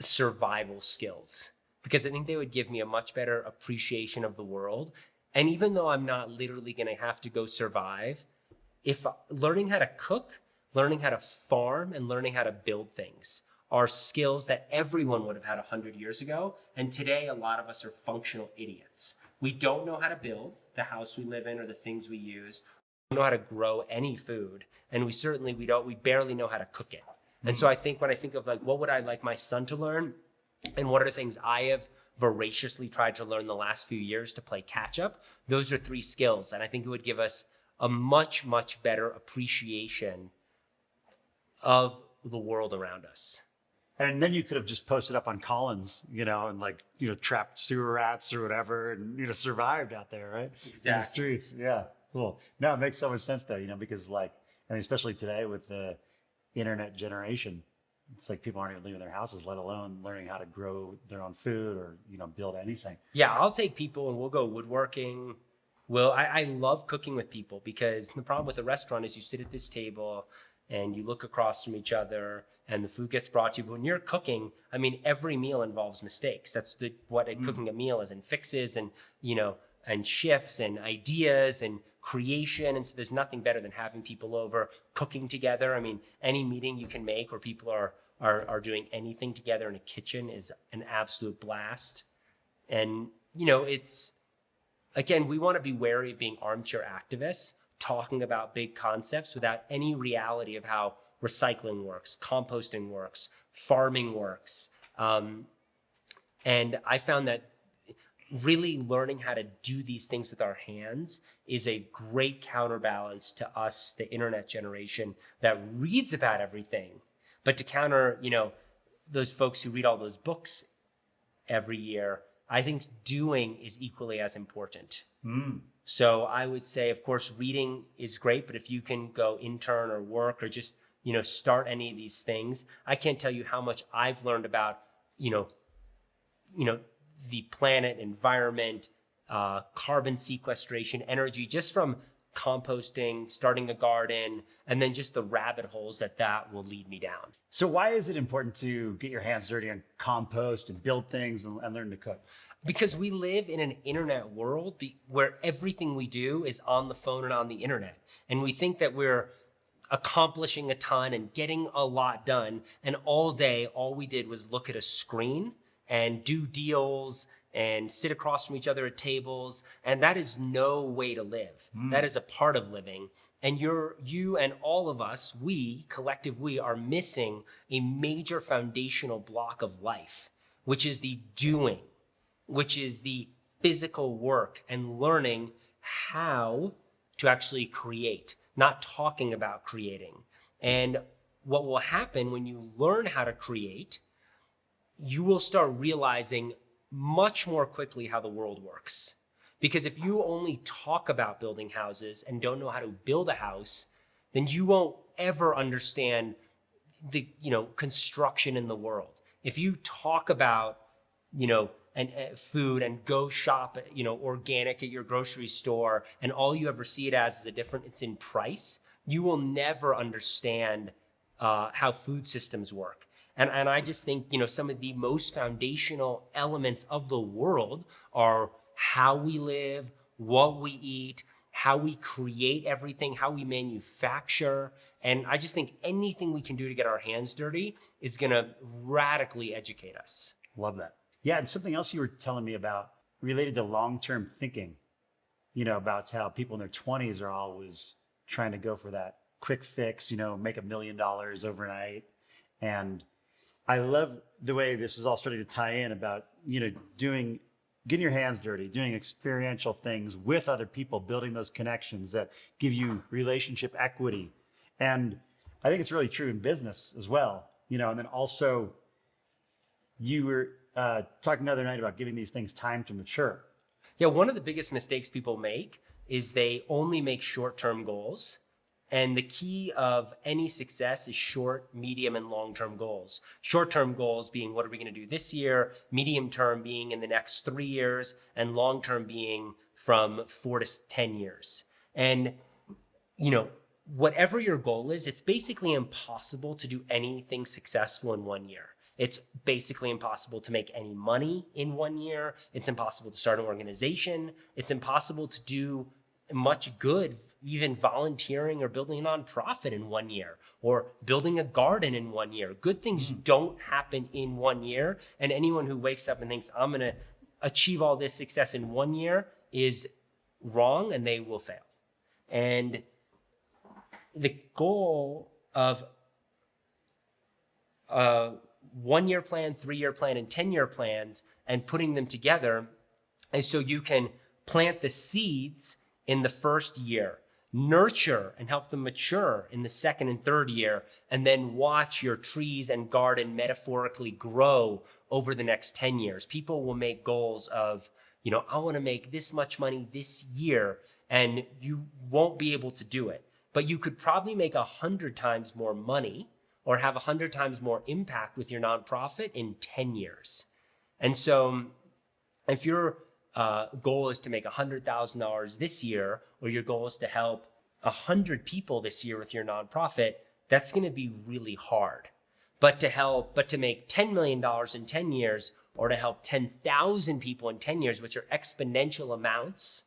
survival skills, because I think they would give me a much better appreciation of the world. And even though I'm not literally going to have to go survive, if learning how to cook, learning how to farm, and learning how to build things are skills that everyone would have had 100 years ago. And today, a lot of us are functional idiots. We don't know how to build the house we live in or the things we use. We don't know how to grow any food. And we barely know how to cook it. And so I think when I think of what would I like my son to learn, and what are things I have voraciously tried to learn the last few years to play catch up, those are 3 skills. And I think it would give us a much, much better appreciation of the world around us. And then you could have just posted up on Collins, and trapped sewer rats or whatever, and, survived out there, right? Exactly. In the streets. Yeah. Cool. No, it makes so much sense though, because especially today with the internet generation, it's like people aren't even leaving their houses, let alone learning how to grow their own food or, build anything. Yeah, I'll take people and we'll go woodworking. I love cooking with people, because the problem with a restaurant is you sit at this table and you look across from each other and the food gets brought to you. But when you're cooking, every meal involves mistakes. That's what cooking a meal is, and fixes and, and shifts and ideas and creation. And so there's nothing better than having people over, cooking together. Any meeting you can make where people are doing anything together in a kitchen is an absolute blast. And, again, we want to be wary of being armchair activists, talking about big concepts without any reality of how recycling works, composting works, farming works. And I found that really learning how to do these things with our hands is a great counterbalance to us, the internet generation that reads about everything. But to counter, those folks who read all those books every year, I think doing is equally as important. So I would say, of course, reading is great, but if you can go intern or work or just, start any of these things, I can't tell you how much I've learned about, the planet, environment, carbon sequestration, energy, just from composting, starting a garden, and then just the rabbit holes that will lead me down. So why is it important to get your hands dirty and compost and build things and learn to cook? Because we live in an internet world where everything we do is on the phone and on the internet. And we think that we're accomplishing a ton and getting a lot done. And all day, all we did was look at a screen and do deals and sit across from each other at tables. And that is no way to live. That is a part of living. And you and all of us, we are missing a major foundational block of life, which is the doing, which is the physical work and learning how to actually create, not talking about creating. And what will happen when you learn how to create, you will start realizing much more quickly how the world works. Because if you only talk about building houses and don't know how to build a house, then you won't ever understand the, construction in the world. If you talk about, and food and go shop, organic at your grocery store, and all you ever see it as is it's in price, you will never understand how food systems work. And I just think, some of the most foundational elements of the world are how we live, what we eat, how we create everything, how we manufacture. And I just think anything we can do to get our hands dirty is going to radically educate us. Love that. Yeah, and something else you were telling me about related to long-term thinking, about how people in their 20s are always trying to go for that quick fix, make $1 million overnight. And I love the way this is all starting to tie in about, doing getting your hands dirty, doing experiential things with other people, building those connections that give you relationship equity. And I think it's really true in business as well, and then also you were talking the other night about giving these things time to mature. Yeah, one of the biggest mistakes people make is they only make short-term goals. And the key of any success is short, medium, and long-term goals. Short-term goals being what are we going to do this year, medium-term being in the next 3 years, and long-term being from 4 to 10 years. And, whatever your goal is, it's basically impossible to do anything successful in 1 year. It's basically impossible to make any money in 1 year. It's impossible to start an organization. It's impossible to do much good, even volunteering or building a nonprofit in 1 year, or building a garden in 1 year. Good things don't happen in 1 year. And anyone who wakes up and thinks, I'm going to achieve all this success in 1 year is wrong, and they will fail. And the goal of a 1 year plan, 3 year plan, and 10-year plans and putting them together is so you can plant the seeds in the first year, nurture and help them mature in the second and third year, and then watch your trees and garden metaphorically grow over the next 10 years. People will make goals of, I want to make this much money this year, and you won't be able to do it. But you could probably make 100 times more money or have 100 times more impact with your nonprofit in 10 years. And so if your goal is to make $100,000 this year, or your goal is to help 100 people this year with your nonprofit, that's going to be really hard. But to make $10 million in 10 years, or to help 10,000 people in 10 years, which are exponential amounts,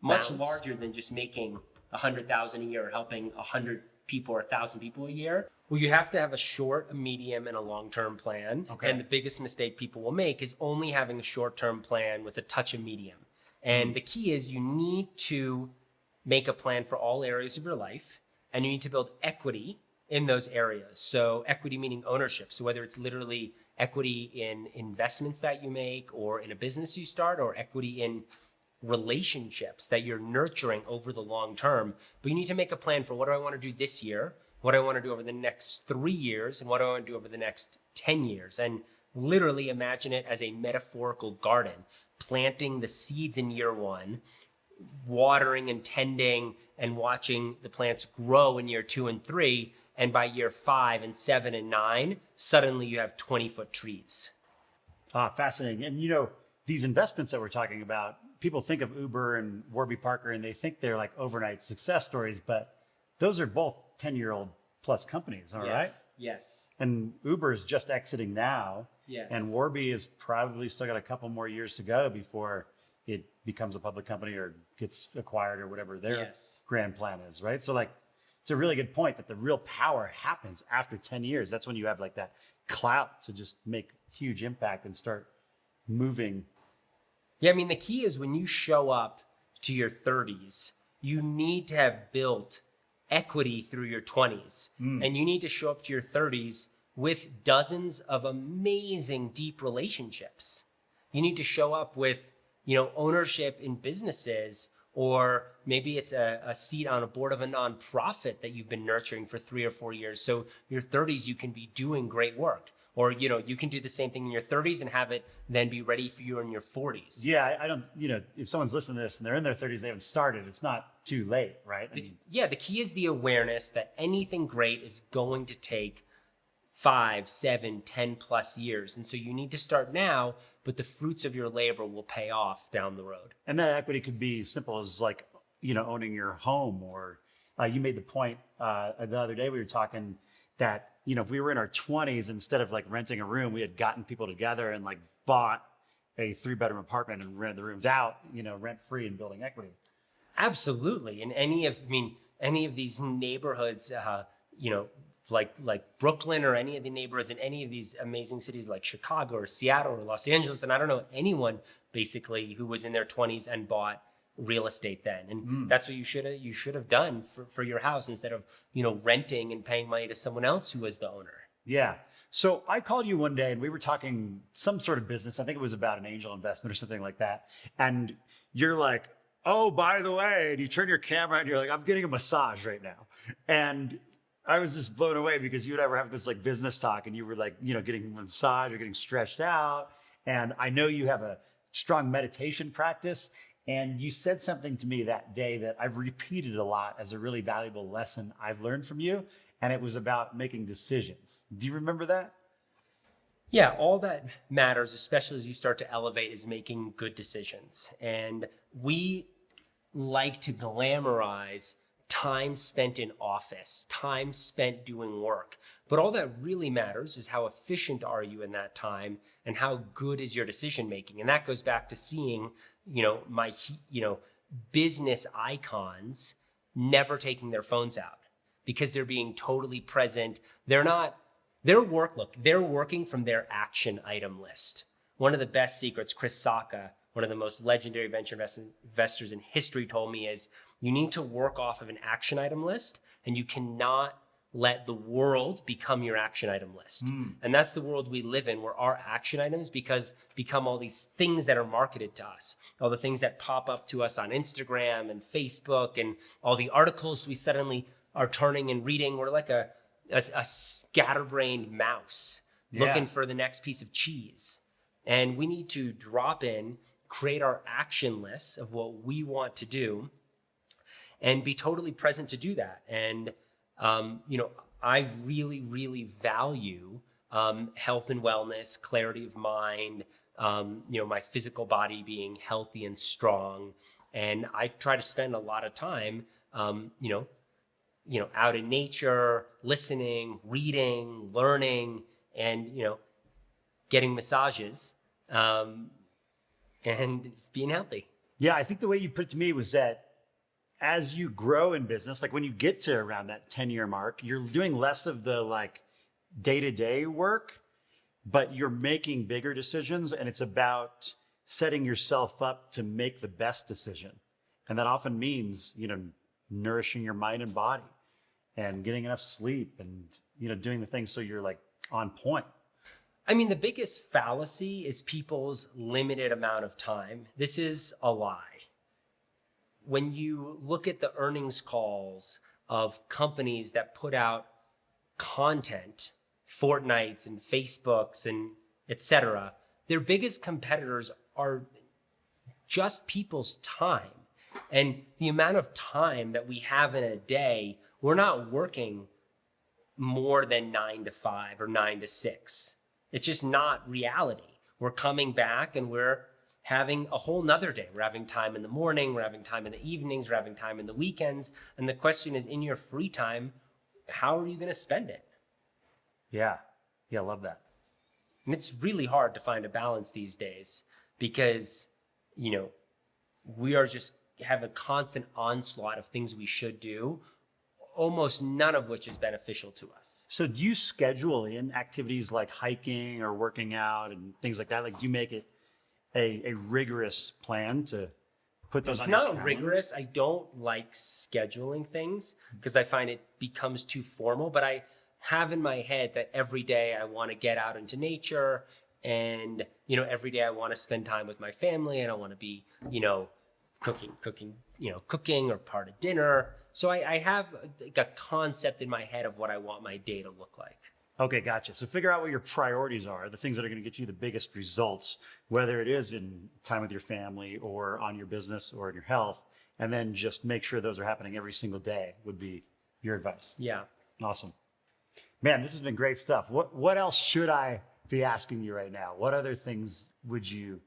much larger than just making 100,000 a year or helping 100 people or 1,000 people a year. Well, you have to have a short, a medium, and a long-term plan. Okay. And the biggest mistake people will make is only having a short-term plan with a touch of medium. And the key is you need to make a plan for all areas of your life, and you need to build equity in those areas. So equity meaning ownership. So whether it's literally equity in investments that you make, or in a business you start, or equity in relationships that you're nurturing over the long term. But you need to make a plan for what do I want to do this year, what do I want to do over the next 3 years, and what do I want to do over the next 10 years. And literally imagine it as a metaphorical garden, planting the seeds in year 1, watering and tending and watching the plants grow in year 2 and 3. And by year 5 and 7 and 9, suddenly you have 20-foot trees. Fascinating. And these investments that we're talking about, people think of Uber and Warby Parker and they think they're like overnight success stories, but those are both 10-year-old plus companies, all right? Yes. And Uber is just exiting now. Yes. And Warby is probably still got a couple more years to go before it becomes a public company or gets acquired or whatever their grand plan is, right? So it's a really good point that the real power happens after 10 years. That's when you have like that clout to just make huge impact and start moving. Yeah, I mean, the key is when you show up to your 30s, you need to have built equity through your 20s. And you need to show up to your 30s with dozens of amazing deep relationships. You need to show up with, ownership in businesses, or maybe it's a seat on a board of a nonprofit that you've been nurturing for 3 or 4 years. So your 30s, you can be doing great work. Or, you can do the same thing in your 30s and have it then be ready for you in your 40s. Yeah, I don't, if someone's listening to this and they're in their 30s, they haven't started, it's not too late, right? The key is the awareness that anything great is going to take 5, 7, 10 plus years. And so you need to start now, but the fruits of your labor will pay off down the road. And that equity could be simple as like, owning your home, or you made the point the other day we were talking that, if we were in our 20s, instead of like renting a room, we had gotten people together and like bought a 3-bedroom apartment and rented the rooms out, rent free, and building equity. Absolutely. In any of these neighborhoods, like Brooklyn, or any of the neighborhoods in any of these amazing cities like Chicago or Seattle or Los Angeles. And I don't know anyone basically who was in their 20s and bought real estate then. And that's what you should have done for your house, instead of, renting and paying money to someone else who was the owner. Yeah. So I called you one day and we were talking some sort of business. I think it was about an angel investment or something like that. And you're like, oh, by the way, and you turn your camera and you're like, I'm getting a massage right now. And I was just blown away because you and I were having this like business talk and you were like, getting a massage or getting stretched out. And I know you have a strong meditation practice. And you said something to me that day that I've repeated a lot as a really valuable lesson I've learned from you. And it was about making decisions. Do you remember that? Yeah, all that matters, especially as you start to elevate, is making good decisions. And we like to glamorize time spent in office, time spent doing work. But all that really matters is how efficient are you in that time and how good is your decision making. And that goes back to seeing, my, business icons never taking their phones out because they're being totally present. They're working from their action item list. One of the best secrets, Chris Sacca, one of the most legendary venture investors in history, told me is you need to work off of an action item list and you cannot let the world become your action item list. And that's the world we live in, where our action items become all these things that are marketed to us, all the things that pop up to us on Instagram and Facebook and all the articles we suddenly are turning and reading. We're like a scatterbrained mouse looking for the next piece of cheese. And we need to drop in, create our action lists of what we want to do and be totally present to do that. And, I really, really value health and wellness, clarity of mind, my physical body being healthy and strong. And I try to spend a lot of time, out in nature, listening, reading, learning, and, getting massages, and being healthy. Yeah, I think the way you put it to me was that as you grow in business, like when you get to around that 10-year mark, you're doing less of the like day-to-day work, but you're making bigger decisions, and it's about setting yourself up to make the best decision. And that often means, nourishing your mind and body and getting enough sleep and, doing the things so you're like on point. I mean, the biggest fallacy is people's limited amount of time. This is a lie. When you look at the earnings calls of companies that put out content, Fortnites and Facebooks and etc., their biggest competitors are just people's time. And the amount of time that we have in a day, we're not working more than 9 to 5 or 9 to 6. It's just not reality. We're coming back and we're having a whole nother day. We're having time in the morning, we're having time in the evenings, we're having time in the weekends. And the question is, in your free time, how are you going to spend it? Yeah. Yeah, I love that. And it's really hard to find a balance these days because, we are just have a constant onslaught of things we should do, almost none of which is beneficial to us. So do you schedule in activities like hiking or working out and things like that? Like, do you make it a rigorous plan to put those on your calendar? It's not rigorous. I don't like scheduling things because I find it becomes too formal, but I have in my head that every day I want to get out into nature and, every day I want to spend time with my family and I want to be, cooking or part of dinner. So I have a concept in my head of what I want my day to look like. Okay, gotcha. So figure out what your priorities are, the things that are going to get you the biggest results, whether it is in time with your family or on your business or in your health, and then just make sure those are happening every single day would be your advice. Yeah. Awesome. Man, this has been great stuff. What else should I be asking you right now? What other things would you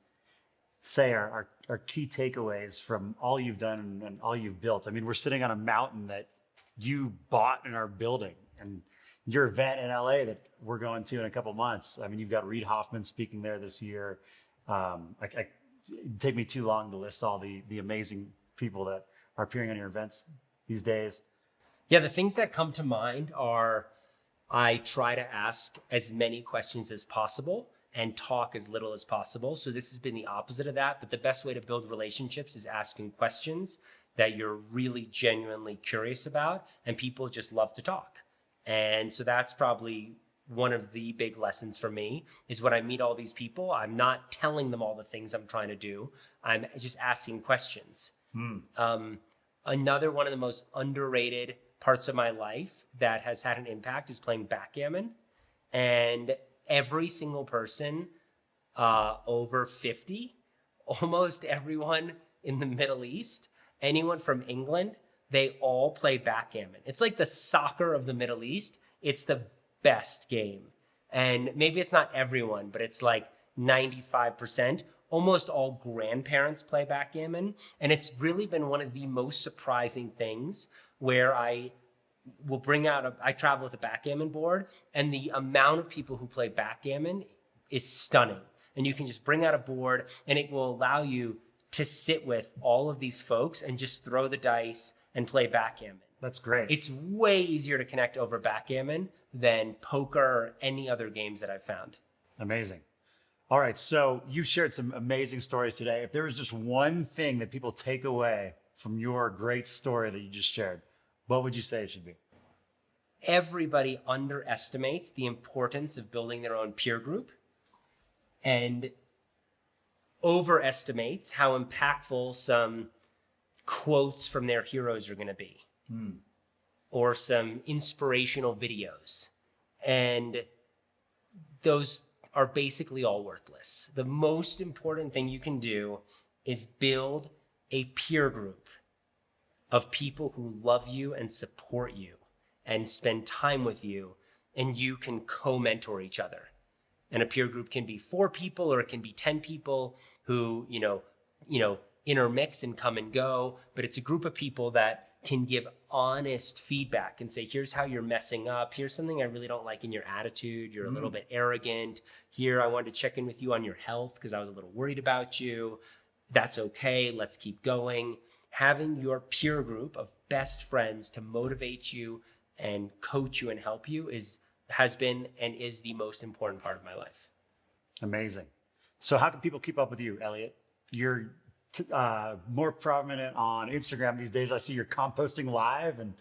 say are key takeaways from all you've done and all you've built? I mean, we're sitting on a mountain that you bought and are building, and your event in LA that we're going to in a couple months. I mean, you've got Reid Hoffman speaking there this year. It'd take me too long to list all the amazing people that are appearing on your events these days. Yeah, the things that come to mind are I try to ask as many questions as possible and talk as little as possible. So this has been the opposite of that. But the best way to build relationships is asking questions that you're really genuinely curious about, and people just love to talk. And so that's probably one of the big lessons for me is when I meet all these people, I'm not telling them all the things I'm trying to do. I'm just asking questions. Another one of the most underrated parts of my life that has had an impact is playing backgammon. And every single person over 50, almost everyone in the Middle East, anyone from England, they all play backgammon. It's like the soccer of the Middle East. It's the best game. And maybe it's not everyone, but it's like 95%. Almost all grandparents play backgammon. And it's really been one of the most surprising things where I will I travel with a backgammon board, and the amount of people who play backgammon is stunning. And you can just bring out a board and it will allow you to sit with all of these folks and just throw the dice and play backgammon. That's great. It's way easier to connect over backgammon than poker or any other games that I've found. Amazing. All right, so you shared some amazing stories today. If there was just one thing that people take away from your great story that you just shared, what would you say it should be? Everybody underestimates the importance of building their own peer group and overestimates how impactful some quotes from their heroes are going to be, or some inspirational videos. And those are basically all worthless. The most important thing you can do is build a peer group of people who love you and support you and spend time with you, and you can co-mentor each other. And a peer group can be 4 people or it can be 10 people who, intermix and come and go, but it's a group of people that can give honest feedback and say, here's how you're messing up. Here's something I really don't like in your attitude. You're a little bit arrogant. Here, I wanted to check in with you on your health because I was a little worried about you. That's okay. Let's keep going. Having your peer group of best friends to motivate you and coach you and help you has been and is the most important part of my life. Amazing. So how can people keep up with you, Elliott? You're more prominent on Instagram these days. I see you're composting live and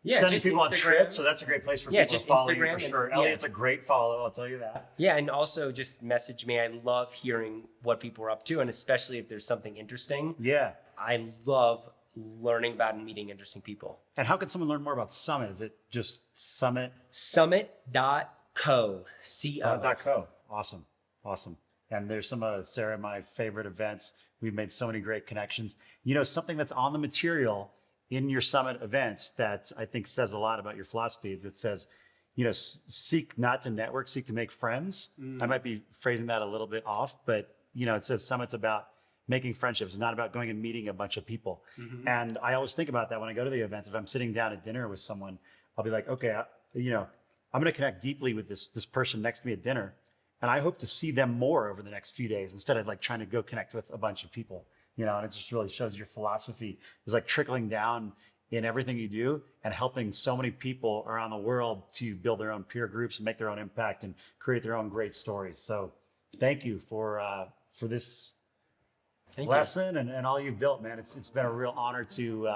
sending people on trips. So that's a great place for people to follow you for sure. Elliott's a great follow, I'll tell you that. Yeah, and also just message me. I love hearing what people are up to, and especially if there's something interesting. Yeah. I love learning about and meeting interesting people. And how can someone learn more about Summit? Is it just Summit? Summit.co. Summit.co. Awesome. And there's some of Sarah and my favorite events. We've made so many great connections. Something that's on the material in your Summit events that I think says a lot about your philosophy is it says, seek not to network, seek to make friends. I might be phrasing that a little bit off, but it says Summit's about making friendships. It's not about going and meeting a bunch of people. And I always think about that when I go to the events. If I'm sitting down at dinner with someone, I'll be like, okay, I'm going to connect deeply with this person next to me at dinner. And I hope to see them more over the next few days instead of like trying to go connect with a bunch of people, and it just really shows your philosophy is like trickling down in everything you do and helping so many people around the world to build their own peer groups and make their own impact and create their own great stories. So thank you for this lesson and all you've built, man. It's been a real honor to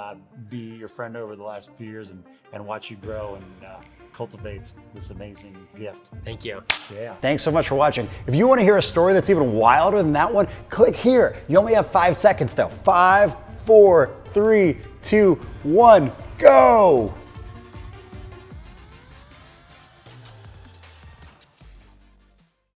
be your friend over the last few years and watch you grow and cultivate this amazing gift. Thank you. Yeah. Thanks so much for watching. If you want to hear a story that's even wilder than that one, click here. You only have 5 seconds though. 5, 4, 3, 2, 1, go.